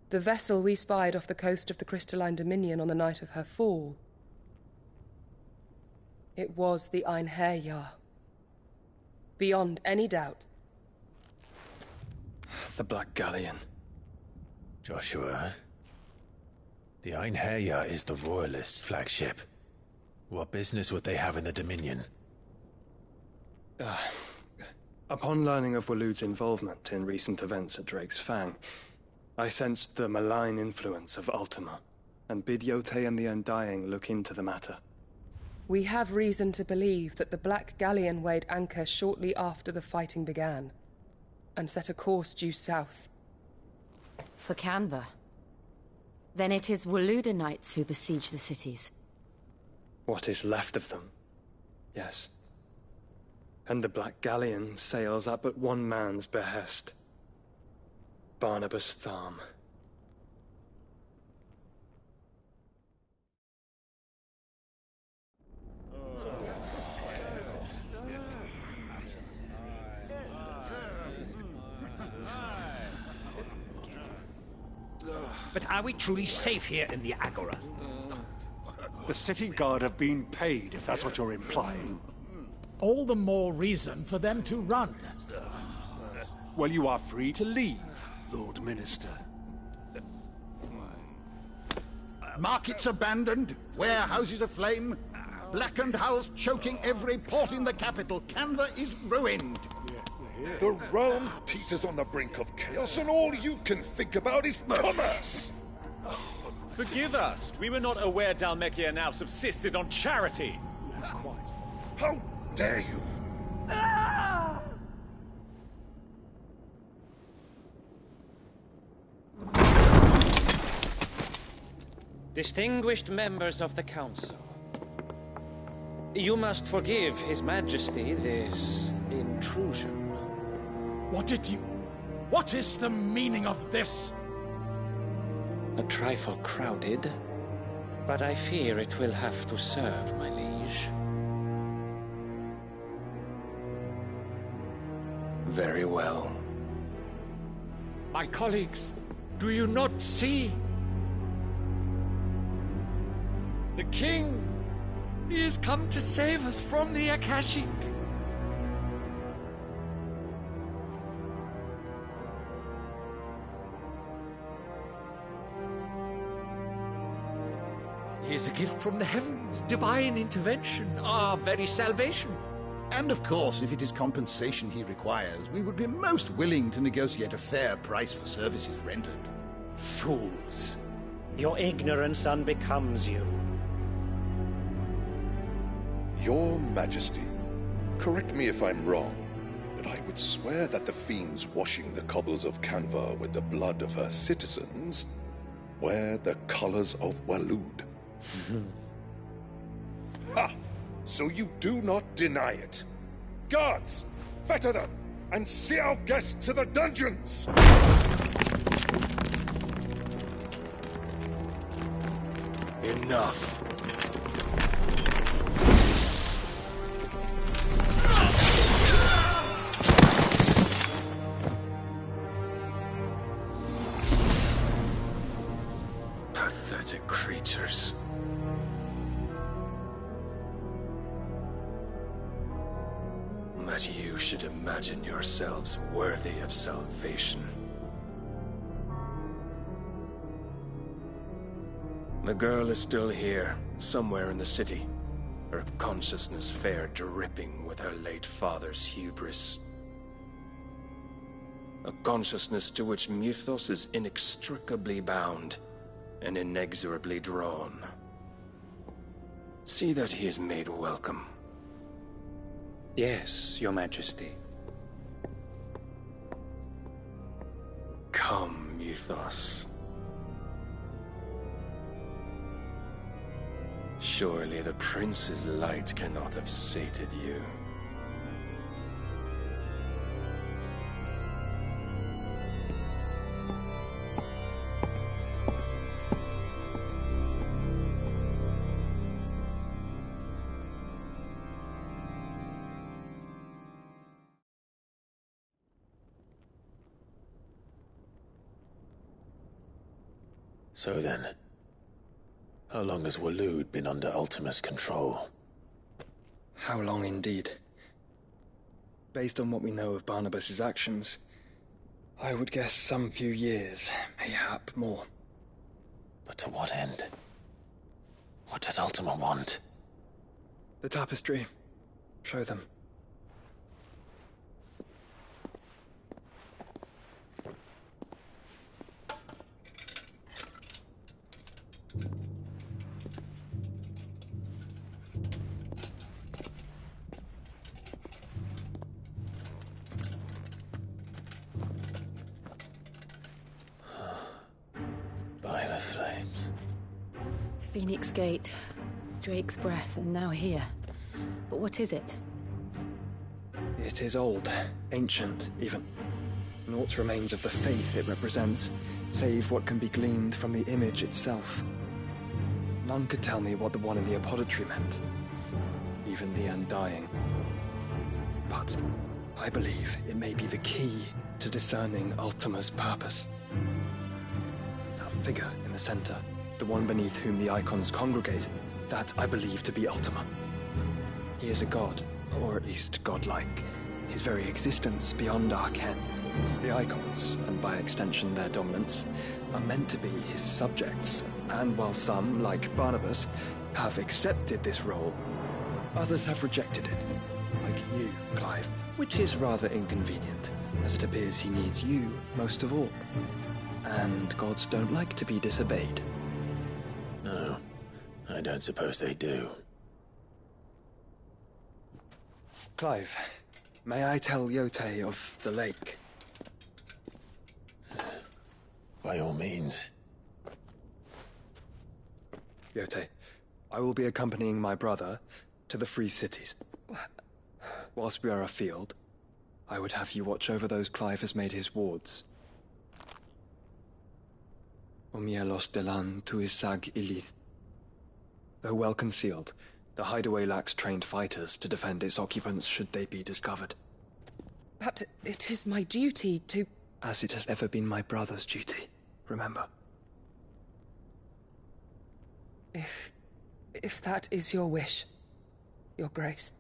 Speaker 17: The vessel we spied off the coast of the Crystalline Dominion on the night of her fall. It was the Einherjar. Beyond any doubt.
Speaker 8: The Black Galleon.
Speaker 2: Joshua, the Einherjar is the Royalists' flagship. What business would they have in the Dominion?
Speaker 8: Upon learning of Waloed's involvement in recent events at Drake's Fang, I sensed the malign influence of Ultima, and bid Yote and the Undying look into the matter.
Speaker 17: We have reason to believe that the Black Galleon weighed anchor shortly after the fighting began, and set a course due south.
Speaker 13: For Canva. Then it is Waloeda knights who besiege the cities.
Speaker 8: What is left of them, yes. And the Black Galleon sails at but one man's behest. Barnabas Tharm.
Speaker 1: But are we truly safe here in the Agora? The city guard have been paid, if that's what you're implying.
Speaker 18: All the more reason for them to run.
Speaker 1: Well, you are free to leave, Lord Minister.
Speaker 9: Markets abandoned, warehouses aflame, blackened hulls choking every port in the capital. Canva is ruined.
Speaker 4: The realm teeters on the brink of chaos, and all you can think about is commerce!
Speaker 7: Forgive us. We were not aware Dhalmekia now subsisted on charity.
Speaker 4: How dare you?
Speaker 20: Distinguished members of the Council, you must forgive His Majesty this intrusion.
Speaker 18: What is the meaning of this?
Speaker 20: A trifle crowded, but I fear it will have to serve, my liege.
Speaker 2: Very well.
Speaker 18: My colleagues, do you not see? The king! He has come to save us from the Akashic! He is a gift from the heavens, divine intervention, our very salvation.
Speaker 9: And of course, if it is compensation he requires, we would be most willing to negotiate a fair price for services rendered.
Speaker 20: Fools. Your ignorance unbecomes you.
Speaker 4: Your Majesty, correct me if I'm wrong, but I would swear that the fiends washing the cobbles of Canva with the blood of her citizens wear the colors of Waloed. Ha! So you do not deny it. Guards, fetter them, and see our guests to the dungeons!
Speaker 1: Enough. Pathetic creatures. That you should imagine yourselves worthy of salvation. The girl is still here, somewhere in the city. Her consciousness fair dripping with her late father's hubris. A consciousness to which Mythos is inextricably bound and inexorably drawn. See that he is made welcome.
Speaker 20: Yes, Your Majesty.
Speaker 1: ethos. Surely the Prince's light cannot have sated you.
Speaker 2: So then, how long has Waloed been under Ultima's control?
Speaker 8: How long indeed? Based on what we know of Barnabas's actions, I would guess some few years, mayhap more.
Speaker 2: But to what end? What does Ultima want?
Speaker 8: The tapestry. Show them.
Speaker 2: By the flames.
Speaker 13: Phoenix Gate, Drake's Breath, and now here. But what is it?
Speaker 8: It is old, ancient, even. Naught remains of the faith it represents, save what can be gleaned from the image itself. None could tell me what the one in the apothecary meant, even the Undying. But I believe it may be the key to discerning Ultima's purpose. That figure in the center, the one beneath whom the icons congregate, that I believe to be Ultima. He is a god, or at least godlike, his very existence beyond our ken. The icons, and by extension their dominance, are meant to be his subjects, and while some, like Barnabas, have accepted this role, others have rejected it, like you, Clive, which is rather inconvenient, as it appears he needs you most of all. And gods don't like to be disobeyed.
Speaker 2: No, I don't suppose they do.
Speaker 8: Clive, may I tell Yote of the lake?
Speaker 2: By all means.
Speaker 8: Yote, I will be accompanying my brother to the Free Cities. Whilst we are afield, I would have you watch over those Clive has made his wards. Omielos delan tuisag ilith. Though well concealed, the hideaway lacks trained fighters to defend its occupants should they be discovered.
Speaker 17: But it is my duty to...
Speaker 8: As it has ever been my brother's duty, remember.
Speaker 17: If that is your wish, Your Grace.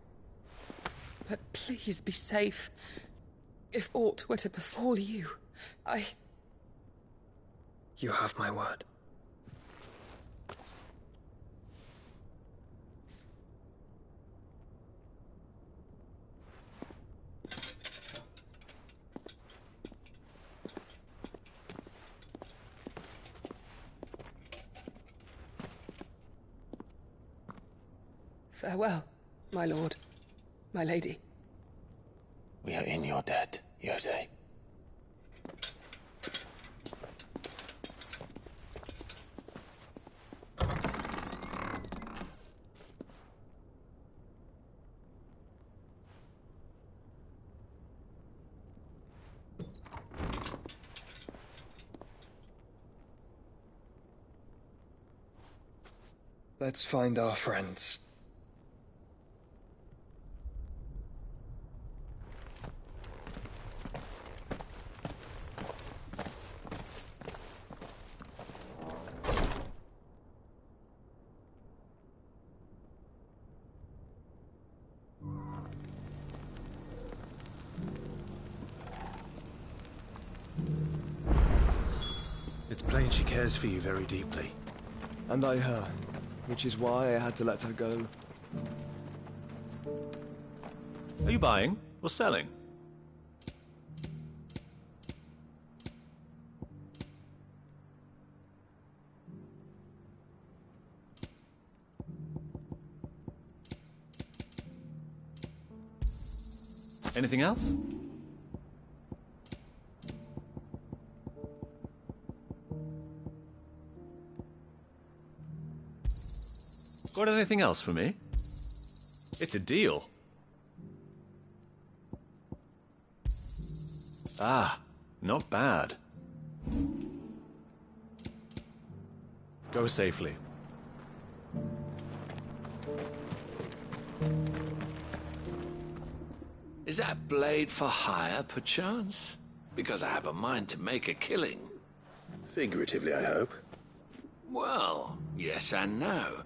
Speaker 17: But please be safe. If aught were to befall you,
Speaker 8: You have my word.
Speaker 17: Farewell, my lord, my lady.
Speaker 2: We are in your debt, Yote.
Speaker 8: Let's find our friends.
Speaker 14: It's plain she cares for you very deeply.
Speaker 8: And I her, which is why I had to let her go.
Speaker 7: Are you buying or selling? Anything else? Got anything else for me? It's a deal. Ah, not bad. Go safely.
Speaker 3: Is that blade for hire, perchance? Because I have a mind to make a killing.
Speaker 2: Figuratively, I hope.
Speaker 3: Well, yes and no.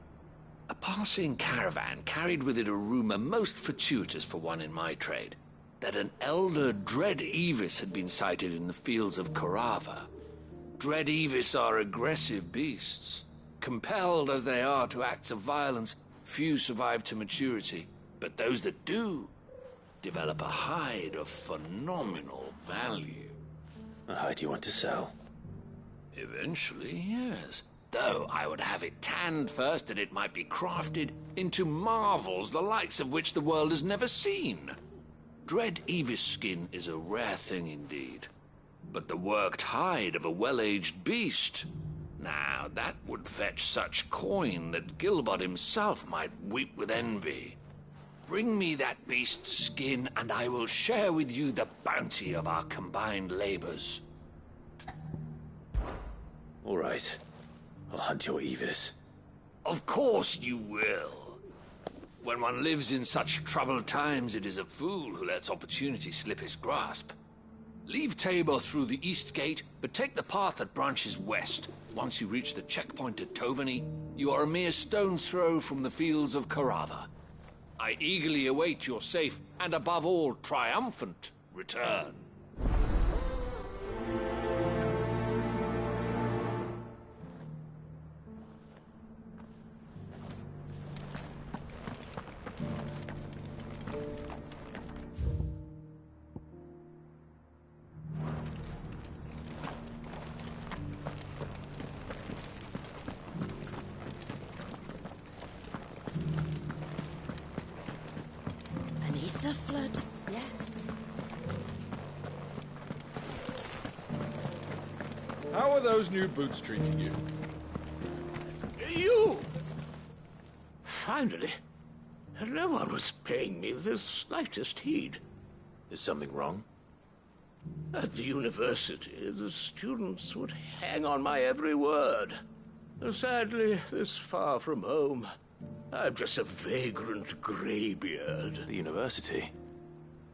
Speaker 3: A passing caravan carried with it a rumor most fortuitous for one in my trade, that an elder Dread Evis had been sighted in the fields of Korava. Dread Evis are aggressive beasts. Compelled as they are to acts of violence, few survive to maturity, but those that do develop a hide of phenomenal value.
Speaker 2: A hide you want to sell?
Speaker 3: Eventually, yes. Though I would have it tanned first that it might be crafted into marvels the likes of which the world has never seen. Dread Evis skin is a rare thing indeed. But the worked hide of a well-aged beast, now that would fetch such coin that Gilbert himself might weep with envy. Bring me that beast's skin, and I will share with you the bounty of our combined labors.
Speaker 2: All right. I'll hunt your Evis.
Speaker 3: Of course you will. When one lives in such troubled times, it is a fool who lets opportunity slip his grasp. Leave Tabor through the east gate, but take the path that branches west. Once you reach the checkpoint at Tovany, you are a mere stone's throw from the fields of Korava. I eagerly await your safe, and above all, triumphant return.
Speaker 22: Beneath the flood, yes.
Speaker 10: How are those new boots treating you?
Speaker 15: You! Finally. No one was paying me the slightest heed.
Speaker 2: Is something wrong?
Speaker 15: At the university, the students would hang on my every word. Sadly, this far from home, I'm just a vagrant greybeard.
Speaker 2: The university?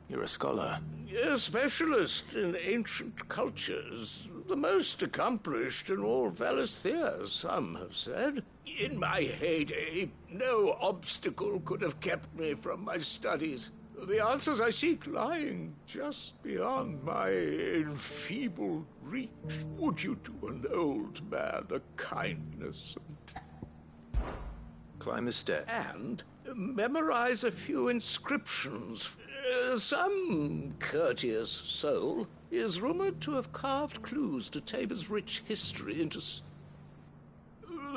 Speaker 2: You're a scholar.
Speaker 15: A specialist in ancient cultures. The most accomplished in all Valisthea, some have said. In my heyday, no obstacle could have kept me from my studies. The answers I seek lying just beyond my enfeebled reach. Would you do an old man a kindness?
Speaker 2: Climb the step.
Speaker 15: And memorize a few inscriptions. Some courteous soul is rumored to have carved clues to Tabor's rich history into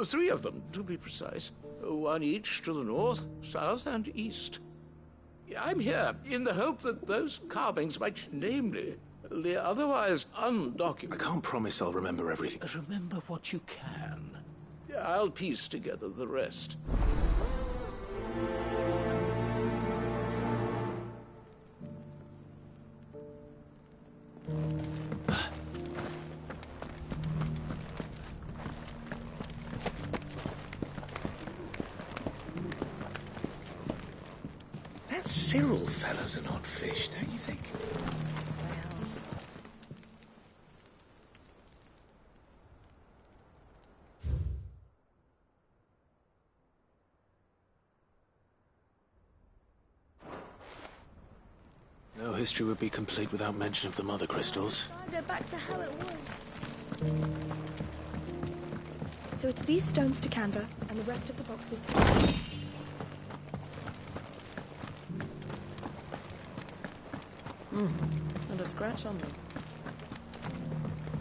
Speaker 15: 3 of them, to be precise. 1 each to the north, south, and east. I'm here in the hope that those carvings might name me. The otherwise undocumented...
Speaker 2: I can't promise I'll remember everything.
Speaker 15: Remember what you can. I'll piece together the rest. That Cyril fellow's an odd fish, don't you think?
Speaker 2: No history would be complete without mention of the mother crystals.
Speaker 23: Go back to how it was.
Speaker 24: So it's these stones to Canva, and the rest of the boxes.
Speaker 22: Not a scratch on them.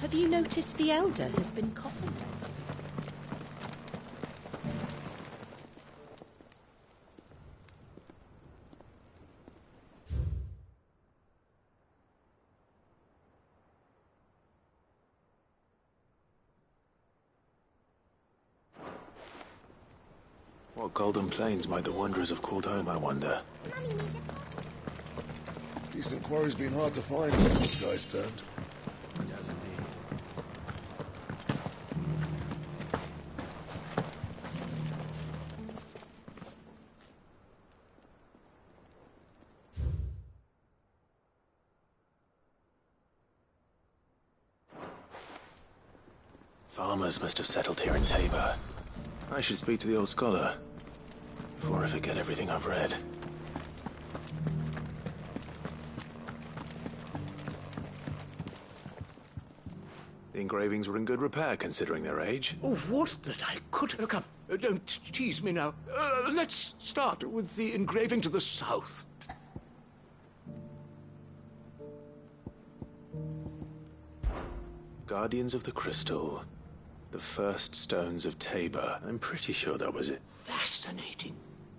Speaker 22: Have you noticed the Elder has been coughing?
Speaker 2: What golden plains might the wanderers have called home, I wonder?
Speaker 4: Decent quarry's been hard to find when the sky's turned.
Speaker 2: Farmers must have settled here in Tabor. I should speak to the old scholar before I forget everything I've read. The engravings were in good repair considering their age.
Speaker 3: Oh, would that I could have come. Don't tease me now. Let's start with the engraving to the south.
Speaker 2: Guardians of the Crystal. The first stones of Tabor. I'm pretty sure that was it.
Speaker 3: Fascinating.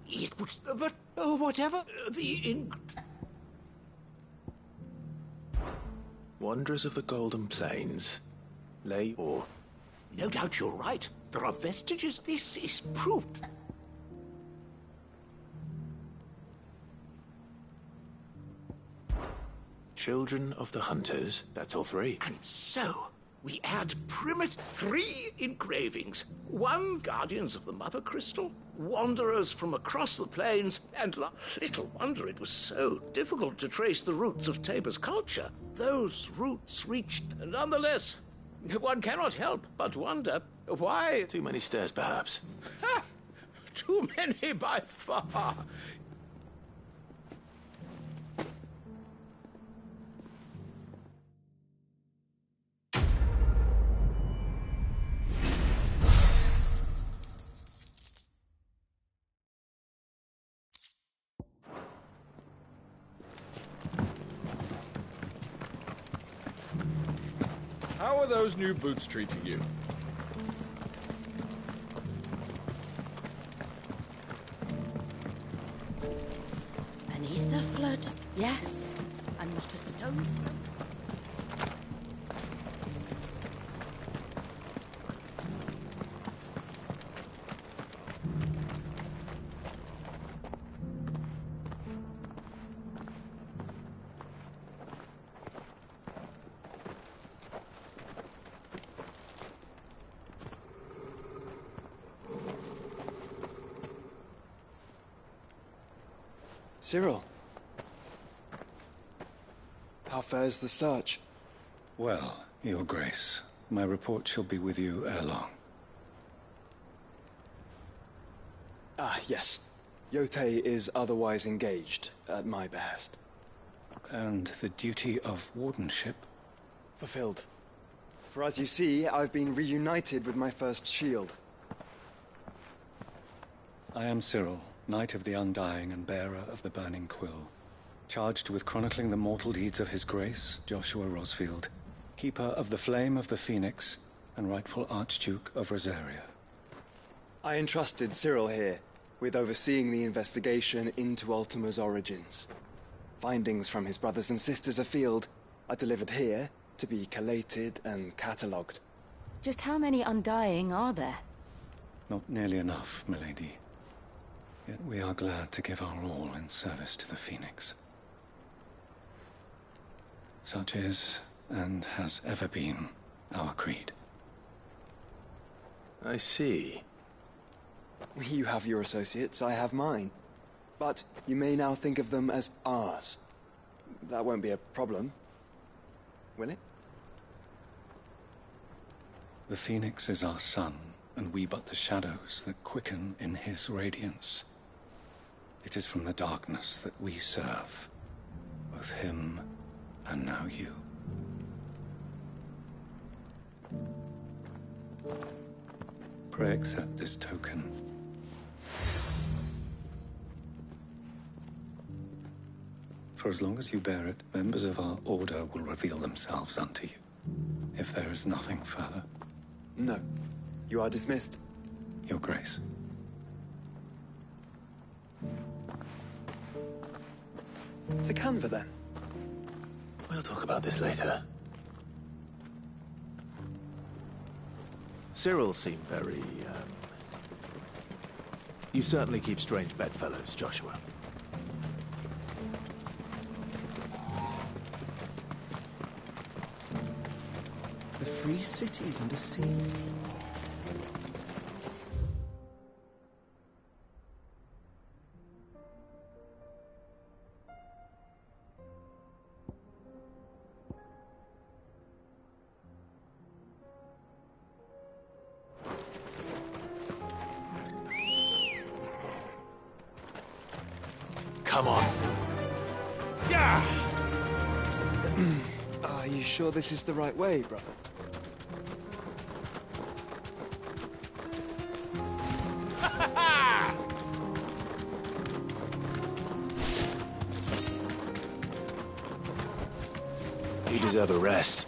Speaker 3: It was... but whatever.
Speaker 2: Wanderers of the Golden Plains. Lay or...
Speaker 3: No doubt you're right. There are vestiges. This is proof.
Speaker 2: Children of the Hunters. That's all three.
Speaker 3: And so... we add primitive 3 engravings. 1 Guardians of the Mother Crystal, Wanderers from across the plains, and little wonder it was so difficult to trace the roots of Tabor's culture. Those roots reached, nonetheless. One cannot help but wonder why...
Speaker 2: Too many stairs, perhaps.
Speaker 3: Ha! Too many by far.
Speaker 10: How are those new boots treating you?
Speaker 22: Beneath the flood, yes, and not a stone throw.
Speaker 8: Cyril. How fares the search?
Speaker 11: Well, Your Grace, my report shall be with you ere long.
Speaker 8: Ah, yes. Yotei is otherwise engaged, at my behest.
Speaker 11: And the duty of wardenship?
Speaker 8: Fulfilled. For as you see, I've been reunited with my first shield.
Speaker 11: I am Cyril, Knight of the Undying and bearer of the Burning Quill, charged with chronicling the mortal deeds of His Grace, Joshua Rosfield, Keeper of the Flame of the Phoenix, and rightful Archduke of Rosaria.
Speaker 8: I entrusted Cyril here with overseeing the investigation into Ultima's origins. Findings from his brothers and sisters afield are delivered here to be collated and catalogued.
Speaker 13: Just how many Undying are there?
Speaker 11: Not nearly enough, milady. Yet we are glad to give our all in service to the Phoenix. Such is, and has ever been, our creed.
Speaker 2: I see.
Speaker 8: You have your associates, I have mine. But you may now think of them as ours. That won't be a problem, will it?
Speaker 11: The Phoenix is our sun, and we but the shadows that quicken in his radiance. It is from the darkness that we serve, both him and now you. Pray accept this token. For as long as you bear it, members of our order will reveal themselves unto you. If there is nothing further.
Speaker 8: No. You are dismissed.
Speaker 11: Your Grace.
Speaker 8: To Canva, then.
Speaker 2: We'll talk about this later. Cyril seemed very, You certainly keep strange bedfellows, Joshua.
Speaker 5: The free cities under siege.
Speaker 2: Come on. Yeah!
Speaker 8: Are you sure this is the right way, brother?
Speaker 2: You deserve a rest.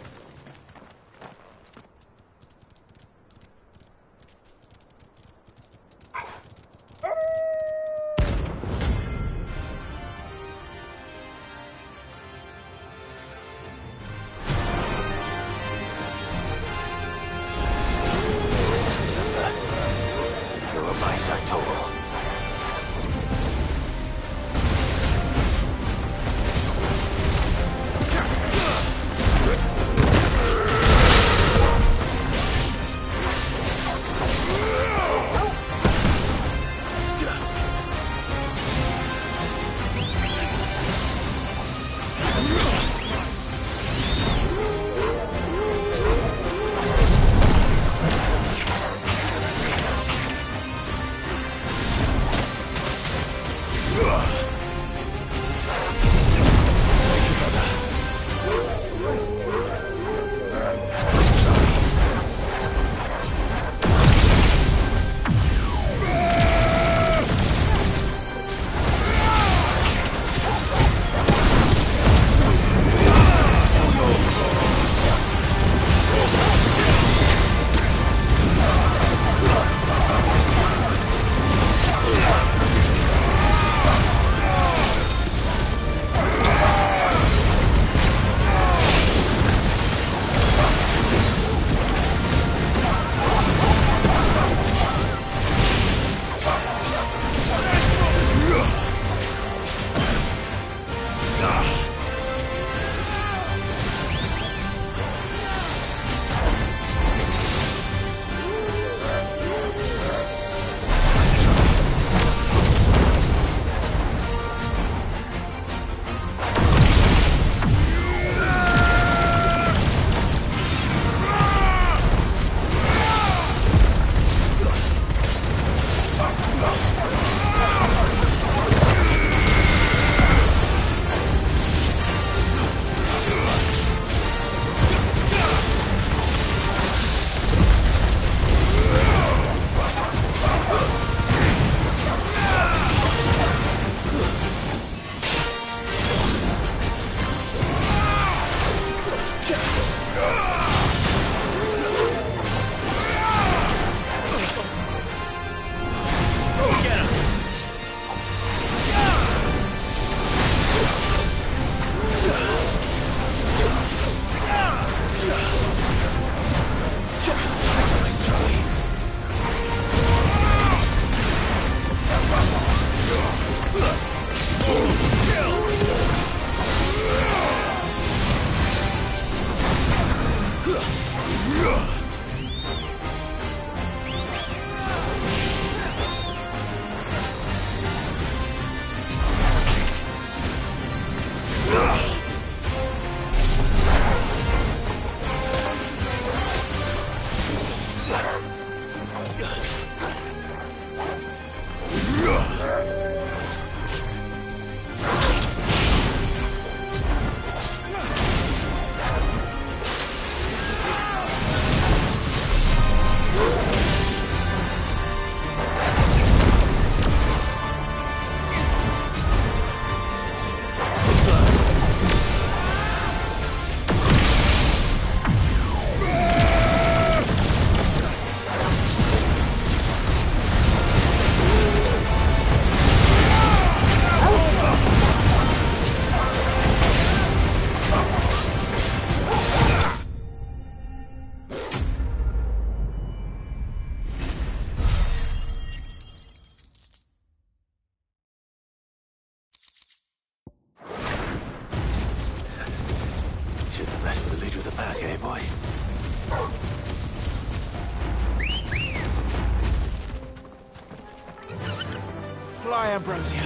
Speaker 2: Ambrosia.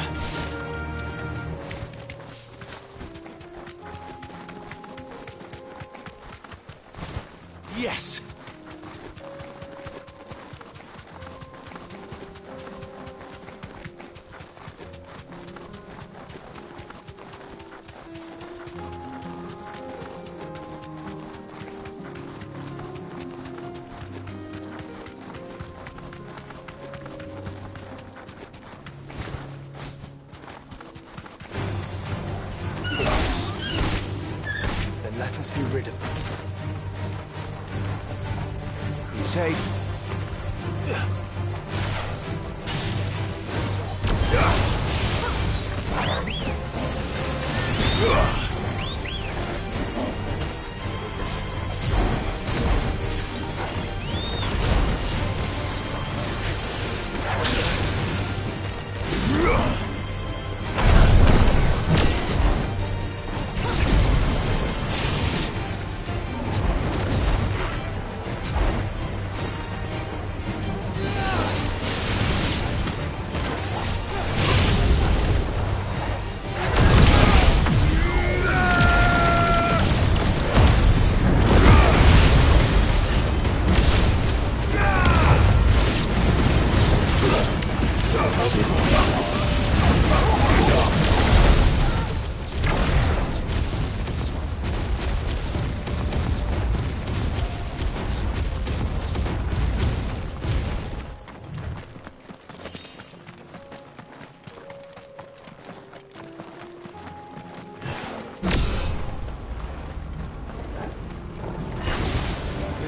Speaker 2: Yes!
Speaker 8: Then let us be rid of them.
Speaker 2: Be safe.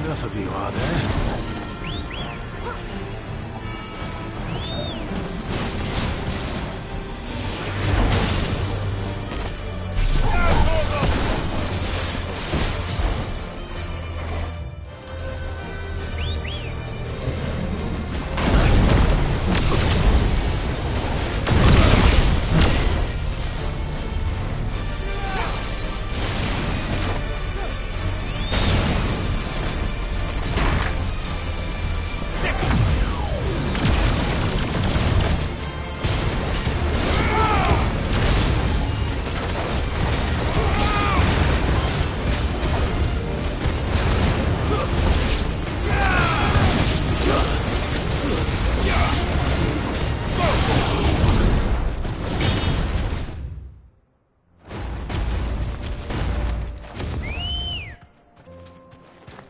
Speaker 2: Enough of you, are there?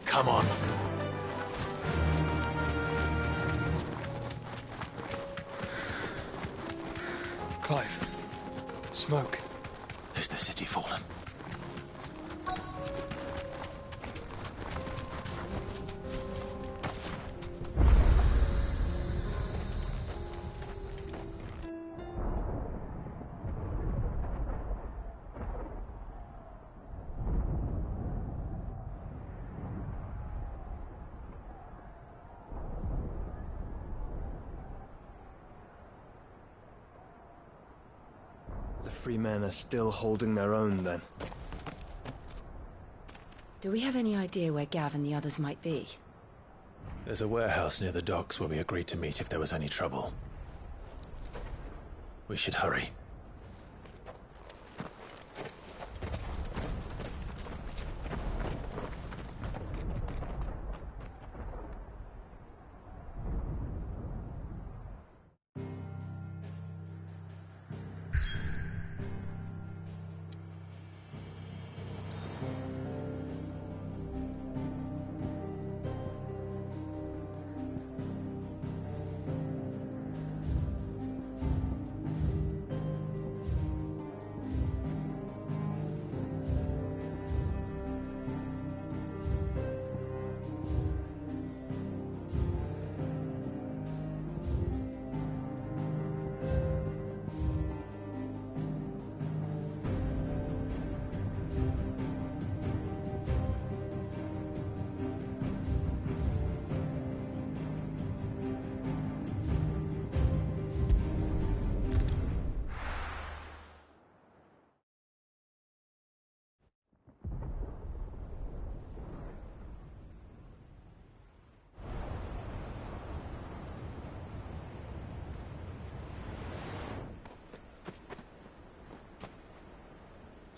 Speaker 2: Come on.
Speaker 8: Clive. Smoke.
Speaker 2: Is the city fallen?
Speaker 8: The free men are still holding their own, then.
Speaker 13: Do we have any idea where Gav and the others might be?
Speaker 2: There's a warehouse near the docks where we agreed to meet if there was any trouble. We should hurry.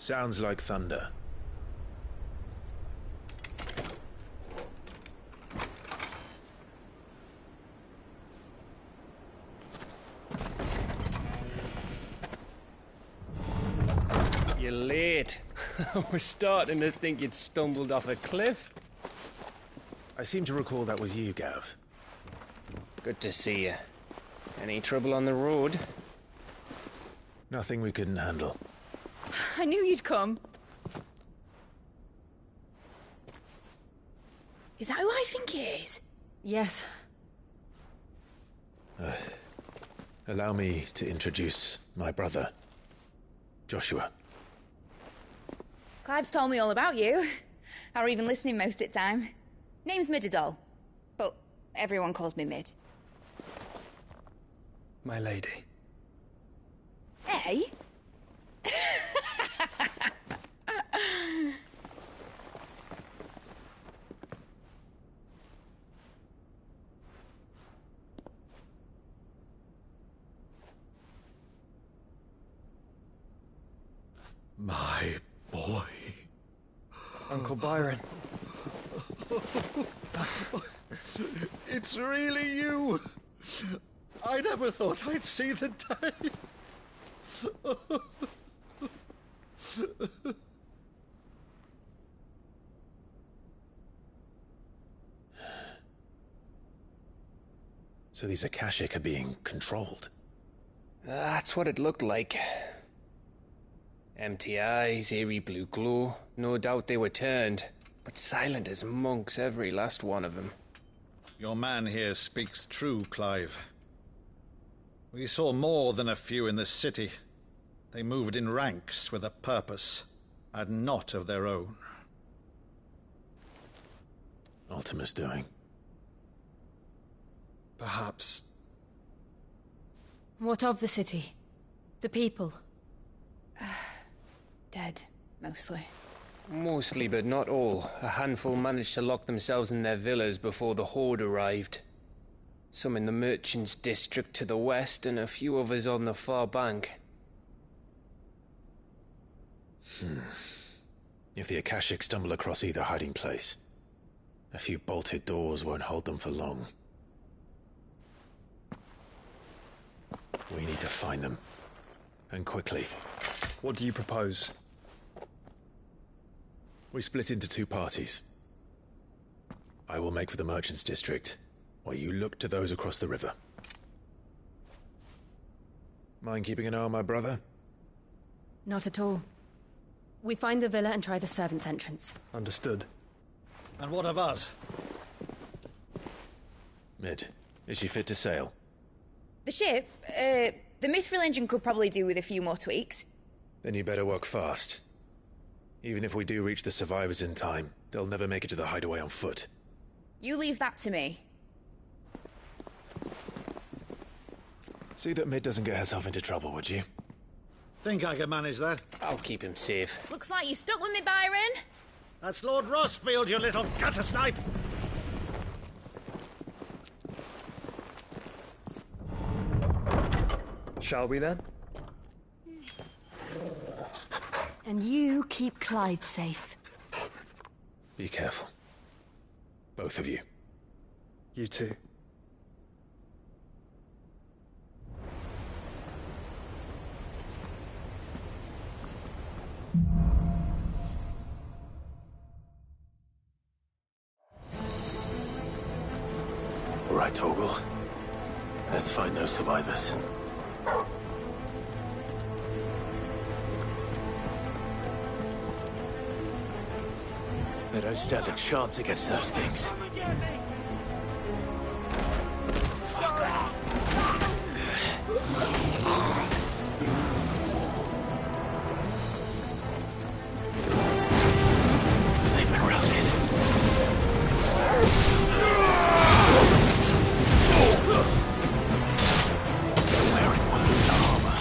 Speaker 2: Sounds like thunder.
Speaker 12: You're late. We're starting to think you'd stumbled off a cliff.
Speaker 2: I seem to recall that was you, Gav.
Speaker 12: Good to see you. Any trouble on the road?
Speaker 2: Nothing we couldn't handle.
Speaker 16: I knew you'd come. Is that who I think it is?
Speaker 13: Yes.
Speaker 2: Allow me to introduce my brother, Joshua.
Speaker 16: Clive's told me all about you. Or even listening most of the time. Name's Midadol, but everyone calls me Mid.
Speaker 8: My lady.
Speaker 16: Hey?
Speaker 14: My boy.
Speaker 8: Uncle Byron.
Speaker 14: It's really you. I never thought I'd see the day.
Speaker 2: So these Akashic are being controlled?
Speaker 12: That's what it looked like. Empty eyes, eerie blue glow. No doubt they were turned, but silent as monks, every last one of them.
Speaker 10: Your man here speaks true, Clive. We saw more than a few in this city. They moved in ranks with a purpose, and not of their own.
Speaker 2: Ultima's doing.
Speaker 8: Perhaps.
Speaker 13: What of the city? The people?
Speaker 16: Dead, mostly.
Speaker 12: Mostly, but not all. A handful managed to lock themselves in their villas before the Horde arrived. Some in the Merchants' District to the west, and a few others on the far bank.
Speaker 2: If the Akashic stumble across either hiding place, a few bolted doors won't hold them for long. We need to find them. And quickly.
Speaker 8: What do you propose?
Speaker 2: We split into two parties. I will make for the Merchants' District, while you look to those across the river. Mind keeping an eye on my brother?
Speaker 13: Not at all. We find the villa and try the servants' entrance.
Speaker 8: Understood.
Speaker 10: And what of us?
Speaker 2: Mid, is she fit to sail?
Speaker 16: The ship, the Mithril engine could probably do with a few more tweaks.
Speaker 2: Then you better work fast. Even if we do reach the survivors in time, they'll never make it to the hideaway on foot.
Speaker 16: You leave that to me.
Speaker 2: See that Mid doesn't get herself into trouble, would you?
Speaker 10: Think I can manage that?
Speaker 12: I'll keep him safe.
Speaker 16: Looks like you stuck with me, Byron.
Speaker 10: That's Lord Rossfield, you little gutter snipe!
Speaker 8: Shall we then?
Speaker 13: And you keep Clive safe.
Speaker 2: Be careful. Both of you.
Speaker 8: You too.
Speaker 2: All right, Torgal. Let's find those survivors. They don't stand a chance against those things. They've been routed. Wearing wounded armor.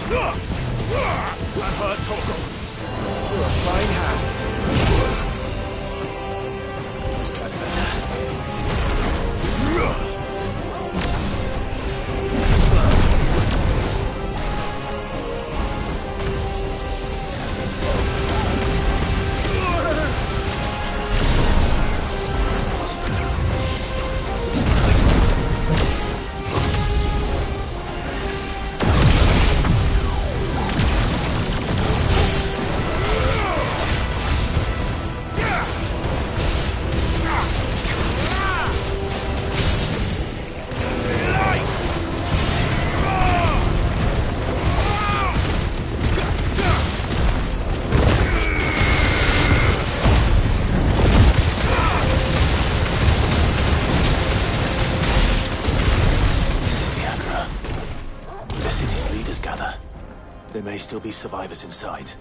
Speaker 7: And her Torgal.
Speaker 1: Fine hand. That's better.
Speaker 2: There may still be survivors inside.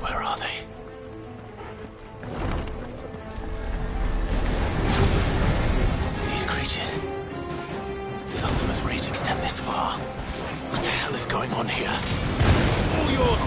Speaker 2: Where are they? These creatures. Does Ultima's rage extend this far? What the hell is going on here? All yours,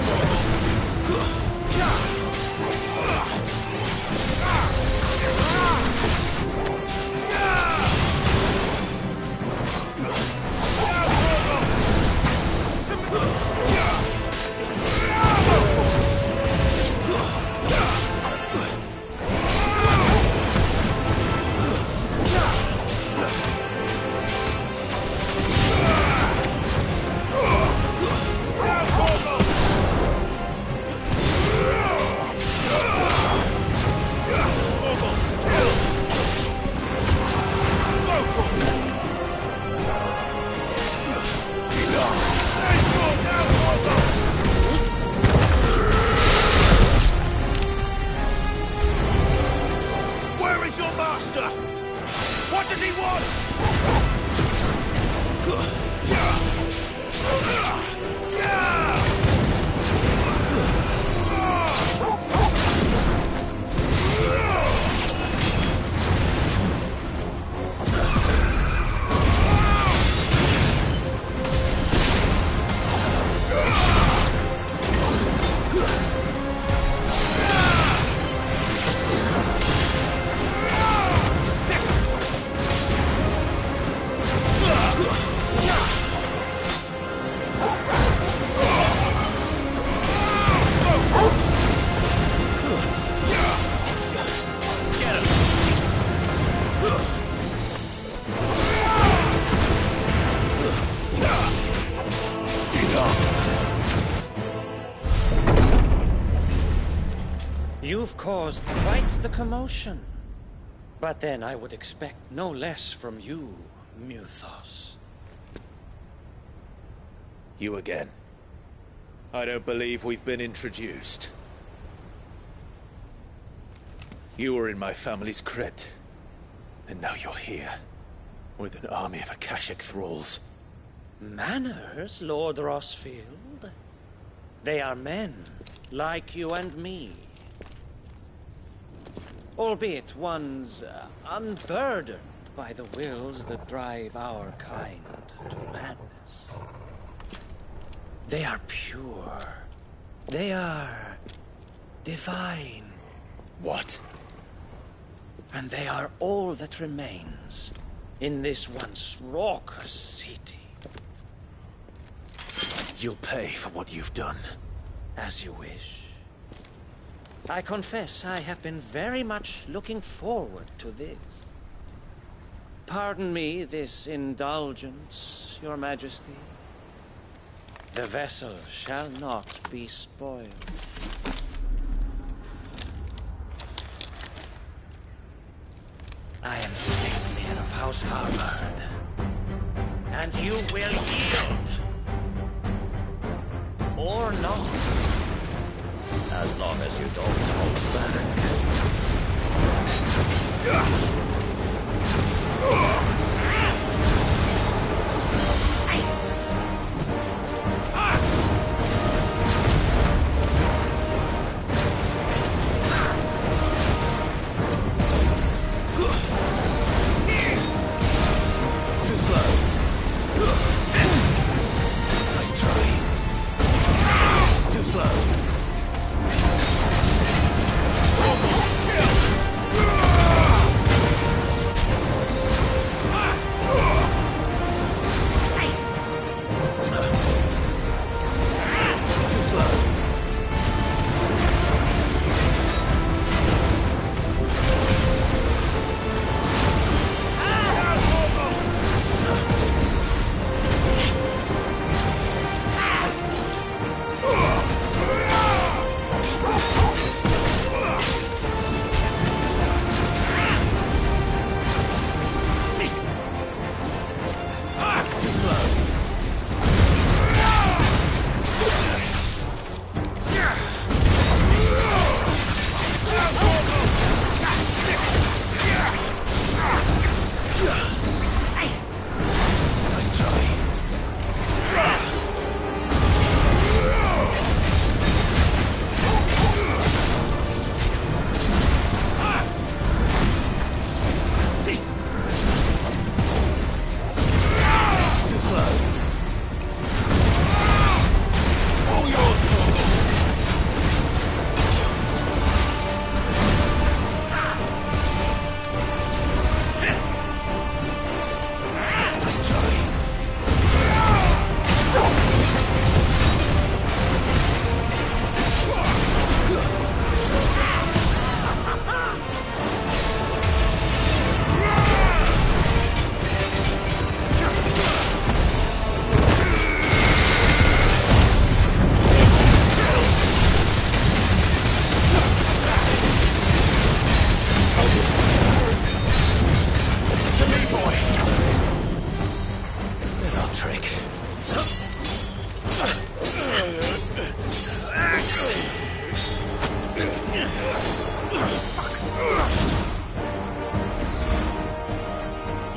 Speaker 2: Where is your master? What does he want?
Speaker 20: You've caused quite the commotion. But then I would expect no less from you, Muthos.
Speaker 14: You again. I don't believe we've been introduced. You were in my family's crypt. And now you're here. With an army of Akashic thralls.
Speaker 20: Manners, Lord Rosfield? They are men, like you and me. Albeit ones unburdened by the wills that drive our kind to madness. They are pure. They are divine.
Speaker 14: What?
Speaker 20: And they are all that remains in this once raucous city.
Speaker 14: You'll pay for what you've done.
Speaker 20: As you wish. I confess I have been very much looking forward to this. Pardon me this indulgence, Your Majesty. The vessel shall not be spoiled. I am Sleipnir of House Harvard, and you will yield. Or not.
Speaker 6: As long as you don't hold back.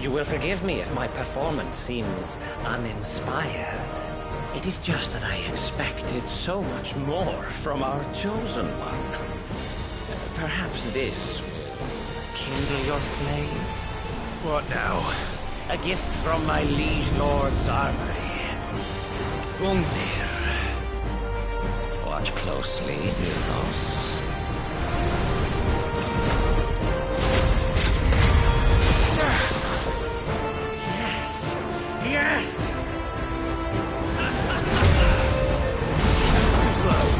Speaker 6: You will forgive me if my performance seems uninspired. It is just that I expected so much more from our chosen one. Perhaps this will kindle your flame?
Speaker 14: What now?
Speaker 6: A gift from my liege lord's armory. Gungnir. Watch closely, Mythos. Yes!
Speaker 14: Too slow.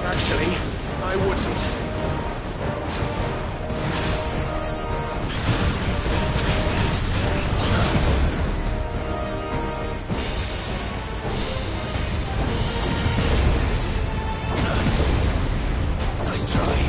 Speaker 6: Actually,
Speaker 1: I wouldn't. Nice try.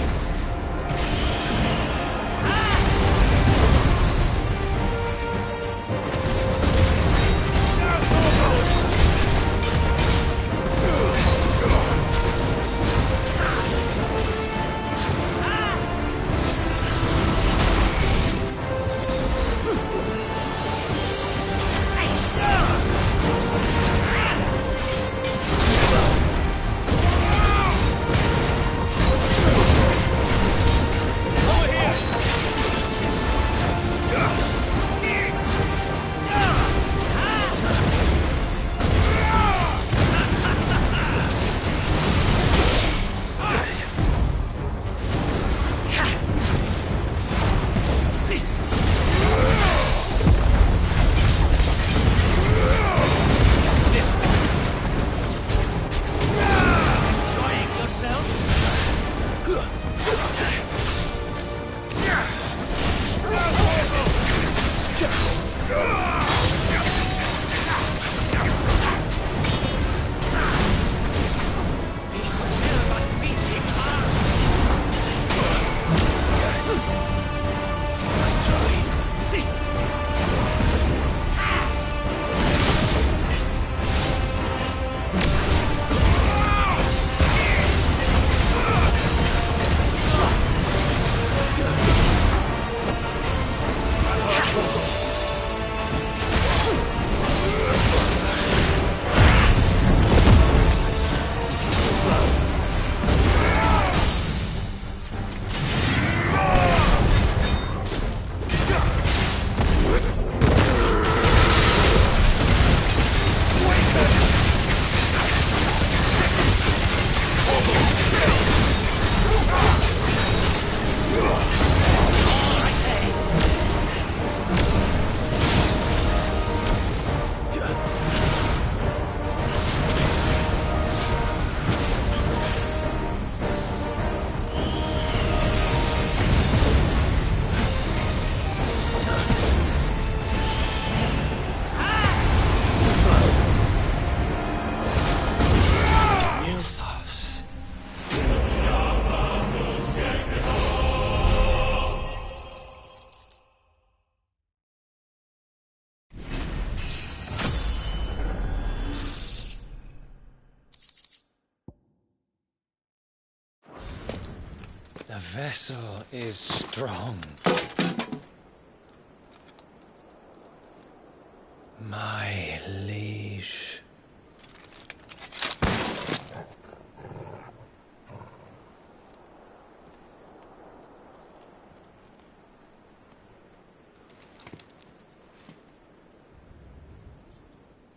Speaker 20: The vessel is strong. My liege.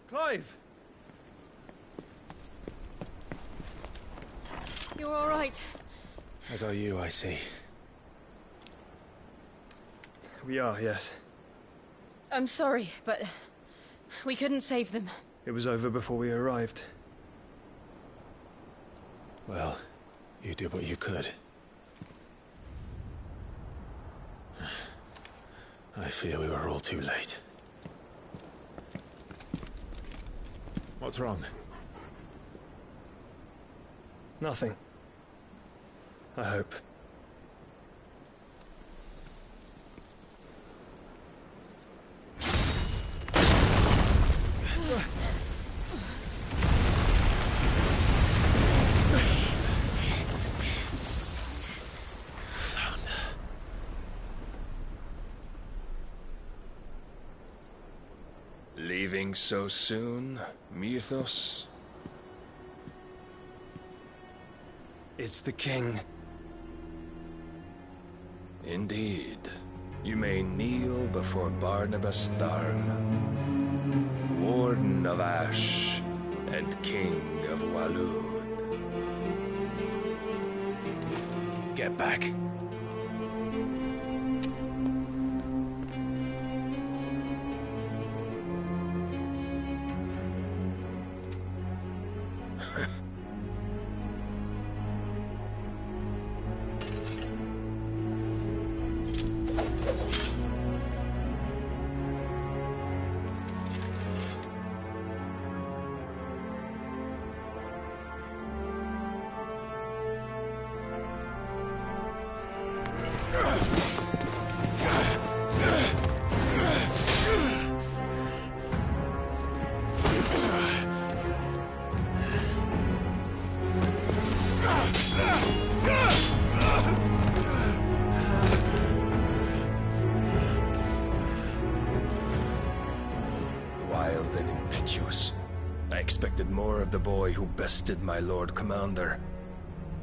Speaker 8: Clive!
Speaker 13: You're all right.
Speaker 11: As are you, I see.
Speaker 8: We are, yes.
Speaker 13: I'm sorry, but we couldn't save them.
Speaker 8: It was over before we arrived.
Speaker 2: Well, you did what you could. I fear we were all too late. What's wrong?
Speaker 8: Nothing. I hope.
Speaker 1: Leaving so soon, Mythos?
Speaker 8: It's the king.
Speaker 1: Indeed. You may kneel before Barnabas Tharm, Warden of Ash and King of Walud.
Speaker 2: Get back.
Speaker 1: power of the boy who bested my Lord Commander.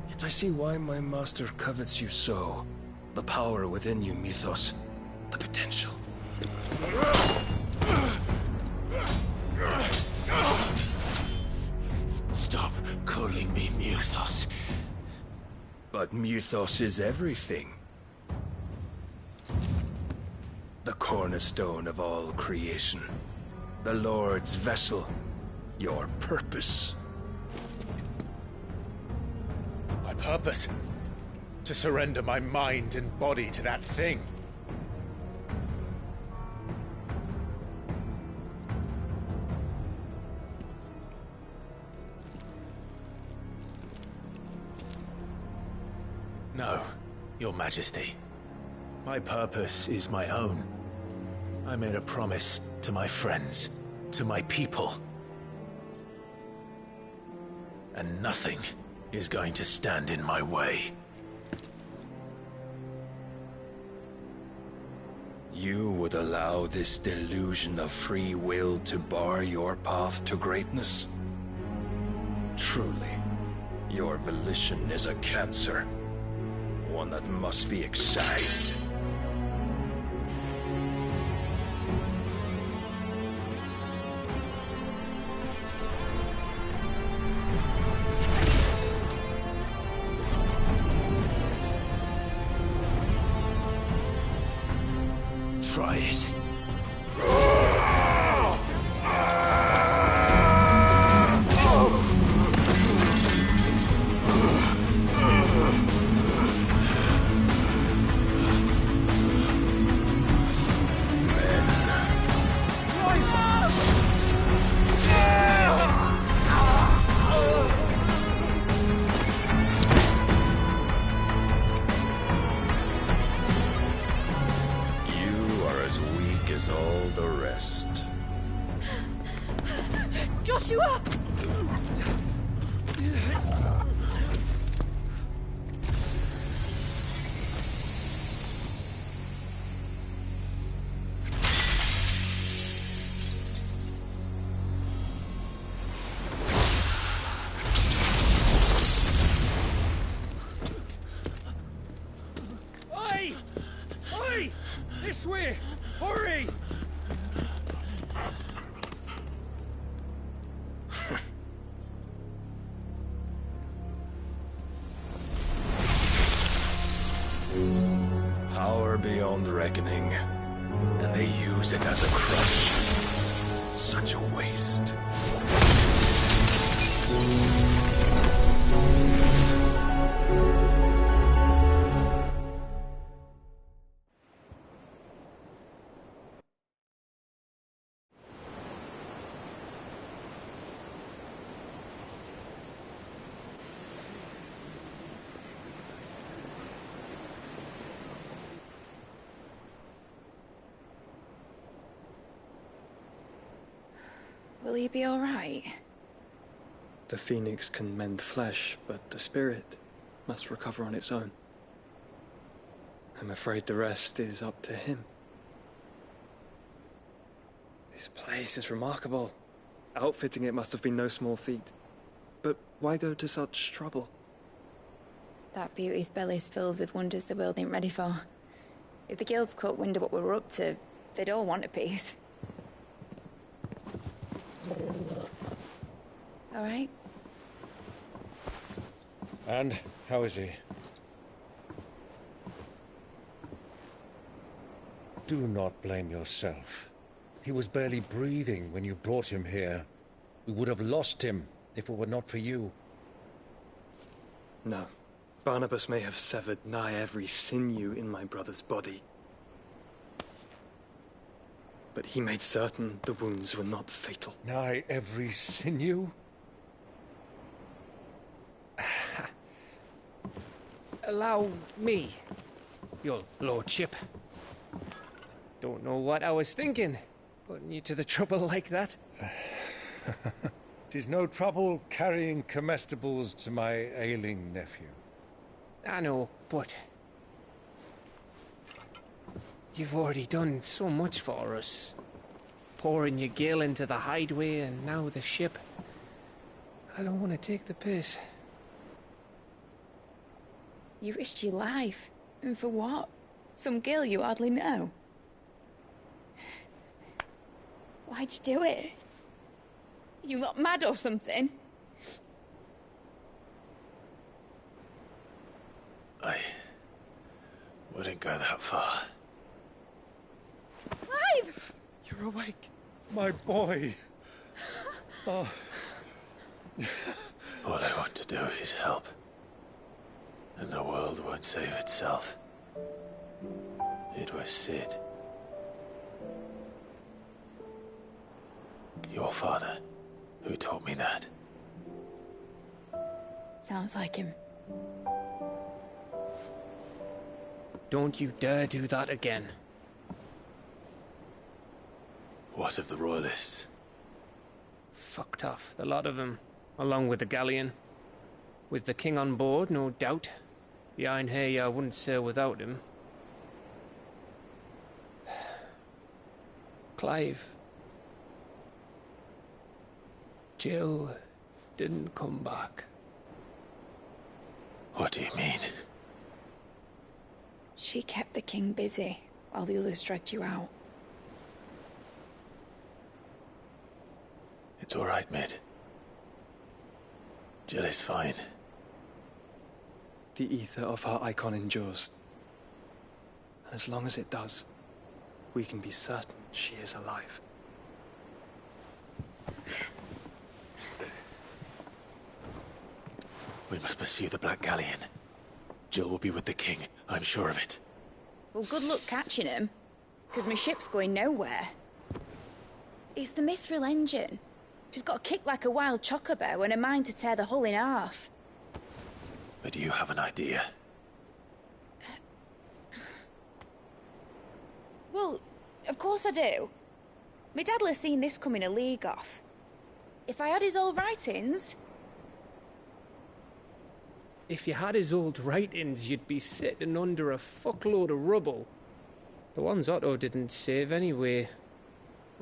Speaker 1: Yet I see why my master covets you so. The power within you, Mythos. The potential.
Speaker 14: Stop calling me Mythos.
Speaker 1: But Mythos is everything. The cornerstone of all creation. The Lord's vessel. Your purpose.
Speaker 14: My purpose? To surrender my mind and body to that thing. No, Your Majesty. My purpose is my own. I made a promise to my friends, to my people. And nothing is going to stand in my way.
Speaker 1: You would allow this delusion of free will to bar your path to greatness? Truly, your volition is a cancer. One that must be excised.
Speaker 14: Try it.
Speaker 1: As all the rest.
Speaker 23: Joshua!
Speaker 7: Oi! Oi! This way! Hurry!
Speaker 1: Power beyond reckoning, and they use it as a crutch. Such a waste.
Speaker 16: Will he be all right?
Speaker 8: The phoenix can mend flesh, but the spirit must recover on its own. I'm afraid the rest is up to him. This place is remarkable. Outfitting it must have been no small feat. But why go to such trouble?
Speaker 16: That beauty's belly's filled with wonders the world ain't ready for. If the guilds caught wind of what we were up to, they'd all want a piece. All right?
Speaker 20: And how is he? Do not blame yourself. He was barely breathing when you brought him here. We would have lost him if it were not for you.
Speaker 8: No. Barnabas may have severed nigh every sinew in my brother's body. But he made certain the wounds were not fatal.
Speaker 20: Nigh every sinew?
Speaker 12: Allow me, your lordship. Don't know what I was thinking, putting you to the trouble like that.
Speaker 20: 'Tis no trouble carrying comestibles to my ailing nephew.
Speaker 12: I know, but you've already done so much for us. Pouring your gil into the hideaway and now the ship. I don't want to take the piss.
Speaker 16: You risked your life. And for what? Some girl you hardly know. Why'd you do it? You got mad or something?
Speaker 2: I wouldn't go that far.
Speaker 16: Clive!
Speaker 20: You're awake, my boy. Oh.
Speaker 2: All I want to do is help. And the world won't save itself. It was Sid. Your father, who taught me that.
Speaker 16: Sounds like him.
Speaker 12: Don't you dare do that again.
Speaker 2: What of the Royalists?
Speaker 12: Fucked off, the lot of them, along with the galleon. With the king on board, no doubt. Behind here, I wouldn't sail without him. Clive. Jill didn't come back.
Speaker 2: What do you mean?
Speaker 16: She kept the king busy while the others dragged you out.
Speaker 2: It's all right, Mid. Jill is fine.
Speaker 8: The ether of her icon endures. And as long as it does, we can be certain she is alive.
Speaker 2: We must pursue the Black Galleon. Jill will be with the king, I'm sure of it.
Speaker 16: Well, good luck catching him, because my ship's going nowhere. It's the Mithril engine. She's got a kick like a wild chocobo and a mind to tear the hull in half.
Speaker 2: But you have an idea.
Speaker 16: Well, of course I do. My dad'll have seen this coming a league off. If I had his old writings...
Speaker 12: If you had his old writings, you'd be sitting under a fuckload of rubble. The ones Otto didn't save anyway.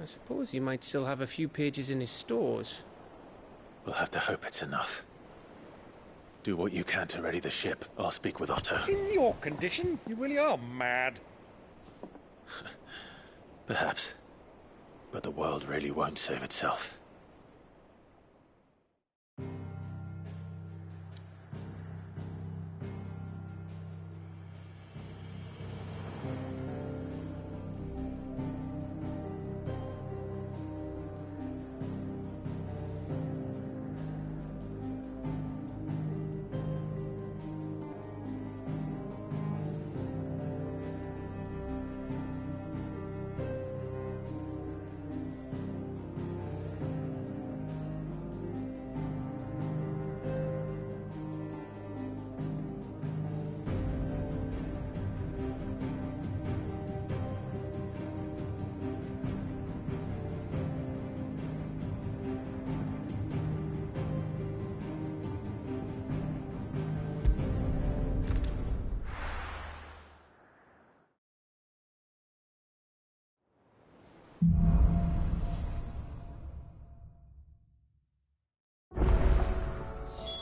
Speaker 12: I suppose you might still have a few pages in his stores.
Speaker 2: We'll have to hope it's enough. Do what you can to ready the ship. I'll speak with Otto.
Speaker 20: In your condition, you really are mad.
Speaker 2: Perhaps. But the world really won't save itself.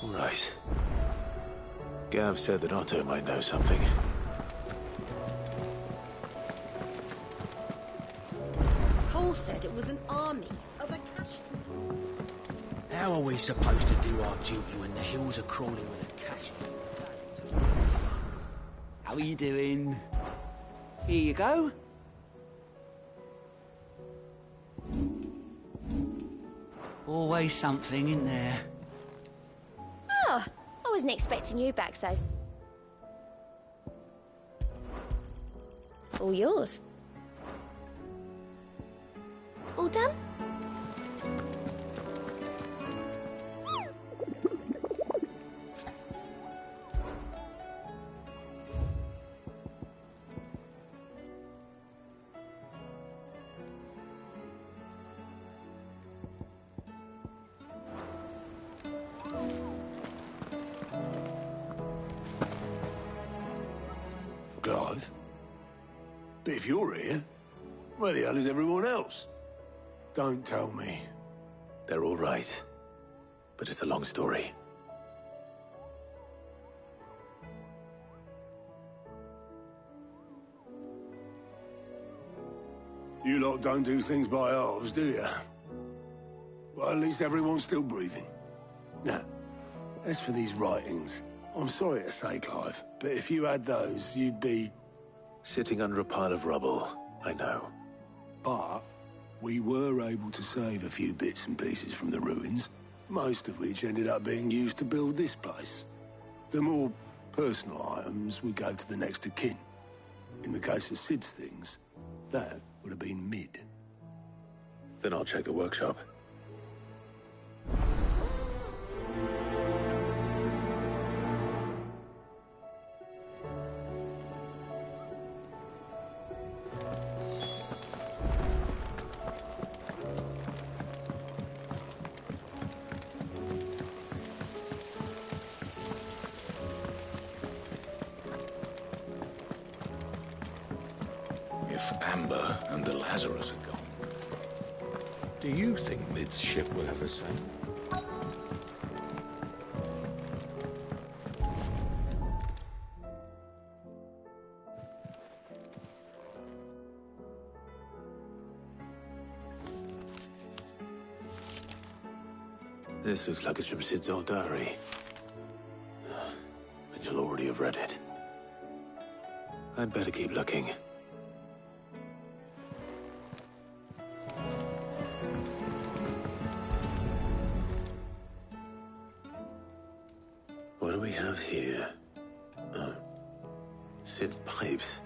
Speaker 2: Right. Gav said that Otto might know something.
Speaker 9: Cole said it was an army of Akashi.
Speaker 18: How are we supposed to do our duty when the hills are crawling with Akashi?
Speaker 19: How are you doing? Here you go. Always something in there.
Speaker 9: Oh, I wasn't expecting you back, Sos. All yours. All done?
Speaker 14: Clive? But if you're here, where the hell is everyone else? Don't tell me.
Speaker 2: They're all right. but it's a long story.
Speaker 15: You lot don't do things by halves, do you? Well, at least everyone's still breathing. Now, as for these writings, I'm sorry to say, Clive, but if you had those, you'd be...
Speaker 2: Sitting under a pile of rubble, I know.
Speaker 15: But we were able to save a few bits and pieces from the ruins, most of which ended up being used to build this place. The more personal items we gave to the next of kin. In the case of Sid's things, that would have been mid.
Speaker 2: Then I'll check the workshop.
Speaker 3: If Amber and the Lazarus are gone, do you think Mid's ship will ever sail?
Speaker 2: This looks like it's from Sid's old diary. And you'll already have read it. I'd better keep looking. What do we have here? Oh. Sid's pipes.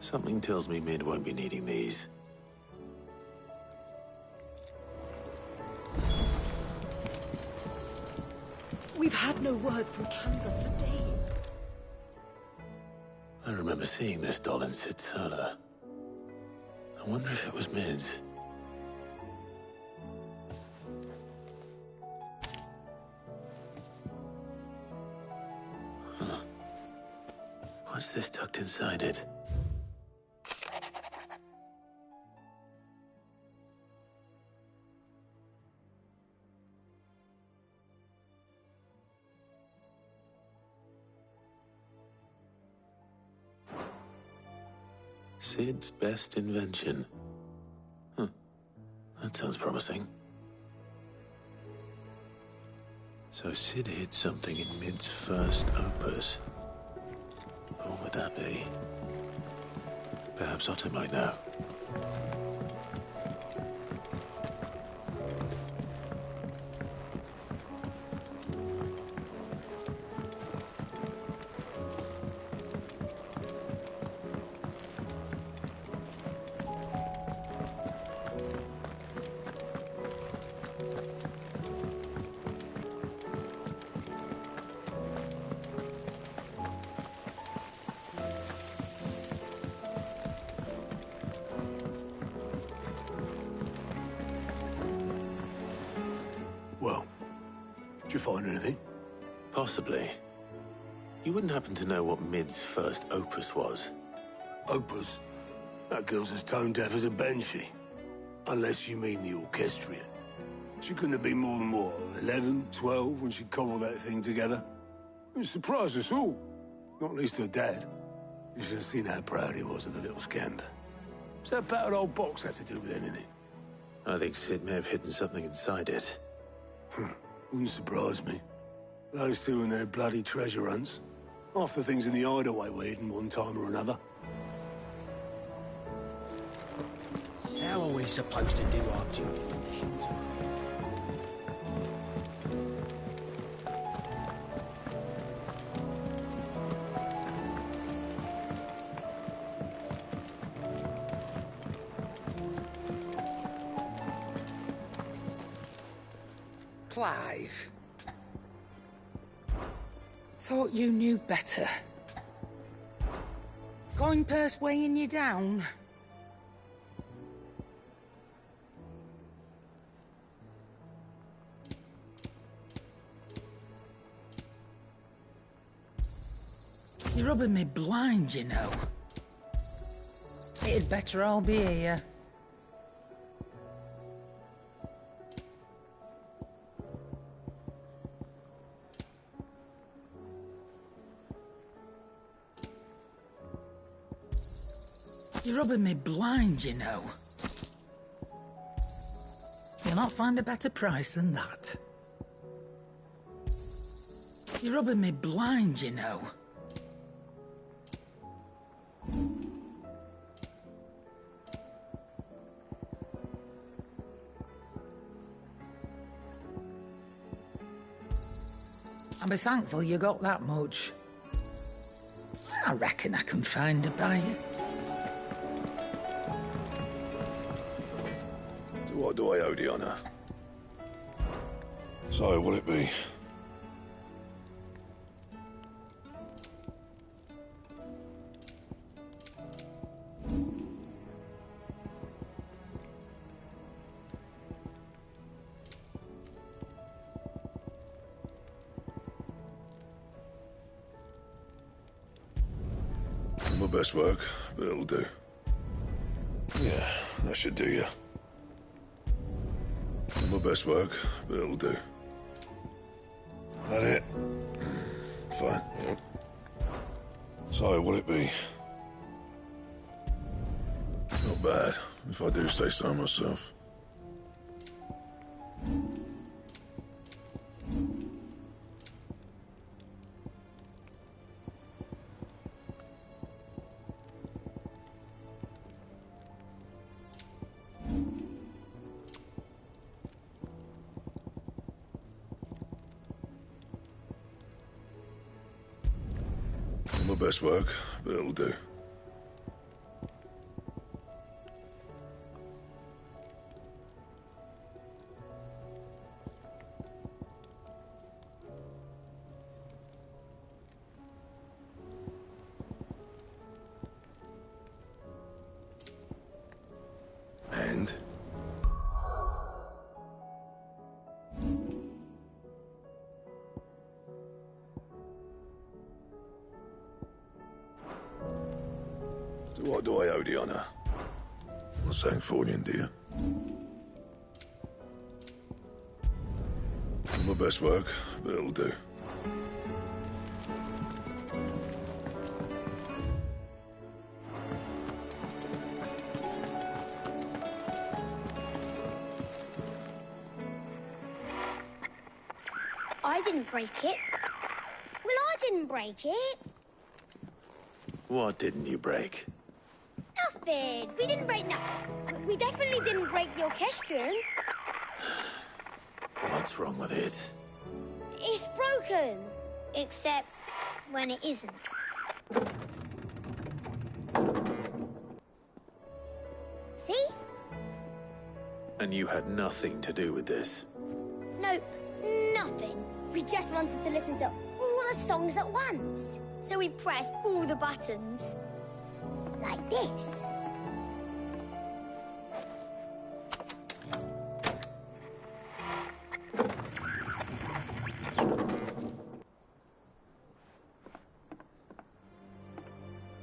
Speaker 2: Something tells me Mid won't be needing these.
Speaker 22: We've had no word from Canva for days.
Speaker 2: I remember seeing this doll in Sid's cellar. I wonder if it was Mid's. Huh. What's this tucked inside it? Sid's best invention. Huh. That sounds promising. So Sid hid something in Mid's first opus. What would that be? Perhaps Otto might know.
Speaker 15: Well, did you find anything?
Speaker 2: Possibly. You wouldn't happen to know what Mid's first opus was?
Speaker 15: Opus? That girl's as tone deaf as a banshee. Unless you mean the orchestrion. She couldn't have been more than, what, 11, 12 when she cobbled that thing together? It surprised us all. Not least her dad. You should have seen how proud he was of the little scamp. What's that battered old box have to do with anything?
Speaker 2: I think Sid may have hidden something inside it.
Speaker 15: Wouldn't surprise me. Those two and their bloody treasure hunts. Half the things in the hideaway were hidden one time or another.
Speaker 18: How are we supposed to do our duty in the hills?
Speaker 17: Clive. Thought you knew better. Coin purse weighing you down? You're rubbing me blind, you know. It'd better all be here. You're rubbing me blind, you know. You'll not find a better price than that. You're rubbing me blind, you know. I'll be thankful you got that much. I reckon I can find a buyer.
Speaker 15: So what do I owe the honour? So, will it be? My best work, but it'll do. Yeah, that should do you. My best work, but it'll do. That it? Fine, yeah. So, will it be? Not bad, if I do say so myself. My best work, but it'll do. And? So what do I owe the honour? Not saying Fordian, do you? My best work, but it'll do.
Speaker 23: I didn't break it. Well, I didn't break it.
Speaker 2: What didn't you break?
Speaker 23: Nothing. We didn't break nothing. We definitely didn't break the orchestrion.
Speaker 2: What's wrong with it?
Speaker 23: It's broken. Except when it isn't. See?
Speaker 2: And you had nothing to do with this?
Speaker 23: Nope, nothing. We just wanted to listen to all the songs at once. So we pressed all the buttons. Like this.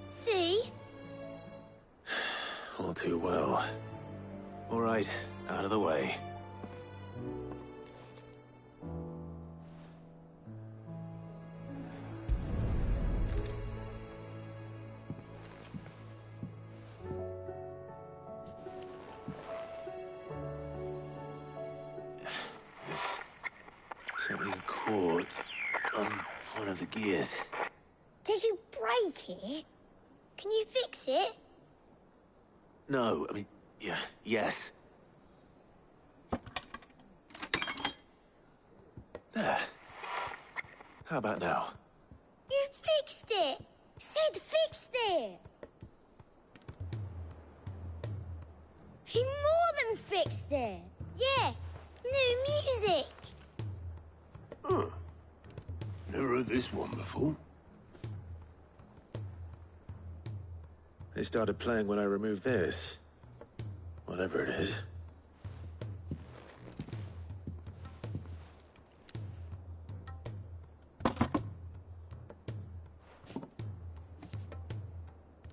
Speaker 23: See?
Speaker 2: All too well. All right, out of the way. Something caught on one of the gears.
Speaker 23: Did you break it? Can you fix it?
Speaker 2: No, I mean, yeah, yes. There. How about now?
Speaker 23: You fixed it! Sid fixed it! He more than fixed it! Yeah, new music!
Speaker 15: Huh. Never heard this one before.
Speaker 2: They started playing when I removed this. Whatever it is.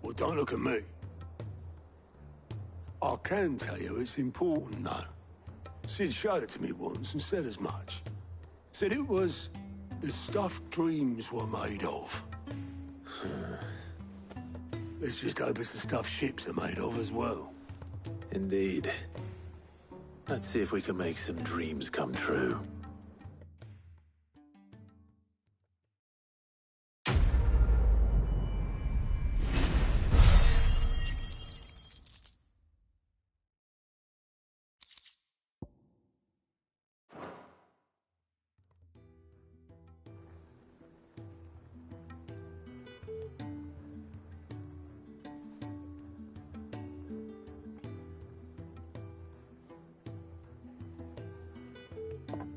Speaker 15: Well, don't look at me. I can tell you it's important, though. Sid showed it to me once and said as much. Said it was the stuff dreams were made of. Let's just hope it's the stuff ships are made of as well.
Speaker 2: Indeed. Let's see if we can make some dreams come true.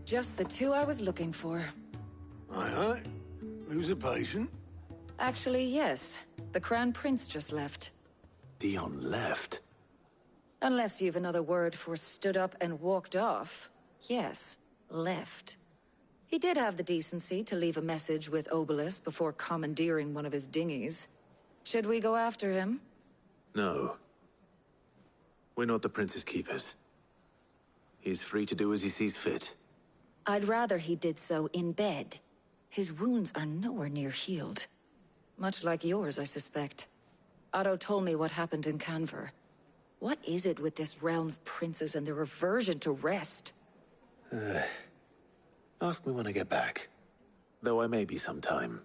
Speaker 13: Just the two I was looking for.
Speaker 15: Aye. Who's a patient?
Speaker 13: Actually, yes. The Crown Prince just left.
Speaker 2: Dion left?
Speaker 13: Unless you've another word for stood up and walked off. Yes, left. He did have the decency to leave a message with Obelisk before commandeering one of his dinghies. Should we go after him?
Speaker 2: No. We're not the Prince's keepers. He's free to do as he sees fit.
Speaker 13: I'd rather he did so in bed. His wounds are nowhere near healed. Much like yours, I suspect. Otto told me what happened in Canver. What is it with this realm's princes and their aversion to rest?
Speaker 2: Ask me when I get back. Though I may be sometime.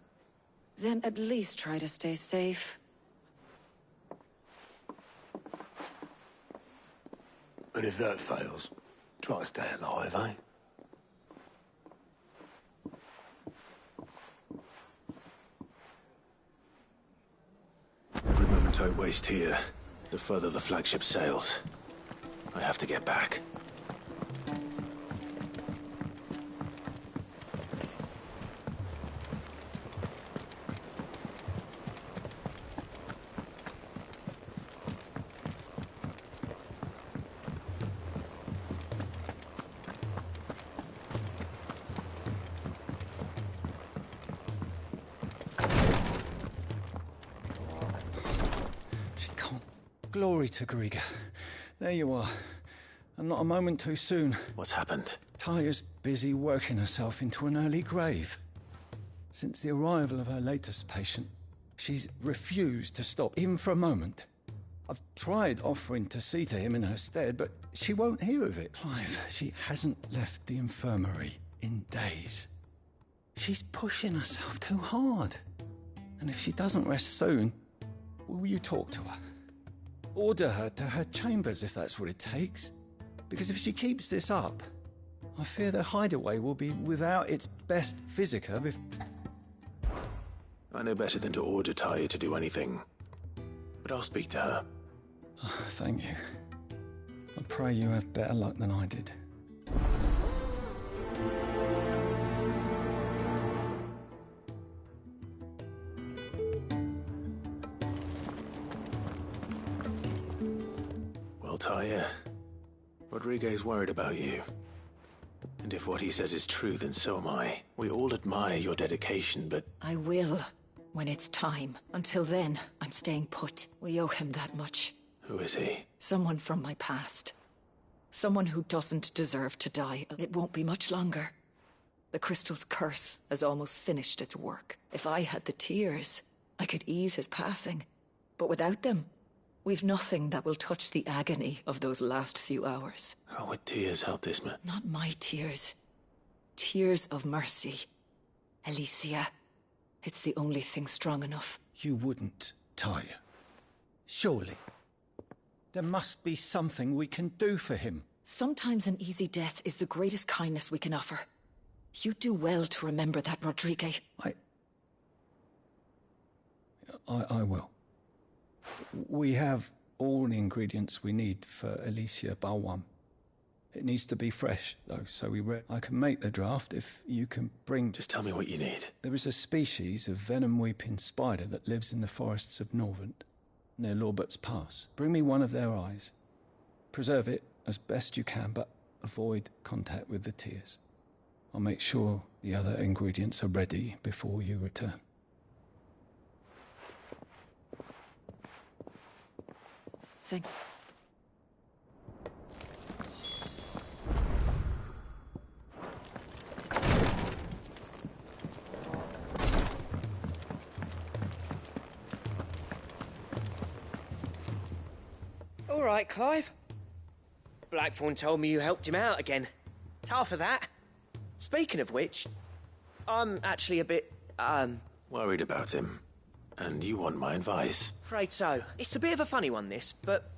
Speaker 13: Then at least try to stay safe.
Speaker 15: And if that fails, try to stay alive, eh?
Speaker 2: Every moment I waste here, the further the flagship sails. I have to get back.
Speaker 11: Glory to Griga. There you are. And not a moment too soon.
Speaker 2: What's happened?
Speaker 11: Taya's busy working herself into an early grave. Since the arrival of her latest patient, she's refused to stop, even for a moment. I've tried offering to see to him in her stead, but she won't hear of it. Clive, she hasn't left the infirmary in days. She's pushing herself too hard. And if she doesn't rest soon, will you talk to her? Order her to her chambers if that's what it takes. Because if she keeps this up, I fear the hideaway will be without its best physica
Speaker 2: I know better than to order Taya to do anything. But I'll speak to her.
Speaker 11: Thank you. I pray you have better luck than I did.
Speaker 2: Taya, Rodriguez worried about you. And if what he says is true, then so am I. We all admire your dedication, but...
Speaker 13: I will, when it's time. Until then, I'm staying put. We owe him that much.
Speaker 2: Who is he?
Speaker 13: Someone from my past. Someone who doesn't deserve to die. It won't be much longer. The crystal's curse has almost finished its work. If I had the tears, I could ease his passing. But without them, we've nothing that will touch the agony of those last few hours.
Speaker 2: How would tears help this man?
Speaker 13: Not my tears. Tears of mercy. Alicia, it's the only thing strong enough.
Speaker 11: You wouldn't, Taya. Surely. There must be something we can do for him.
Speaker 13: Sometimes an easy death is the greatest kindness we can offer. You do well to remember that, Rodriguez.
Speaker 11: I will. We have all the ingredients we need for Alicia Balwam. It needs to be fresh, though, so I can make the draft if you can bring...
Speaker 2: Just tell me what you need.
Speaker 11: There is a species of venom-weeping spider that lives in the forests of Norvent, near Lorbert's Pass. Bring me one of their eyes. Preserve it as best you can, but avoid contact with the tears. I'll make sure the other ingredients are ready before you return.
Speaker 13: Thank...
Speaker 12: All right, Clive. Blackthorn told me you helped him out again. Tough for that. Speaking of which, I'm actually a bit,
Speaker 2: Worried about him. And you want my advice?
Speaker 12: afraid so. It's a bit of a funny one, this, but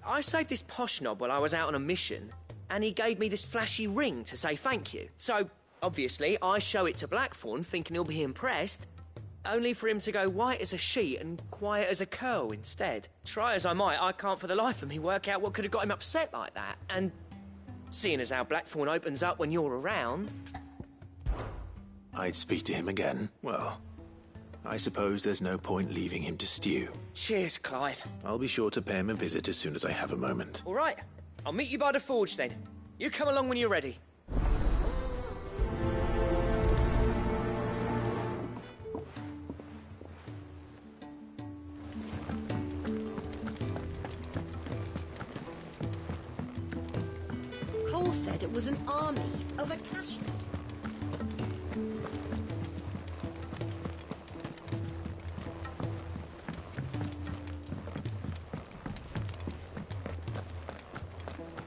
Speaker 12: I saved this posh knob while I was out on a mission, and he gave me this flashy ring to say thank you. So, obviously, I show it to Blackthorn, thinking he'll be impressed, only for him to go white as a sheet and quiet as a curl instead. Try as I might, I can't for the life of me work out what could have got him upset like that. And seeing as how Blackthorn opens up when you're around...
Speaker 2: I'd speak to him again. Well, I suppose there's no point leaving him to stew.
Speaker 12: Cheers, Clive.
Speaker 2: I'll be sure to pay him a visit as soon as I have a moment.
Speaker 12: All right, I'll meet you by the forge then. You come along when you're ready.
Speaker 4: Cole said it was an army of Akasha.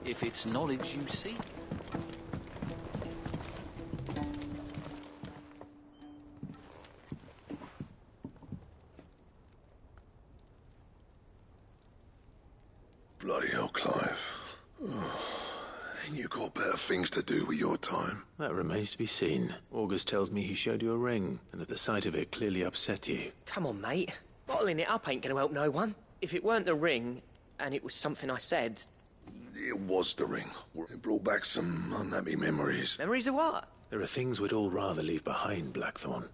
Speaker 19: If it's knowledge you seek.
Speaker 5: Bloody hell, Clive. Ain't you got better things to do with your time?
Speaker 2: That remains to be seen. August tells me he showed you a ring, and that the sight of it clearly upset you.
Speaker 12: Come on, mate. Bottling it up ain't gonna help no one. If it weren't the ring, and it was something I said...
Speaker 5: It was the ring. It brought back some unhappy memories.
Speaker 12: Memories of what?
Speaker 2: There are things we'd all rather leave behind, Blackthorn.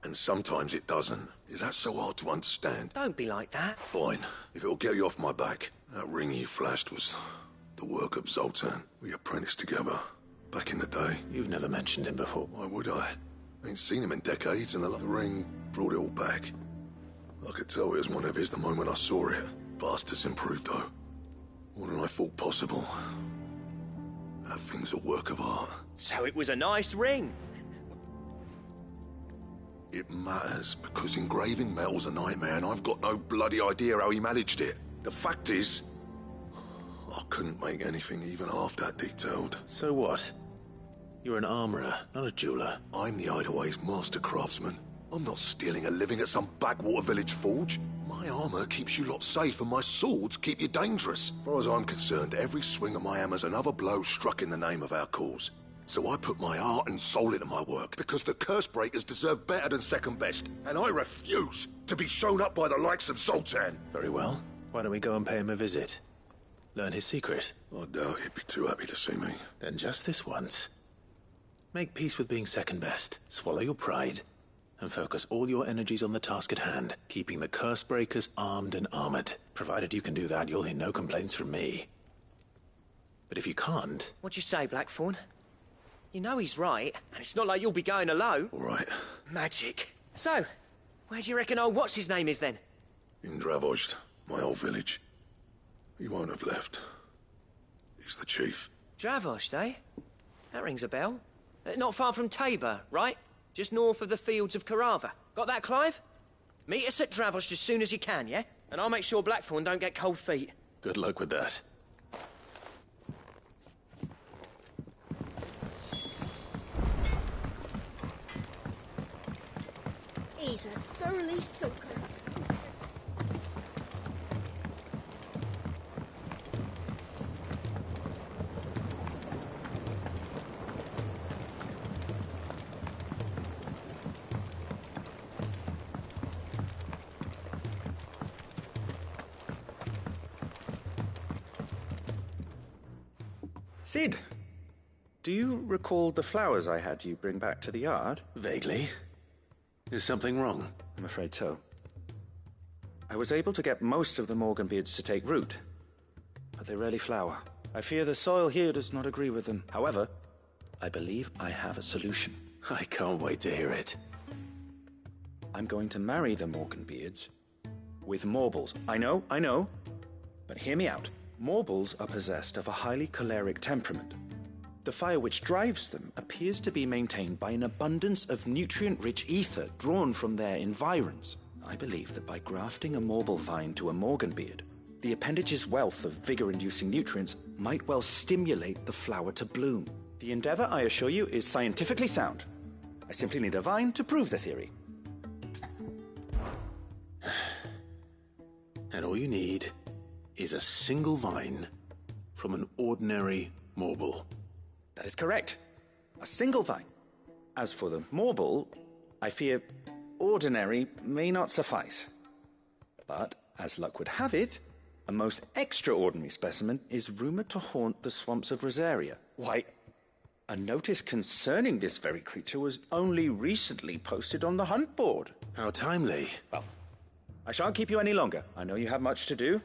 Speaker 5: And sometimes it doesn't. Is that so hard to understand?
Speaker 12: Don't be like that.
Speaker 5: Fine. If it'll get you off my back. That ring you flashed was the work of Zoltan. We apprenticed together. Back in the day.
Speaker 2: You've never mentioned him before.
Speaker 5: Why would I? Ain't seen him in decades, and the ring brought it all back. I could tell it was one of his the moment I saw it. Bastard's improved, though. More than I thought possible. That thing's a work of art.
Speaker 12: So it was a nice ring.
Speaker 5: It matters, because engraving metal's a nightmare, and I've got no bloody idea how he managed it. The fact is, I couldn't make anything even half that detailed.
Speaker 2: So what? You're an armourer, not a jeweler.
Speaker 5: I'm the Hideaway's master craftsman. I'm not stealing a living at some backwater village forge. My armour keeps you lot safe, and my swords keep you dangerous. As far as I'm concerned, every swing of my hammer's another blow struck in the name of our cause. So I put my heart and soul into my work, because the Cursebreakers deserve better than second best, and I refuse to be shown up by the likes of Zoltan.
Speaker 2: Very well. Why don't we go and pay him a visit? Learn his secret.
Speaker 5: I doubt he'd be too happy to see me.
Speaker 2: Then just this once. Make peace with being second best. Swallow your pride. And focus all your energies on the task at hand, keeping the Cursebreakers armed and armored. Provided you can do that, you'll hear no complaints from me. But if you can't...
Speaker 12: What'd you say, Blackthorn? You know he's right, and it's not like you'll be going alone.
Speaker 5: All right.
Speaker 12: Magic. So, where do you reckon old what's-his-name is then?
Speaker 5: In Dravozd, my old village. He won't have left. He's the chief.
Speaker 12: Dravozd, eh? That rings a bell. Not far from Tabor, right? Just north of the fields of Carava. Got that, Clive? Meet us at Dravozd as soon as you can, yeah? And I'll make sure Blackthorn don't get cold feet.
Speaker 2: Good luck with that.
Speaker 4: He's a surly soaker.
Speaker 21: Sid, do you recall the flowers I had you bring back to the yard?
Speaker 2: Vaguely. Is something wrong?
Speaker 21: I'm afraid so. I was able to get most of the Morganbeards to take root, but they rarely flower. I fear the soil here does not agree with them. However, I believe I have a solution.
Speaker 2: I can't wait to hear it.
Speaker 21: I'm going to marry the Morganbeards with Morbles. I know, but hear me out. Morbles are possessed of a highly choleric temperament. The fire which drives them appears to be maintained by an abundance of nutrient-rich ether drawn from their environs. I believe that by grafting a Morble vine to a Morganbeard, The appendage's wealth of vigor-inducing nutrients might well stimulate the flower to bloom. The endeavor, I assure you, is scientifically sound. I simply need a vine to prove the theory.
Speaker 2: And all you need is a single vine from an ordinary morble.
Speaker 21: That is correct. A single vine. As for the morble, I fear ordinary may not suffice. But, as luck would have it, a most extraordinary specimen is rumored to haunt the swamps of Rosaria. Why, a notice concerning this very creature was only recently posted on the hunt board.
Speaker 2: How timely.
Speaker 21: Well, I shan't keep you any longer. I know you have much to do.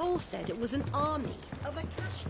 Speaker 4: Cole said it was an army of Akashi.